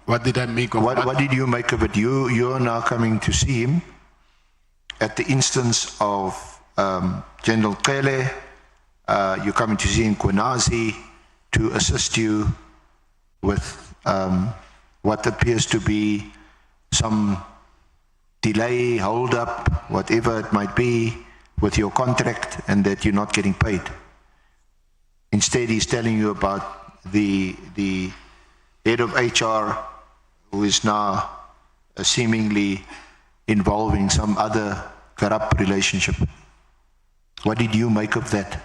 What did I make of it? What did you make of it? You're now coming to see him at the instance of General Cele. You're coming to see Mkhonazi to assist you with what appears to be some delay, hold up, whatever it might be, with your contract, and that you're not getting paid. Instead, he's telling you about the head of HR, who is now seemingly involving some other corrupt relationship. What did you make of that?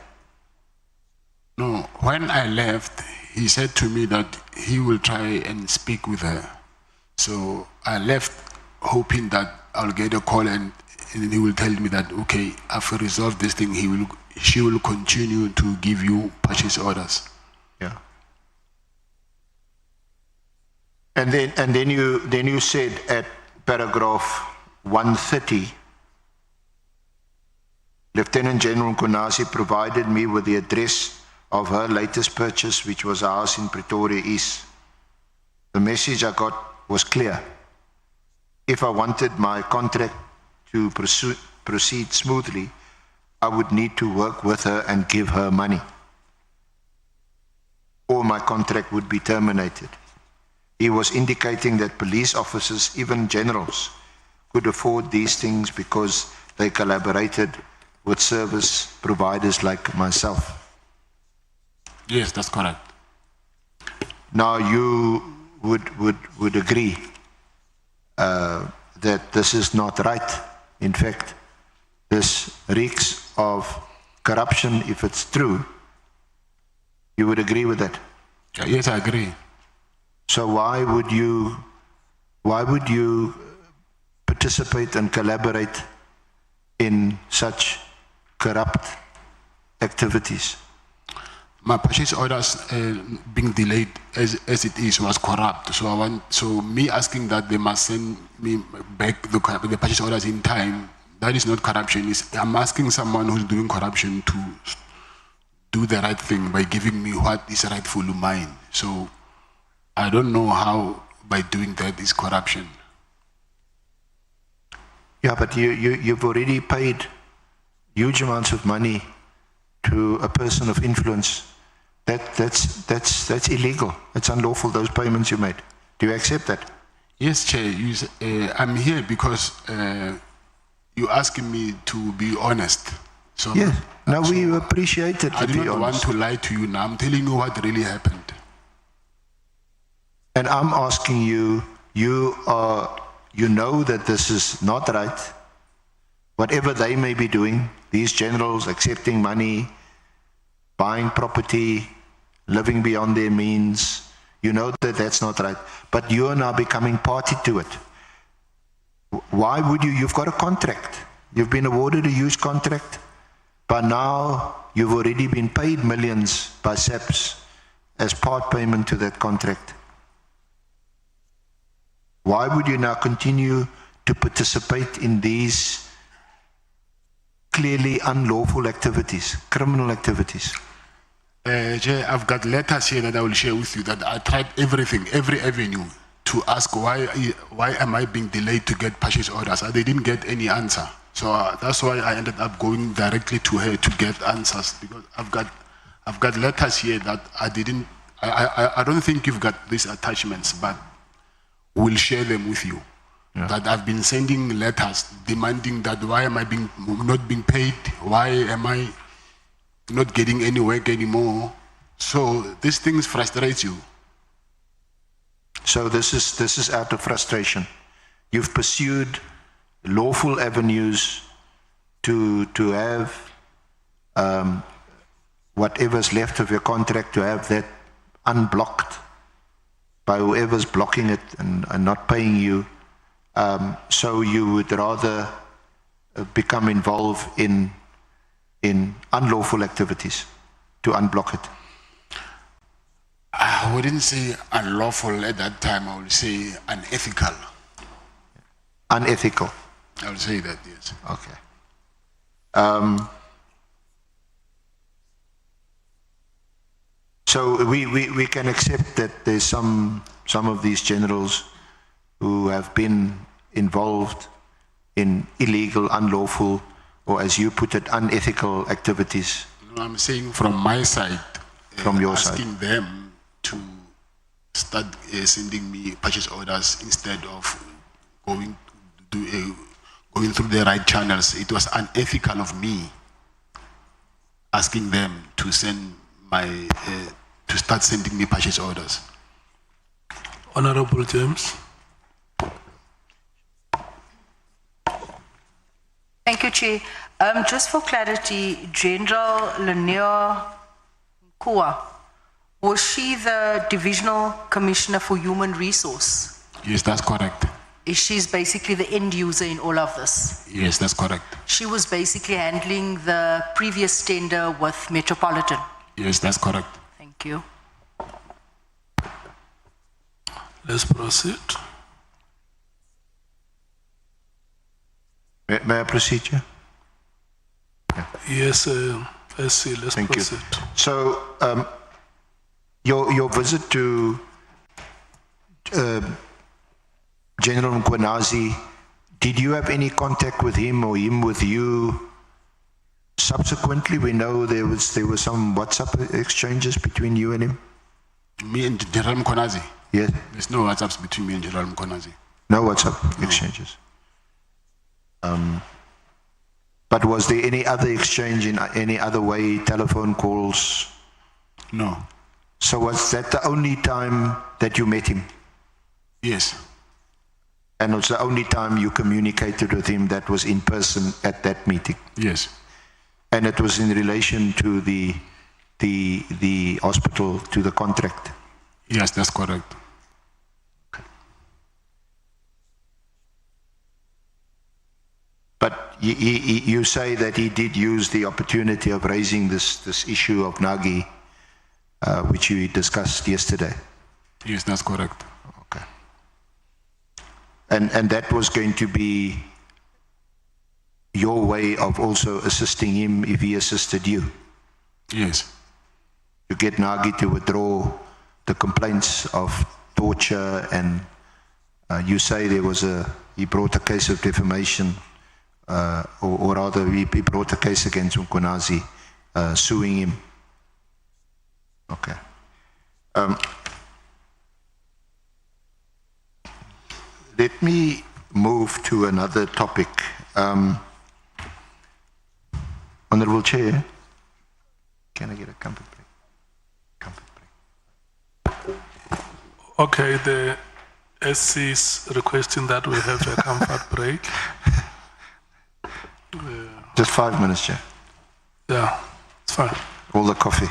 No, when I left, he said to me that he will try and speak with her. So I left hoping that I'll get a call and he will tell me that, okay, after resolve this thing, she will continue to give you purchase orders. Yeah. And then you said at paragraph 130, Lieutenant General Mkhonazi provided me with the address of her latest purchase, which was a house in Pretoria East. The message I got was clear. If I wanted my contract to proceed smoothly, I would need to work with her and give her money, or my contract would be terminated. He was indicating that police officers, even generals, could afford these things because they collaborated with service providers like myself. Yes, that's correct. Now you would agree that this is not right. In fact, this reeks of corruption, if it's true. You would agree with that? Yes, I agree. So why would you participate and collaborate in such corrupt activities? My purchase orders being delayed as it is was corrupt. So me asking that they must send me back the purchase orders in time, that is not corruption. I'm asking someone who's doing corruption to do the right thing by giving me what is rightfully mine. So I don't know how by doing that is corruption. Yeah, but you've already paid huge amounts of money to a person of influence. That's illegal. It's unlawful, those payments you made. Do you accept that? Yes, Chair. I'm here because you're asking me to be honest. So yes. No, we appreciate it. I do not want to lie to you now. I'm telling you what really happened. And I'm asking you, you know that this is not right. Whatever they may be doing, these generals accepting money, buying property, living beyond their means, you know that that's not right. But you are now becoming party to it. Why would you? You've got a contract. You've been awarded a huge contract. But now you've already been paid millions by SAPS as part payment to that contract. Why would you now continue to participate in these clearly unlawful activities, criminal activities? Jay, I've got letters here that I will share with you that I tried everything, every avenue to ask why am I being delayed to get purchase orders. They didn't get any answer. So that's why I ended up going directly to her to get answers, because I've got letters here that I don't think you've got these attachments, but we'll share them with you. Yeah. That I've been sending letters demanding that why am I not being paid? Why am I not getting any work anymore? So these things frustrate you. So this is out of frustration. You've pursued lawful avenues to have whatever's left of your contract, to have that unblocked by whoever's blocking it and not paying you. So you would rather become involved in unlawful activities to unblock it. I wouldn't say unlawful at that time. I would say unethical. Unethical. I would say that, yes. Okay. So we can accept that there's some of these generals who have been involved in illegal, unlawful, or as you put it, unethical activities. No, I'm saying from my side, from your side, asking them to start sending me purchase orders instead of going through the right channels. It was unethical of me asking them to send to start sending me purchase orders. Honorable James. Thank you, Chair. Just for clarity, General Lanier Nkua, was she the Divisional Commissioner for Human Resource? Yes, that's correct. She's basically the end user in all of this? Yes, that's correct. She was basically handling the previous tender with Metropolitan? Yes, that's correct. Thank you. Let's proceed. May I proceed, Chair? Yes, SC, let's Thank proceed. You. So, your visit to General Mkwenazi, did you have any contact with him or him with you subsequently? We know there were some WhatsApp exchanges between you and him. Me and General Mkwenazi? Yes. There's no WhatsApps between me and General Mkwenazi. No WhatsApp exchanges. But was there any other exchange in any other way, telephone calls? No. So was that the only time that you met him? Yes. And it's the only time you communicated with him that was in person at that meeting? Yes. And it was in relation to the hospital, to the contract? Yes, that's correct. But you say that he did use the opportunity of raising this issue of Nagi, which you discussed yesterday? Yes, that's correct. Okay. And that was going to be your way of also assisting him if he assisted you? Yes. To get Nagi to withdraw the complaints of torture, and you say he brought a case of defamation, or rather he brought a case against Mkonazi, suing him. Okay. Let me move to another topic. Honourable Chair, can I get a comfort break? Okay, the SC is requesting that we have a comfort break. Just 5 minutes, Chair. Yeah, it's fine. All the coffee.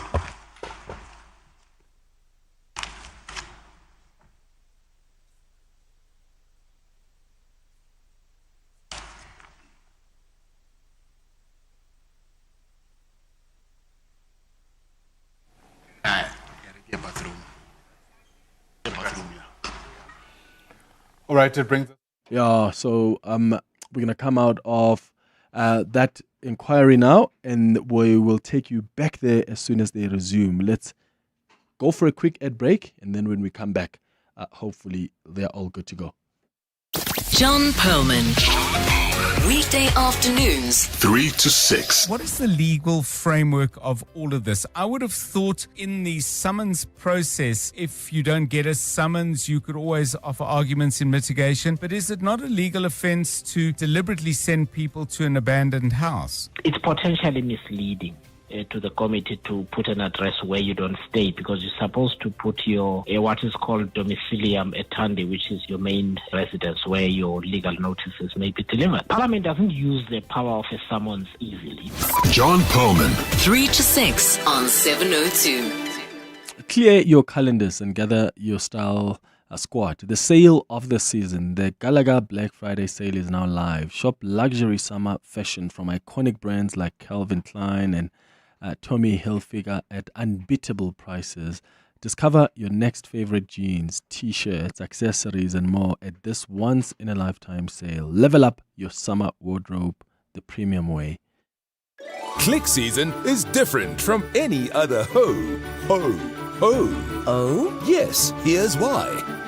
All right, it brings. Yeah, so we're gonna come out of that inquiry now, and we will take you back there as soon as they resume. Let's go for a quick ad break, and then when we come back, hopefully they're all good to go. John Perlman. Weekday afternoons, 3 to 6. What is the legal framework of all of this? I would have thought in the summons process, if you don't get a summons, you could always offer arguments in mitigation. But is it not a legal offense to deliberately send people to an abandoned house? It's potentially misleading to the committee to put an address where you don't stay, because you're supposed to put your what is called domicilium etandi, which is your main residence where your legal notices may be delivered. Parliament doesn't use the power of a summons easily. John Perlman. 3 to 6 on 702. Clear your calendars and gather your style squad. The sale of the season, the Galaga Black Friday sale, is now live. Shop luxury summer fashion from iconic brands like Calvin Klein and Tommy Hilfiger at unbeatable prices. Discover your next favorite jeans, t-shirts, accessories and more at this once-in-a-lifetime sale. Level up your summer wardrobe the premium way. Click season is different from any other ho. Oh? Yes, here's why.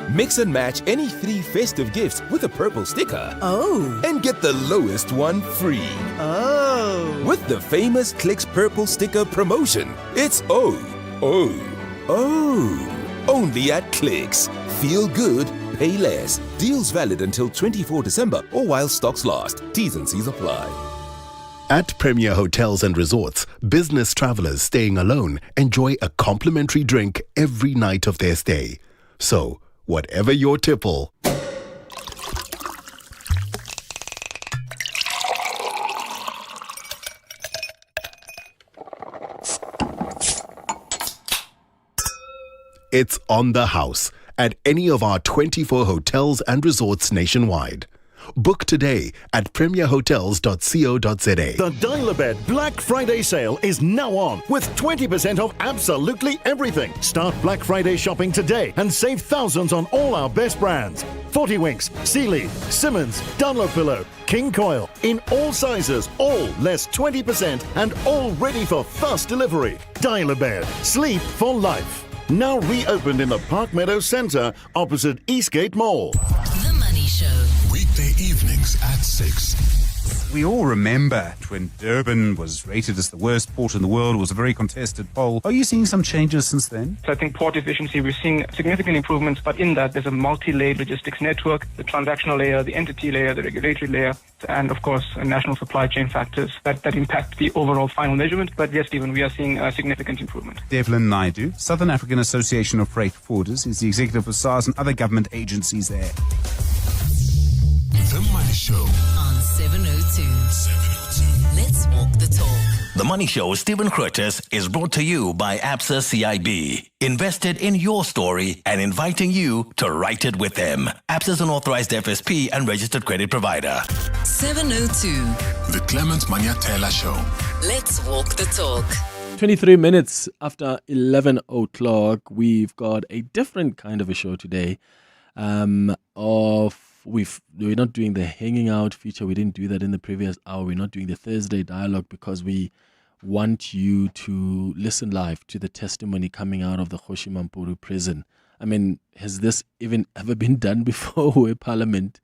Mix and match any 3 festive gifts with a purple sticker. Oh. And get the lowest one free. Oh. With the famous Clicks Purple Sticker promotion, it's oh. Only at Clicks. Feel good, pay less. Deals valid until 24 December or while stocks last. T's and C's apply. At Premier Hotels and Resorts, business travelers staying alone enjoy a complimentary drink every night of their stay. So, whatever your tipple, it's on the house at any of our 24 hotels and resorts nationwide. Book today at premierhotels.co.za. The Dial-A-Bed Black Friday sale is now on with 20% off absolutely everything. Start Black Friday shopping today and save thousands on all our best brands. 40 Winks, Cele, Simmons, Dunlopillow, King Coil, in all sizes, all less 20% and all ready for fast delivery. Dial-A-Bed, sleep for life. Now reopened in the Park Meadows Centre opposite Eastgate Mall. The Money Show. Weekday evenings at 6. We all remember when Durban was rated as the worst port in the world. It was a very contested poll. Are you seeing some changes since then? So I think port efficiency, we're seeing significant improvements, but in that there's a multi-layered logistics network, the transactional layer, the entity layer, the regulatory layer, and of course national supply chain factors that impact the overall final measurement. But yes, Stephen, we are seeing a significant improvement. Devlin Naidu, Southern African Association of Freight Forwarders, is the executive for SARS and other government agencies there. The Money Show on 702. Let's walk the talk. The Money Show, Stephen Curtis, is brought to you by ABSA CIB. Invested in your story and inviting you to write it with them. ABSA is an authorized FSP and registered credit provider. 702. The Clement Manyathela Show. Let's walk the talk. 23 minutes after 11 o'clock, we've got a different kind of a show today. We're not doing the hanging out feature. We didn't do that in the previous hour. We're not doing the Thursday dialogue because we want you to listen live to the testimony coming out of the Guinea-Bissau prison. I mean, has this even ever been done before, where Parliament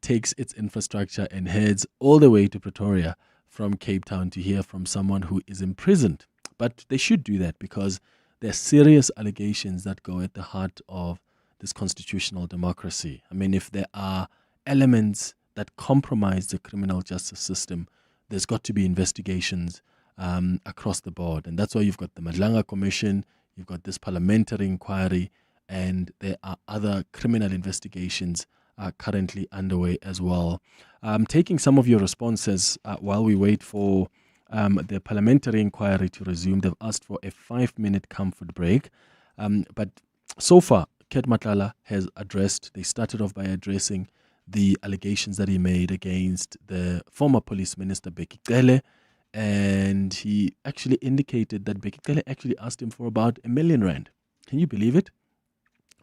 takes its infrastructure and heads all the way to Pretoria from Cape Town to hear from someone who is imprisoned? But they should do that because there are serious allegations that go at the heart of this constitutional democracy. I mean, if there are elements that compromise the criminal justice system, there's got to be investigations across the board. And that's why you've got the Madlanga Commission, you've got this parliamentary inquiry, and there are other criminal investigations currently underway as well. Taking some of your responses while we wait for the parliamentary inquiry to resume. They've asked for a 5-minute comfort break. But so far, CAT Matlala they started off by addressing the allegations that he made against the former police minister, Bheki Cele, and he actually indicated that Bheki Cele actually asked him for about R1 million. Can you believe it?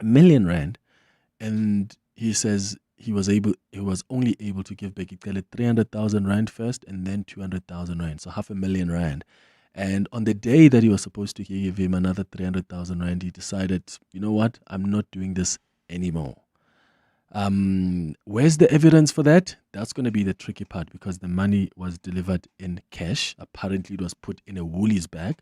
R1 million. And he says he was only able to give Bheki Cele 300,000 rand first and then 200,000 rand, so R500,000 rand. And on the day that he was supposed to give him another 300,000 rand, he decided, you know what, I'm not doing this anymore. Where's the evidence for that? That's going to be the tricky part because the money was delivered in cash. Apparently, it was put in a Woolies bag.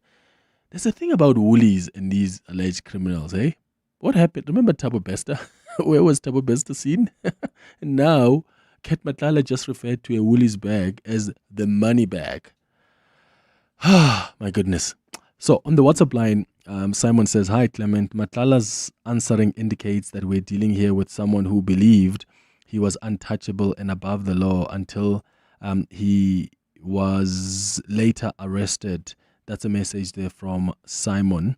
There's a thing about Woolies and these alleged criminals, eh? What happened? Remember Thabo Bester? Where was Thabo Bester seen? And now, CAT Matlala just referred to a Woolies bag as the money bag. My goodness. So on the WhatsApp line, Simon says, "Hi Clement, Matlala's answering indicates that we're dealing here with someone who believed he was untouchable and above the law until he was later arrested." That's a message there from Simon.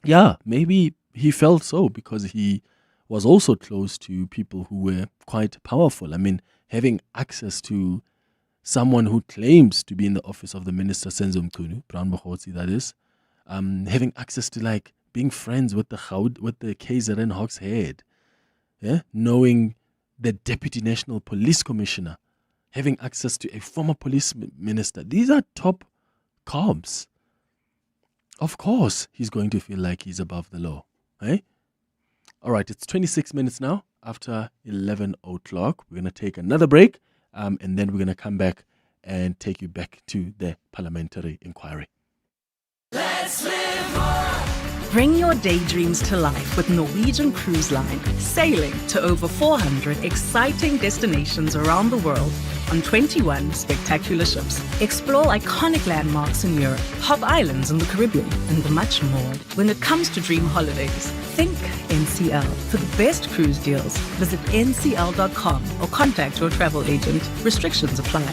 Yeah, maybe he felt so because he was also close to people who were quite powerful. I mean, having access to someone who claims to be in the office of the minister, Senzo Mchunu, Brown Bohotsi, that is, having access to like being friends with the KZN Hawks head, yeah, knowing the Deputy National Police Commissioner, having access to a former police minister. These are top cobs. Of course, he's going to feel like he's above the law, eh? All right, it's 26 minutes now after 11 o'clock. We're going to take another break. And then we're going to come back and take you back to the parliamentary inquiry. Let's live more. Bring your daydreams to life with Norwegian Cruise Line, sailing to over 400 exciting destinations around the world on 21 spectacular ships. Explore iconic landmarks in Europe, hot islands in the Caribbean, and much more. When it comes to dream holidays, think NCL. For the best cruise deals, visit ncl.com or contact your travel agent. Restrictions apply.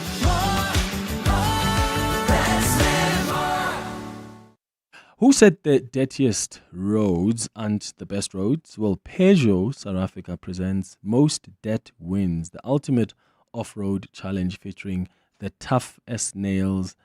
Who said the dirtiest roads aren't the best roads? Well, Peugeot South Africa presents Most Dirt Wins, the ultimate off-road challenge featuring the tough as nails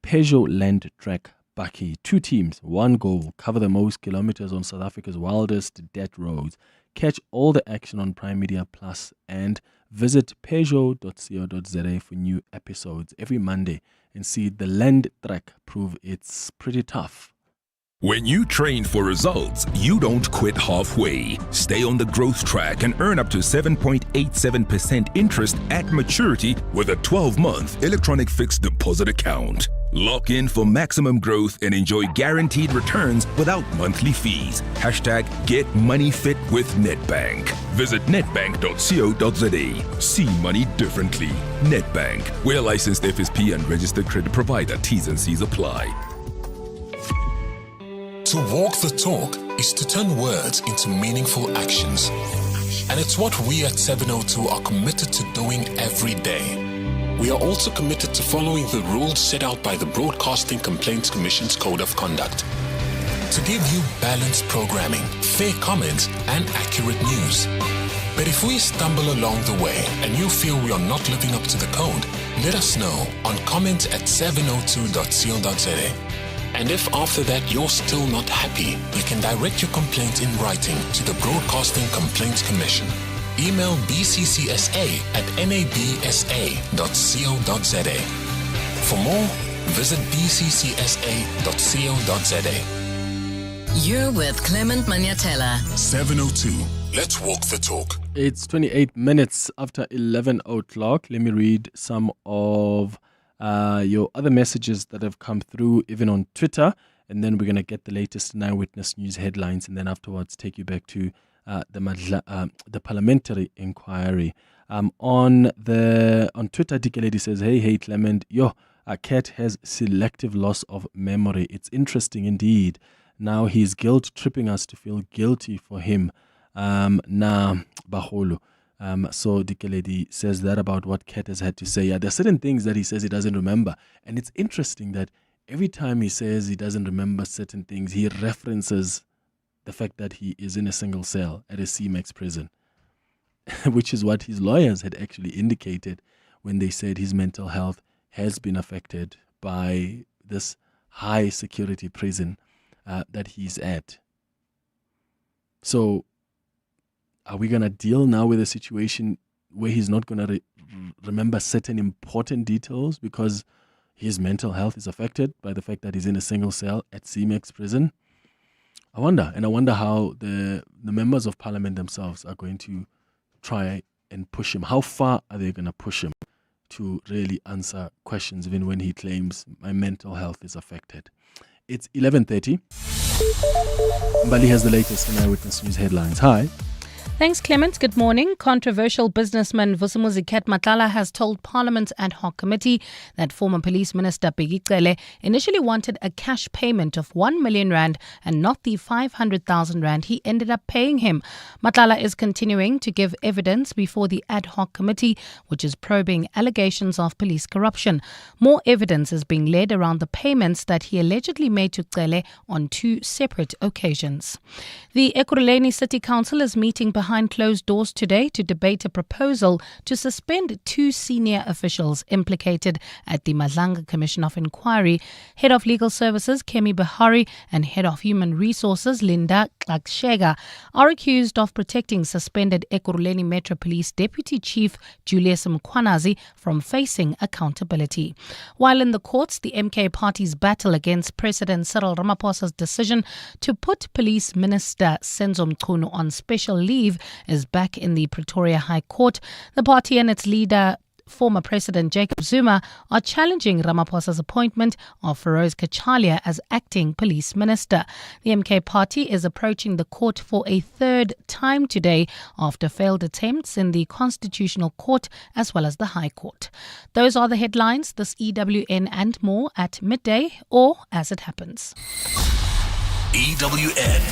Peugeot Land Track Bheki. 2 teams, 1 goal, cover the most kilometers on South Africa's wildest dirt roads. Catch all the action on Prime Media Plus and visit peugeot.co.za for new episodes every Monday and see the Land Track prove it's pretty tough. When you train for results, you don't quit halfway. Stay on the growth track and earn up to 7.87% interest at maturity with a 12-month electronic fixed deposit account. Lock in for maximum growth and enjoy guaranteed returns without monthly fees. #Get Money Fit with Nedbank. Visit nedbank.co.za. See money differently. Nedbank. We're a licensed FSP and registered credit provider. T's and C's apply. To walk the talk is to turn words into meaningful actions. And it's what we at 702 are committed to doing every day. We are also committed to following the rules set out by the Broadcasting Complaints Commission's Code of Conduct. To give you balanced programming, fair comments, and accurate news. But if we stumble along the way and you feel we are not living up to the code, let us know on comment@702.co.za. And if after that you're still not happy, you can direct your complaint in writing to the Broadcasting Complaints Commission. Email bccsa@nabsa.co.za. For more, visit bccsa.co.za. You're with Clement Manyathela. 702. Let's walk the talk. It's 28 minutes after 11 o'clock. Let me read some of your other messages that have come through, even on Twitter, and then we're going to get the latest Eyewitness News headlines, and then afterwards take you back to the parliamentary inquiry. On Twitter, Bheki Cele says, hey Clement, CAT has selective loss of memory. It's interesting indeed. Now he's guilt tripping us to feel guilty for him. Baholo. So Bheki Cele says that about what CAT has had to say. There are certain things that he says he doesn't remember. And it's interesting that every time he says he doesn't remember certain things, he references the fact that he is in a single cell at a CMAX prison, which is what his lawyers had actually indicated when they said his mental health has been affected by this high security prison that he's at. So are we going to deal now with a situation where he's not going to remember certain important details because his mental health is affected by the fact that he's in a single cell at CMAX prison? I wonder how the members of parliament themselves are going to try and push him. How far are they going to push him to really answer questions even when he claims my mental health is affected? It's 11:30. Mbali has the latest in Eyewitness News headlines. Hi. Thanks, Clement. Good morning. Controversial businessman Vusi CAT Matlala has told Parliament's ad hoc committee that former Police Minister Bheki Cele initially wanted a cash payment of 1 million rand and not the 500,000 rand he ended up paying him. Matlala is continuing to give evidence before the ad hoc committee, which is probing allegations of police corruption. More evidence is being led around the payments that he allegedly made to Cele on 2 separate occasions. The Ekurhuleni City Council is meeting behind closed doors today to debate a proposal to suspend 2 senior officials implicated at the Madlanga Commission of Inquiry. Head of Legal Services Kemi Bahari and Head of Human Resources Linda Klakshega are accused of protecting suspended Ekurhuleni Metro Police Deputy Chief Julius Mkhwanazi from facing accountability. While in the courts, the MK Party's battle against President Cyril Ramaphosa's decision to put Police Minister Senzo Mchunu on special leave is back in the Pretoria High Court. The party and its leader, former President Jacob Zuma, are challenging Ramaphosa's appointment of Feroz Kachalia as acting police minister. The MK Party is approaching the court for a 3rd time today after failed attempts in the Constitutional Court as well as the High Court. Those are the headlines, this EWN and more at midday or as it happens. EWN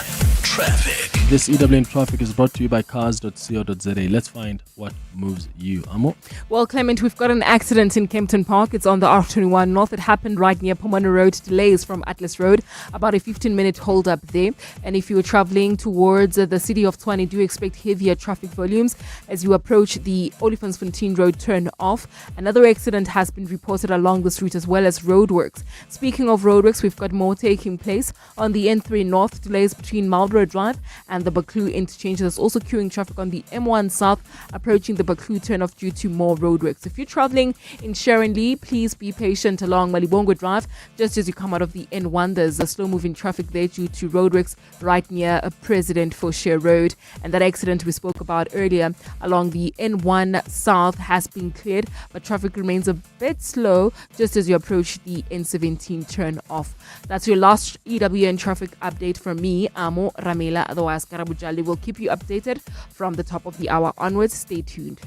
Traffic. This EWN Traffic is brought to you by cars.co.za. Let's find what moves you. Amo? Well, Clement, we've got an accident in Kempton Park. It's on the R21 North. It happened right near Pomona Road. Delays from Atlas Road. About a 15-minute hold up there. And if you're traveling towards the city of Tshwane, do expect heavier traffic volumes as you approach the Olifantsfontein Road turn off. Another accident has been reported along this route as well as roadworks. Speaking of roadworks, we've got more taking place on the N3 Expressway North, delays between Marlborough Drive and the Baklu interchange. There's also queuing traffic on the M1 South approaching the Baklu turnoff due to more roadworks. If you're traveling in Sharon Lee, please be patient along Malibongo Drive. Just as you come out of the N1, there's a slow-moving traffic there due to roadworks right near a President Fosher Road. And that accident we spoke about earlier along the N1 South has been cleared, but traffic remains a bit slow just as you approach the N17 turn off. That's your last EWN traffic update from me, Amo Ramela. Otherwise, Karabujali will keep you updated from the top of the hour onwards. Stay tuned.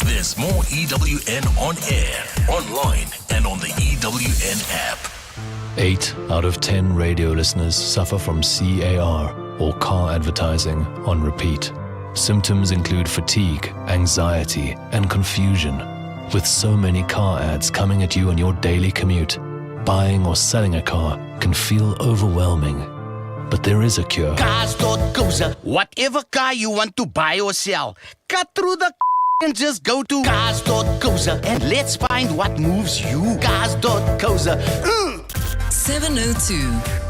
There's more EWN on air, online, and on the EWN app. 8 out of 10 radio listeners suffer from CAR, or car advertising on repeat. Symptoms include fatigue, anxiety, and confusion. With so many car ads coming at you on your daily commute, buying or selling a car can feel overwhelming. But there is a cure. Cars.co.za. Whatever car you want to buy or sell, cut through the and just go to Cars.co.za and let's find what moves you. Cars.co.za. 702.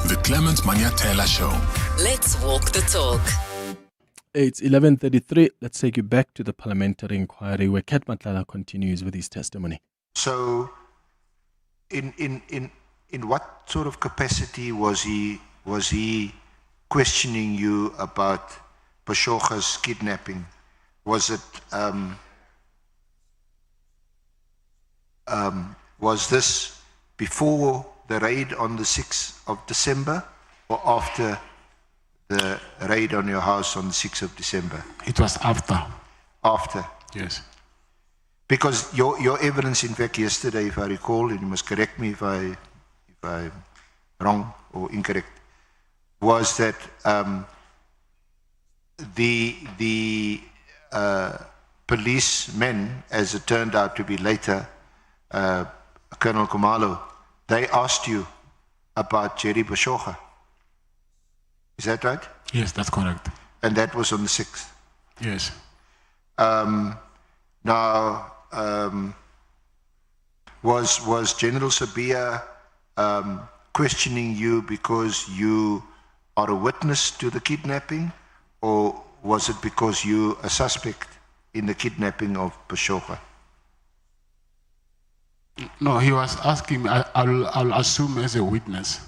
The Clement Manyathela Show. Let's walk the talk. It's 11:33. Let's take you back to the parliamentary inquiry where CAT Matlala continues with his testimony. So, in what sort of capacity was he questioning you about Bashogha's kidnapping? Was it was this before the raid on the 6th of December or after the raid on your house on the 6th of December? It was after. After? Yes. Because your evidence, in fact, yesterday, if I recall, and you must correct me if I'm wrong or incorrect, was that the policemen, as it turned out to be later, Colonel Khumalo, they asked you about Jerry Bashogha. Is that right? Yes, that's correct. And that was on the 6th? Yes. Now, was General Sabia questioning you because you are a witness to the kidnapping, or was it because you a suspect in the kidnapping of Bashogha? No, he was asking me, I'll assume as a witness.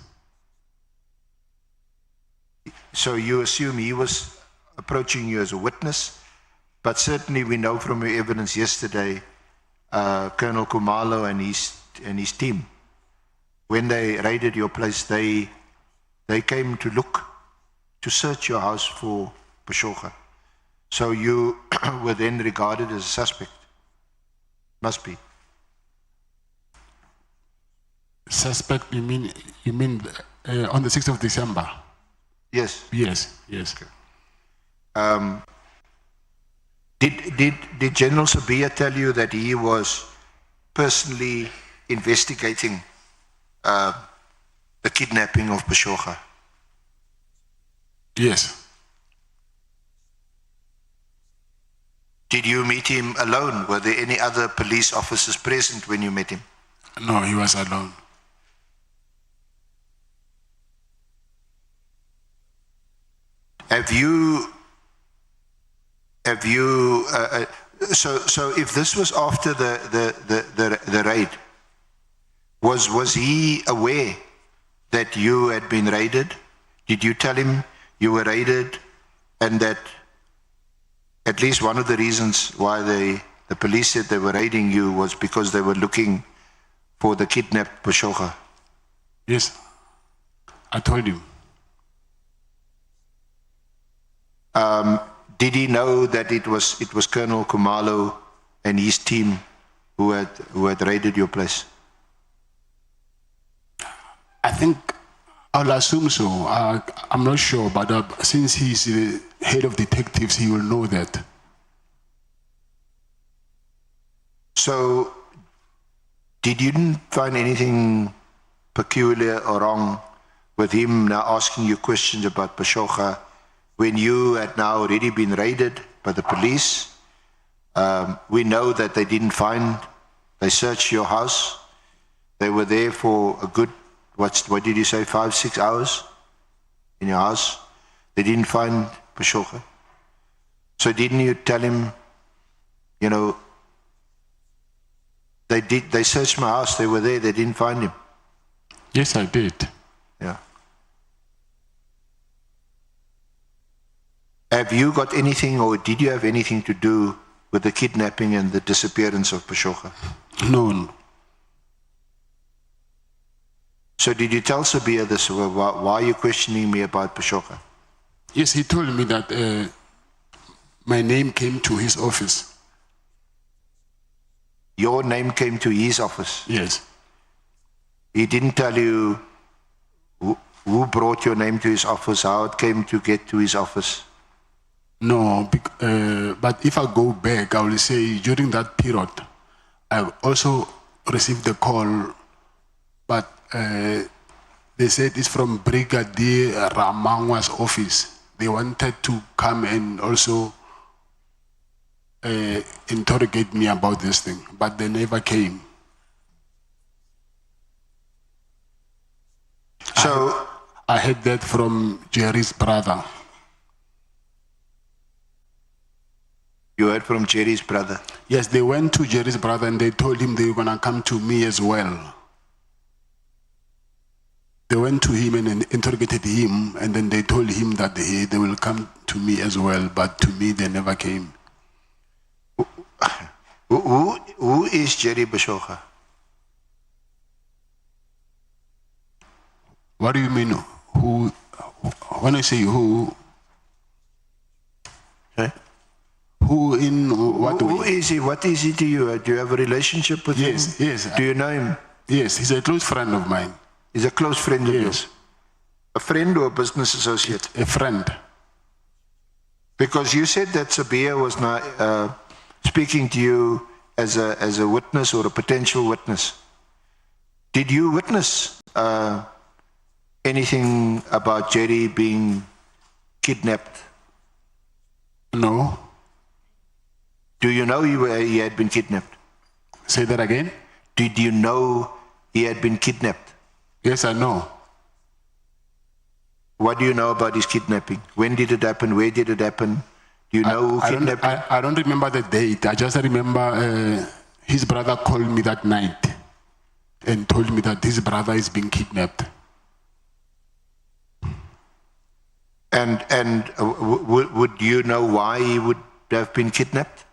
So you assume he was approaching you as a witness, but certainly we know from your evidence yesterday, Colonel Khumalo and his team, when they raided your place, they came to search your house for Bashogha. So you were then regarded as a suspect. Must be. Suspect, you mean on the 6th of December? Yes. Yes. Okay. Did General Sabia tell you that he was personally investigating the kidnapping of Bashogha? Yes. Did you meet him alone? Were there any other police officers present when you met him? No, he was alone. Have you so if this was after the raid, was he aware that you had been raided? Did you tell him you were raided, and that at least one of the reasons why the police said they were raiding you was because they were looking for the kidnapped Bashogha? Yes, I told you. Did he know that it was Colonel Khumalo and his team who had raided your place? I think I'll assume so. I'm not sure, but since he's the head of detectives, he will know that. So, did you find anything peculiar or wrong with him now asking you questions about Bashogha when you had now already been raided by the police? We know that they searched your house. They were there for a good, what did you say, 5-6 hours? in your house. They didn't find Bashogha. So didn't you tell him, you know, they searched my house, they were there, they didn't find him? Yes, I did. Yeah. Have you got anything, or did you have anything to do with the kidnapping and the disappearance of Bashogha? No. So did you tell Sabia this? Why are you questioning me about Bashogha? Yes, he told me that my name came to his office. Your name came to his office? Yes. He didn't tell you who brought your name to his office, how it came to get to his office? No, but if I go back, I will say during that period, I also received a call, but they said it's from Brigadier Ramangwa's office. They wanted to come and also interrogate me about this thing, but they never came. So I heard that from Jerry's brother. You heard from Jerry's brother? Yes, they went to Jerry's brother and they told him they were going to come to me as well. They went to him and interrogated him, and then they told him that they will come to me as well, but to me they never came. Who is Jerry Bashogha? What do you mean? Who? When I say who? Huh? Who in what way? Who is he? What is he to you? Do you have a relationship with him? Yes. Do you know him? Yes, he's a close friend of mine. He's a close friend of yours? A friend or a business associate? A friend. Because you said that Sabia was not speaking to you as a witness or a potential witness. Did you witness anything about Jerry being kidnapped? No. Do you know he had been kidnapped? Say that again? Did you know he had been kidnapped? Yes, I know. What do you know about his kidnapping? When did it happen? Where did it happen? Do you know who kidnapped him? I don't remember the date. I just remember his brother called me that night and told me that his brother is being kidnapped. And would you know why he would have been kidnapped?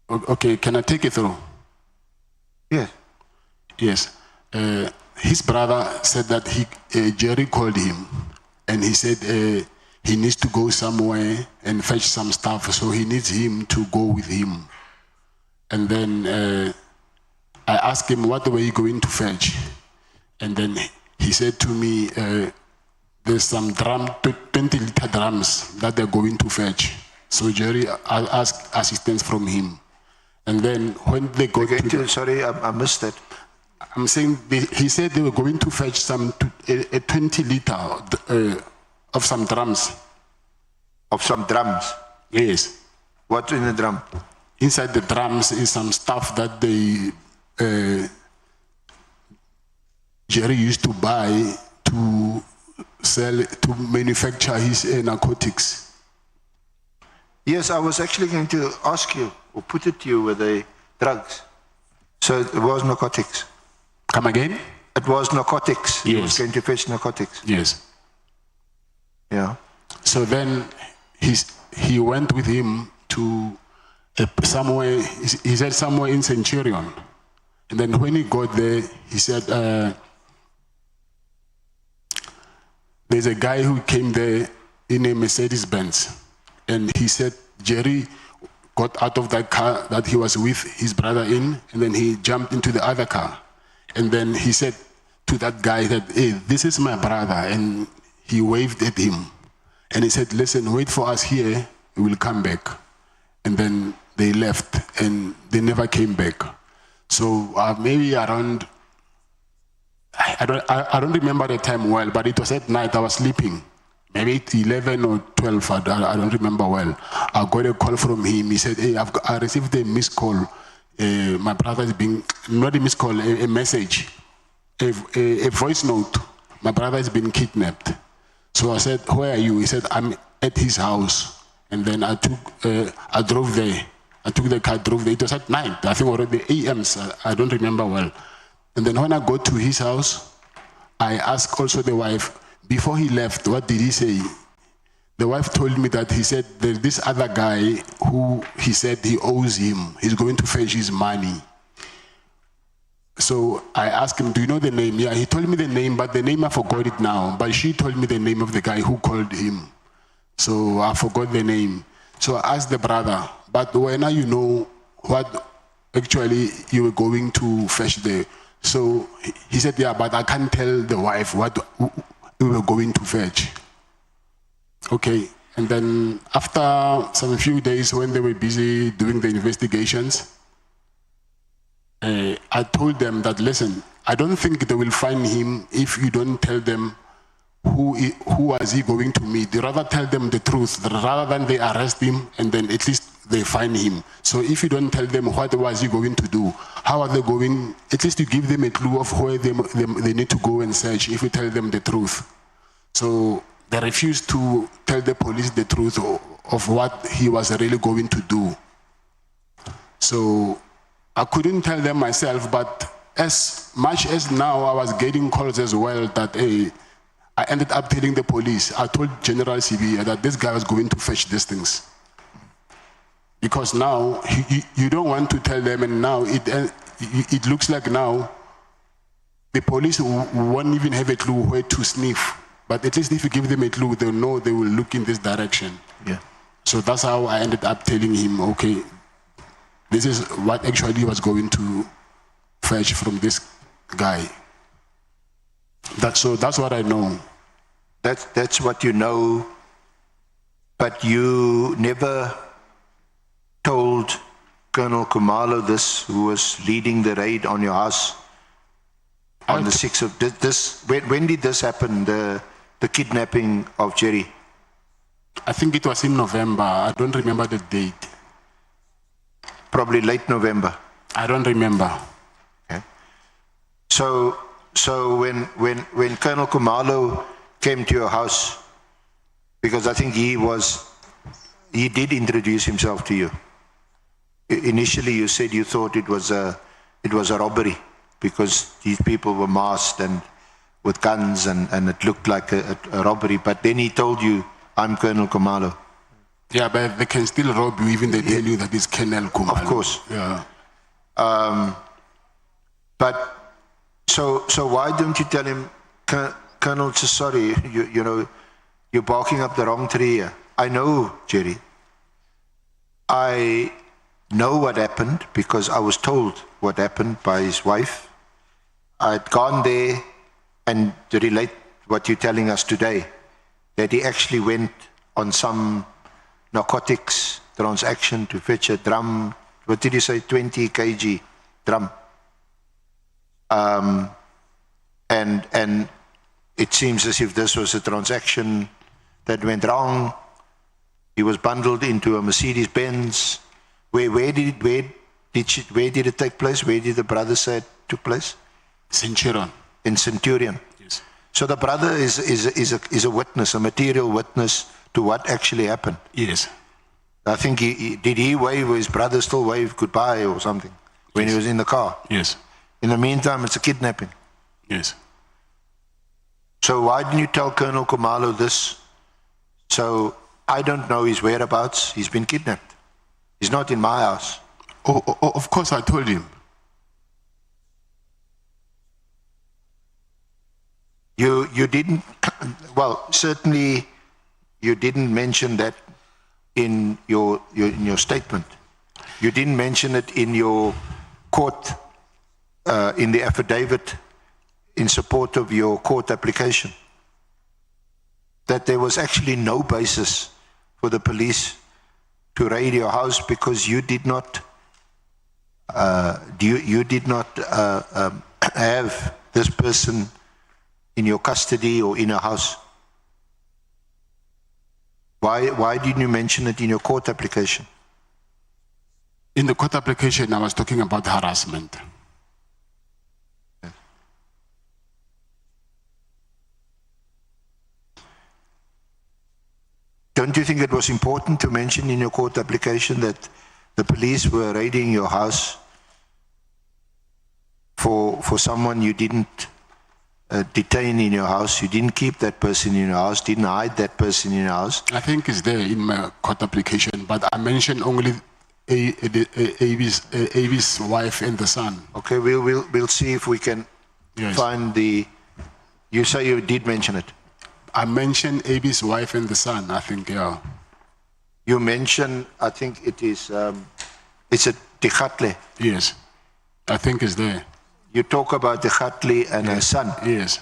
Okay, can I take it through? Yes. Yes. His brother said that Jerry called him and he said he needs to go somewhere and fetch some stuff, so he needs him to go with him. And then I asked him, what were you going to fetch? And then he said to me, there's some 20-liter drums that they're going to fetch. So Jerry asked assistance from him. And then when they got sorry, I missed that. I'm saying he said they were going to fetch a 20-liter of some drums. Of some drums? Yes. What's in the drum? Inside the drums is some stuff that Jerry used to buy to sell, to manufacture his narcotics. Yes, I was actually going to ask you, or put it to you, were they drugs? So it was narcotics. Come again? It was narcotics. Yes. He was going to fetch narcotics. Yes. Yeah. So then he went with him to somewhere, he said somewhere in Centurion. And then when he got there, he said, there's a guy who came there in a Mercedes-Benz. And he said, Jerry got out of that car that he was with his brother in, and then he jumped into the other car. And then he said to that guy that, hey, this is my brother. And he waved at him. And he said, listen, wait for us here, we will come back. And then they left, and they never came back. So maybe around, I don't remember the time well, but it was at night, I was sleeping. Maybe 11 or 12, I don't remember well. I got a call from him. He said, hey, I received a missed call. My brother is being, not a missed call, a message, a voice note. My brother has been kidnapped. So I said, where are you? He said, I'm at his house. And then I drove there. I took the car, drove there. It was at night, I think already AMs, I don't remember well. And then when I got to his house, I asked also the wife, before he left, what did he say? The wife told me that he said there's this other guy who he said he owes him. He's going to fetch his money. So I asked him, do you know the name? Yeah, he told me the name, but the name I forgot it now. But she told me the name of the guy who called him. So I forgot the name. So I asked the brother, but when you know what actually you were going to fetch there? So he said, yeah, but I can't tell the wife what we were going to fetch. Okay, and then after some few days when they were busy doing the investigations, I told them that, listen, I don't think they will find him if you don't tell them who was he going to meet. They rather tell them the truth rather than they arrest him and then at least they find him. So if you don't tell them what was he going to do, how are they going, at least you give them a clue of where they need to go and search if you tell them the truth. So they refused to tell the police the truth of what he was really going to do. So I couldn't tell them myself, but as much as now I was getting calls as well that, hey, I ended up telling the police. I told General CB that this guy was going to fetch these things. Because now you don't want to tell them, and now it looks like now the police won't even have a clue where to sniff. But at least if you give them a clue, they'll know they will look in this direction. Yeah. So that's how I ended up telling him, okay, this is what actually he was going to fetch from this guy. So that's what I know. That's what you know, but you never told Colonel Khumalo this, who was leading the raid on your house on the 6th of this. When did this happen, the kidnapping of Jerry? I think it was in November. I don't remember the date. Probably late November. I don't remember. Okay. So when Colonel Khumalo came to your house, because I think he did introduce himself to you. Initially, you said you thought it was a robbery because these people were masked and with guns and it looked like a robbery. But then he told you, I'm Colonel Khumalo. Yeah, but they can still rob you even they tell you that it's Colonel Khumalo. Of course. Yeah. But so why don't you tell him, Colonel, sorry, you know, you're barking up the wrong tree here. I know, Jerry. I know what happened because I was told what happened by his wife. I'd gone there and to relate what you're telling us today, that he actually went on some narcotics transaction to fetch a drum. What did you say? 20 kg drum. And it seems as if this was a transaction that went wrong. He was bundled into a Mercedes-Benz. Where did it take place? Where did the brother say it took place? Centurion. In Centurion. Yes. So the brother is a witness, a material witness to what actually happened. Yes. I think did he wave, or his brother still wave goodbye or something when he was in the car? Yes. In the meantime, it's a kidnapping. Yes. So why didn't you tell Colonel Khumalo this? So I don't know his whereabouts. He's been kidnapped. He's not in my house. Oh, of course I told him. You didn't, well, certainly you didn't mention that in your statement. You didn't mention it in your court, in the affidavit in support of your court application, that there was actually no basis for the police to raid your house because you did not have this person in your custody or in a house. Why didn't you mention it in your court application? In the court application, I was talking about harassment. Don't you think it was important to mention in your court application that the police were raiding your house for someone you didn't detain in your house? You didn't keep that person in your house, didn't hide that person in your house? I think it's there in my court application, but I mentioned only Avi's wife and the son. Okay, we'll see if we can find the. You say you did mention it. I mentioned Avi's wife and the son. I think, yeah. You mentioned. I think it is. It's a Tikhatle. Yes, I think it's there. You talk about Tikhatle and her son. Yes.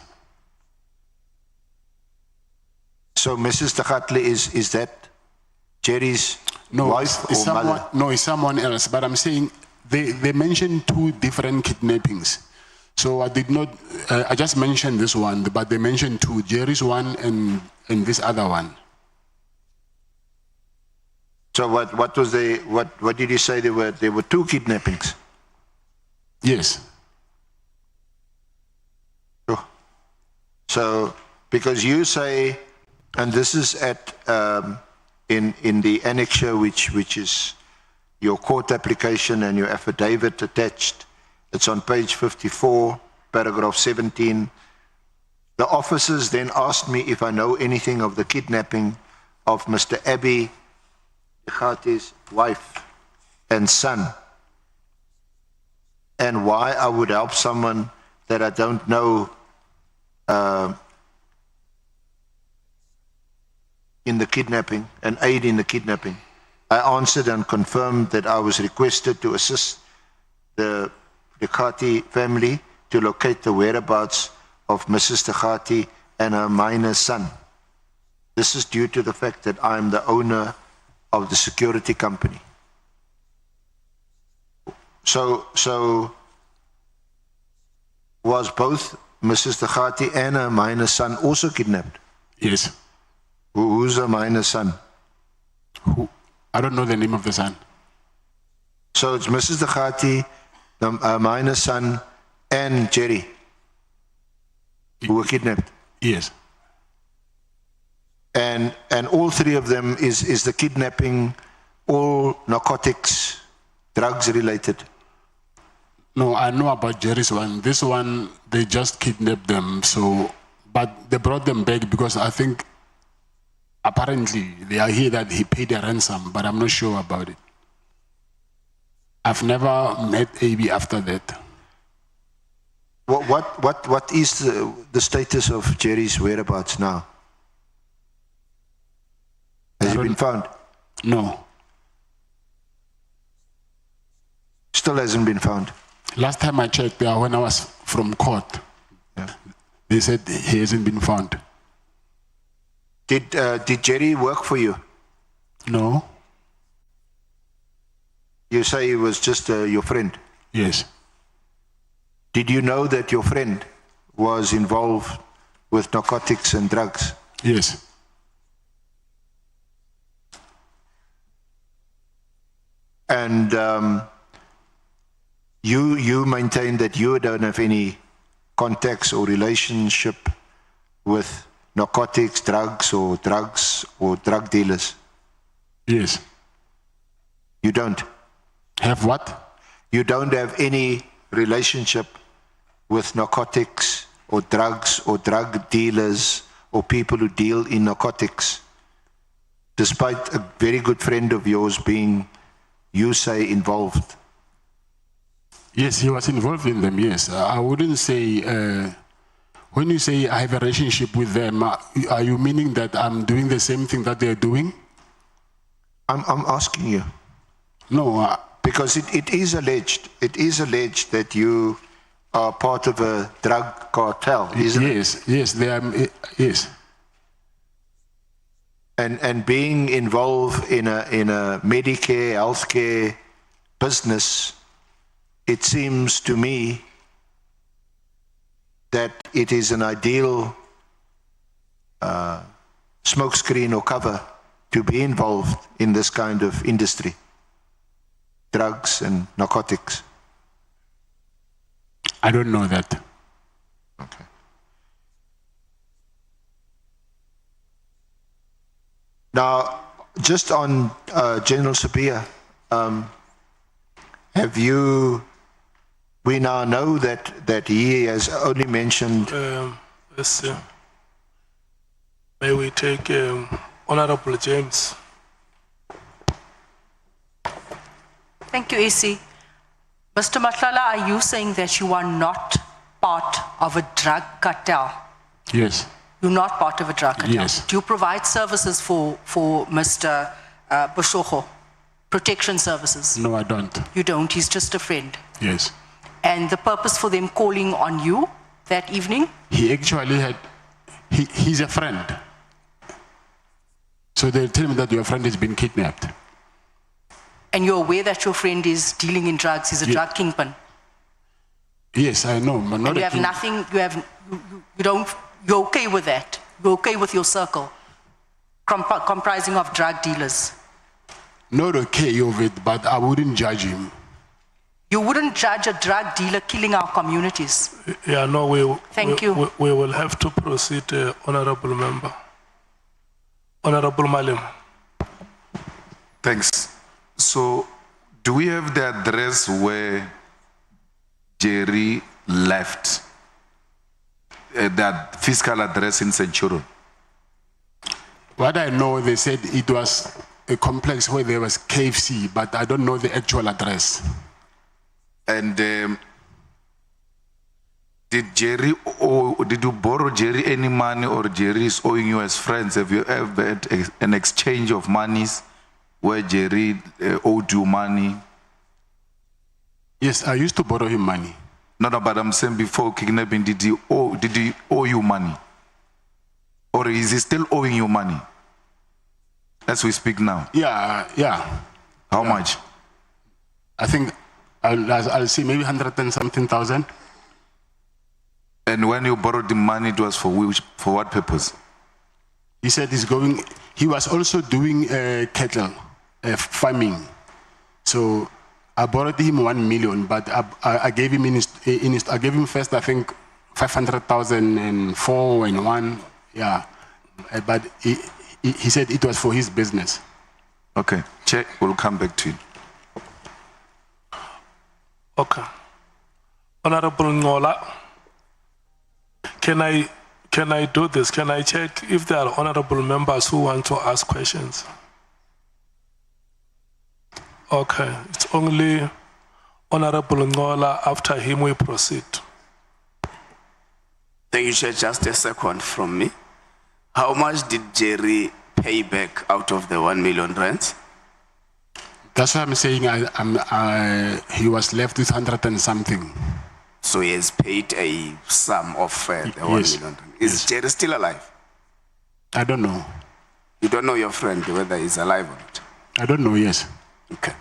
So Mrs. Tikhatle is that Jerry's wife it's or someone, mother? No, it's someone else. But I'm saying they mentioned two different kidnappings. So I did not. I just mentioned this one, but they mentioned two: Jerry's one and this other one. So what was they? What did you say? There were two kidnappings. Yes. So because you say, and this is at in the annexure, which is your court application and your affidavit attached. It's on page 54, paragraph 17. The officers then asked me if I know anything of the kidnapping of Mr. Abi Tikhatle's wife and son, and why I would help someone that I don't know in the kidnapping and aid in the kidnapping. I answered and confirmed that I was requested to assist the Tikhatle family to locate the whereabouts of Mrs. Tikhatle and her minor son. This is due to the fact that I am the owner of the security company. So was both Mrs. Tikhatle and her minor son also kidnapped? Yes. Who's her minor son? Who? I don't know the name of the son. So it's Mrs. Tikhatle, the minor son, and Jerry who were kidnapped? Yes. And all three of them, is the kidnapping all narcotics, drugs related? No, I know about Jerry's one. This one, they just kidnapped them. So, but they brought them back because I think apparently they are here that he paid a ransom, but I'm not sure about it. I've never met AB after that. What is the status of Jerry's whereabouts now? Has he been found? No. Still hasn't been found? Last time I checked, when I was from court, they said he hasn't been found. Did Jerry work for you? No. You say he was just your friend? Yes. Did you know that your friend was involved with narcotics and drugs? Yes. And you maintain that you don't have any contacts or relationship with narcotics, drugs or drug dealers? Yes. You don't? Have what? You don't have any relationship with narcotics or drugs or drug dealers or people who deal in narcotics, despite a very good friend of yours being, you say, involved? Yes, he was involved in them, yes. I wouldn't say, when you say I have a relationship with them, are you meaning that I'm doing the same thing that they're doing? I'm asking you. No. Because it is alleged that you are part of a drug cartel, isn't it? Yes, they are, yes. And being involved in a Medicare, healthcare business, it seems to me that it is an ideal smokescreen or cover to be involved in this kind of industry, drugs and narcotics. I don't know that. Okay. Now, just on General Sabia, we now know that he has only mentioned... Let's see. May we take Honorable James? Thank you, AC. Mr. Matlala, are you saying that you are not part of a drug cartel? Yes. You're not part of a drug cartel? Yes. Do you provide services for Mr. Boshogo? Protection services? No, I don't. You don't? He's just a friend? Yes. And the purpose for them calling on you that evening? He actually had... He's a friend. So they tell me that your friend has been kidnapped. And you're aware that your friend is dealing in drugs, he's a drug kingpin? Yes, I know, but not and you have nothing, you're okay with that? You're okay with your circle comprising of drug dealers? Not okay of it, but I wouldn't judge him. You wouldn't judge a drug dealer killing our communities? Yeah, no, Thank you. We will have to proceed, Honorable Member. Honorable Malim. Thanks. So, do we have the address where Jerry left? That fiscal address in Centurion? What I know, they said it was a complex where there was KFC, but I don't know the actual address. And did you borrow Jerry any money, or Jerry is owing you as friends? Have you ever had an exchange of monies where Jerry owed you money? Yes, I used to borrow him money. No, but I'm saying before kidnapping, did he owe you money? Or is he still owing you money? As we speak now. Yeah. How much? I think I'll see maybe 100 and something thousand. And when you borrowed the money, it was for what purpose? He said he was also doing cattle farming. So I borrowed him 1 million, but I gave him I gave him first, I think, 500,000 and 4 and 1. Yeah. But he said it was for his business. Okay. Check. We'll come back to you. Okay. Honorable Ngola, can I do this? Can I check if there are honorable members who want to ask questions? Okay. It's only Honorable Ngola. After him, we proceed. Thank you, Chair. Just a second from me. How much did Jerry pay back out of the 1 million rand? That's why I'm saying he was left with 100 and something. So he has paid a sum of the 1 million. Is Jerry still alive? I don't know. You don't know your friend, whether he's alive or not? I don't know, yes. Okay.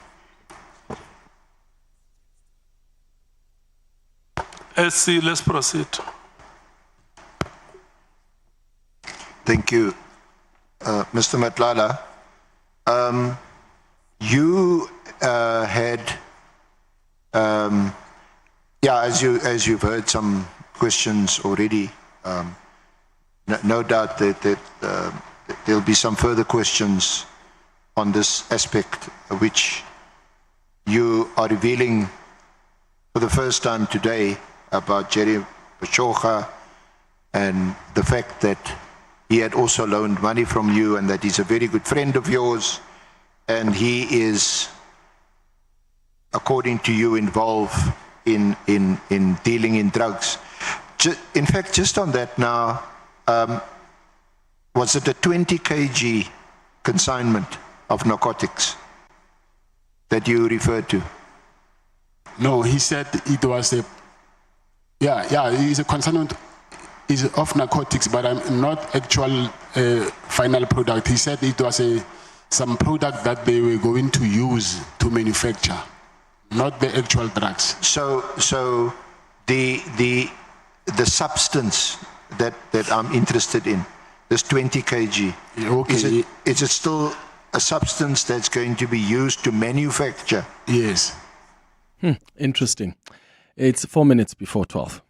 SC, let's proceed. Thank you, Mr. Matlala. You had, as you've heard some questions already. No doubt that there'll be some further questions on this aspect, which you are revealing for the first time today about Jerry Boshogo and the fact that he had also loaned money from you and that he's a very good friend of yours, and he is, according to you, involved in dealing in drugs. In fact, just on that now, was it a 20 kg consignment of narcotics that you referred to? No, he said it was it's a consignment is of narcotics, but I'm not actual final product. He said it was some product that they were going to use to manufacture, not the actual drugs. So the substance that I'm interested in, this 20 kg, okay. Is it still a substance that's going to be used to manufacture? Yes. Interesting. It's 4 minutes before 12.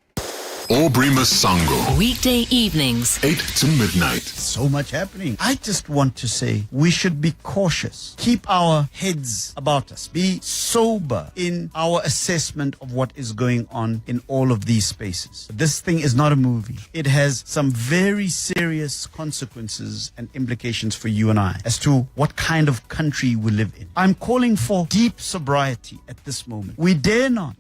Aubrey Masango. Weekday evenings, 8 to midnight. So much happening. I just want to say we should be cautious. Keep our heads about us. Be sober in our assessment of what is going on in all of these spaces. This thing is not a movie. It has some very serious consequences and implications for you and I as to what kind of country we live in. I'm calling for deep sobriety at this moment. We dare not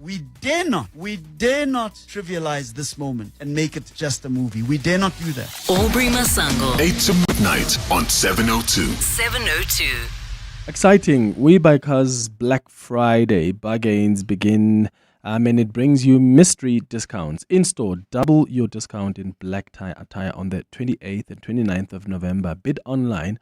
trivialize this moment and make it just a movie. We dare not do that. Aubrey Masango. 8 to midnight on 702. 702. Exciting. WeBuyCars Black Friday bargains begin, and it brings you mystery discounts. In-store, double your discount in black tie attire on the 28th and 29th of November. Bid online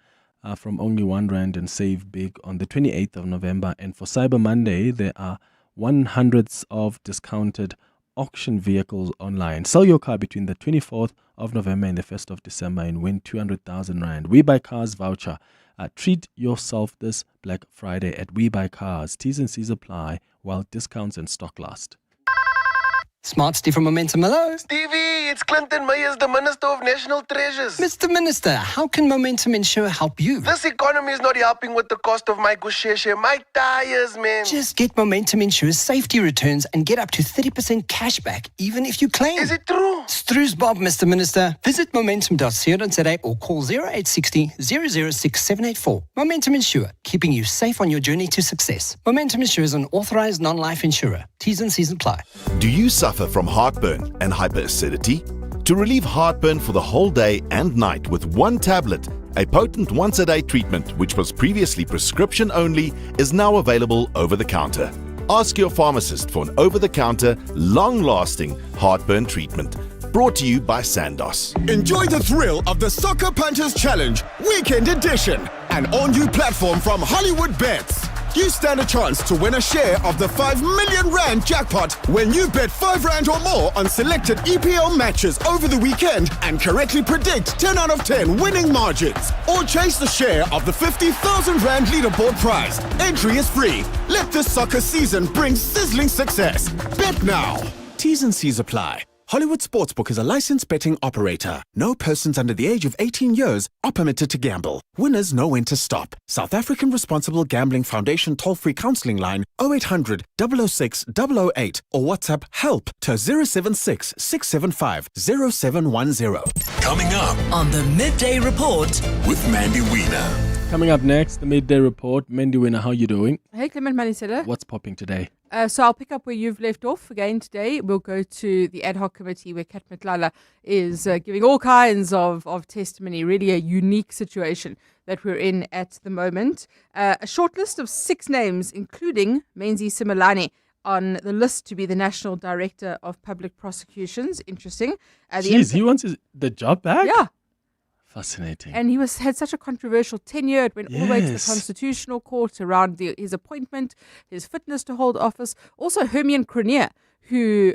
from only R1 and save big on the 28th of November. And for Cyber Monday, there are 100s of discounted auction vehicles online. Sell your car between the 24th of November and the 1st of December and win 200,000 Rand. WeBuyCars voucher. Treat yourself this Black Friday at WeBuyCars. T's and C's apply while discounts and stock last. Smart Steve from Momentum. Hello. Stevie, it's Clinton Myers, the Minister of National Treasures. Mr. Minister, how can Momentum Insure help you? This economy is not helping with the cost of my gusheshe, my tires, man. Just get Momentum Insure's safety returns and get up to 30% cash back, even if you claim. Is it true? Stru's Bob, Mr. Minister. Visit momentum.co.za or call 0860 006 784. Momentum Insure, keeping you safe on your journey to success. Momentum Insure is an authorized non-life insurer. T's and C's apply. Do you suffer from heartburn and hyperacidity? To relieve heartburn for the whole day and night with one tablet, a potent once-a-day treatment which was previously prescription only is now available over the counter. Ask your pharmacist for an over-the-counter, long-lasting heartburn treatment. Brought to you by Sandoz. Enjoy the thrill of the Soccer Punches Challenge Weekend Edition, an all-new platform from Hollywood Bets. You stand a chance to win a share of the 5 million Rand jackpot when you bet 5 Rand or more on selected EPL matches over the weekend and correctly predict 10 out of 10 winning margins. Or chase the share of the 50,000 Rand leaderboard prize. Entry is free. Let this soccer season bring sizzling success. Bet now. T's and C's apply. Hollywood Sportsbook is a licensed betting operator. No persons under the age of 18 years are permitted to gamble. Winners know when to stop. South African Responsible Gambling Foundation toll-free counselling line 0800 006 008 or WhatsApp help to 076 675 0710. Coming up on the Midday Report with Mandy Wiener. Coming up next, the Midday Report. Mandy Wiener, how you doing? Hey, Clement Manyathela. What's popping today? So I'll pick up where you've left off again today. We'll go to the ad hoc committee where CAT Matlala is giving all kinds of testimony. Really a unique situation that we're in at the moment. A short list of 6 names, including Menzi Simelane, on the list to be the National Director of Public Prosecutions. Interesting. He wants the job back? Yeah. Fascinating. And he had such a controversial tenure. It went all the way to the Constitutional Court around his appointment, his fitness to hold office. Also, Hermione Cronje, who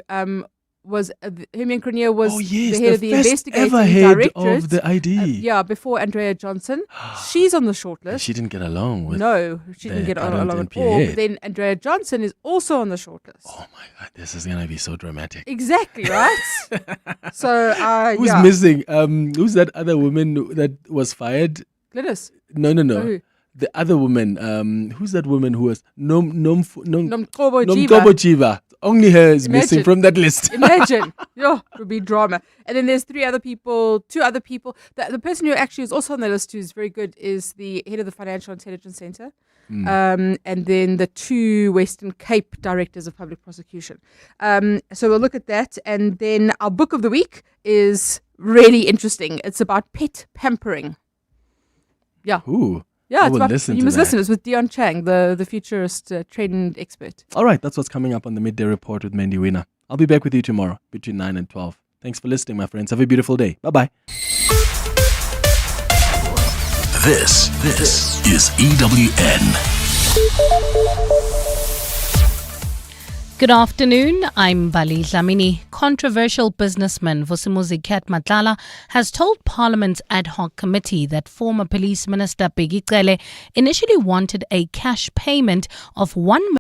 was the head of the investigating directorate of the ID. Before Andrea Johnson. She's on the shortlist. She didn't get along with. No, she didn't get along at all. But then Andrea Johnson is also on the shortlist. Oh my God, this is gonna be so dramatic. Exactly, right? So who's missing? Who's that other woman that was fired? Gladys. No. Who? The other woman. Who's that woman who was Nomgcobo Jiva? Only her is missing from that list. Imagine. It would be drama. And then there's 2 other people. The person who actually is also on the list who's very good is the head of the Financial Intelligence Centre. And then the 2 Western Cape directors of public prosecution. So we'll look at that. And then our book of the week is really interesting. It's about pet pampering. Yeah. Ooh. Yeah, you must listen. It's with Dion Chang, the futurist trained expert. All right, that's what's coming up on the Midday Report with Mandy Wiener. I'll be back with you tomorrow between 9 and 12. Thanks for listening, my friends. Have a beautiful day. Bye-bye. This is EWN. Good afternoon, I'm Bali Dlamini. Controversial businessman Vusi CAT Matlala has told Parliament's ad hoc committee that former Police Minister Bheki Cele initially wanted a cash payment of 1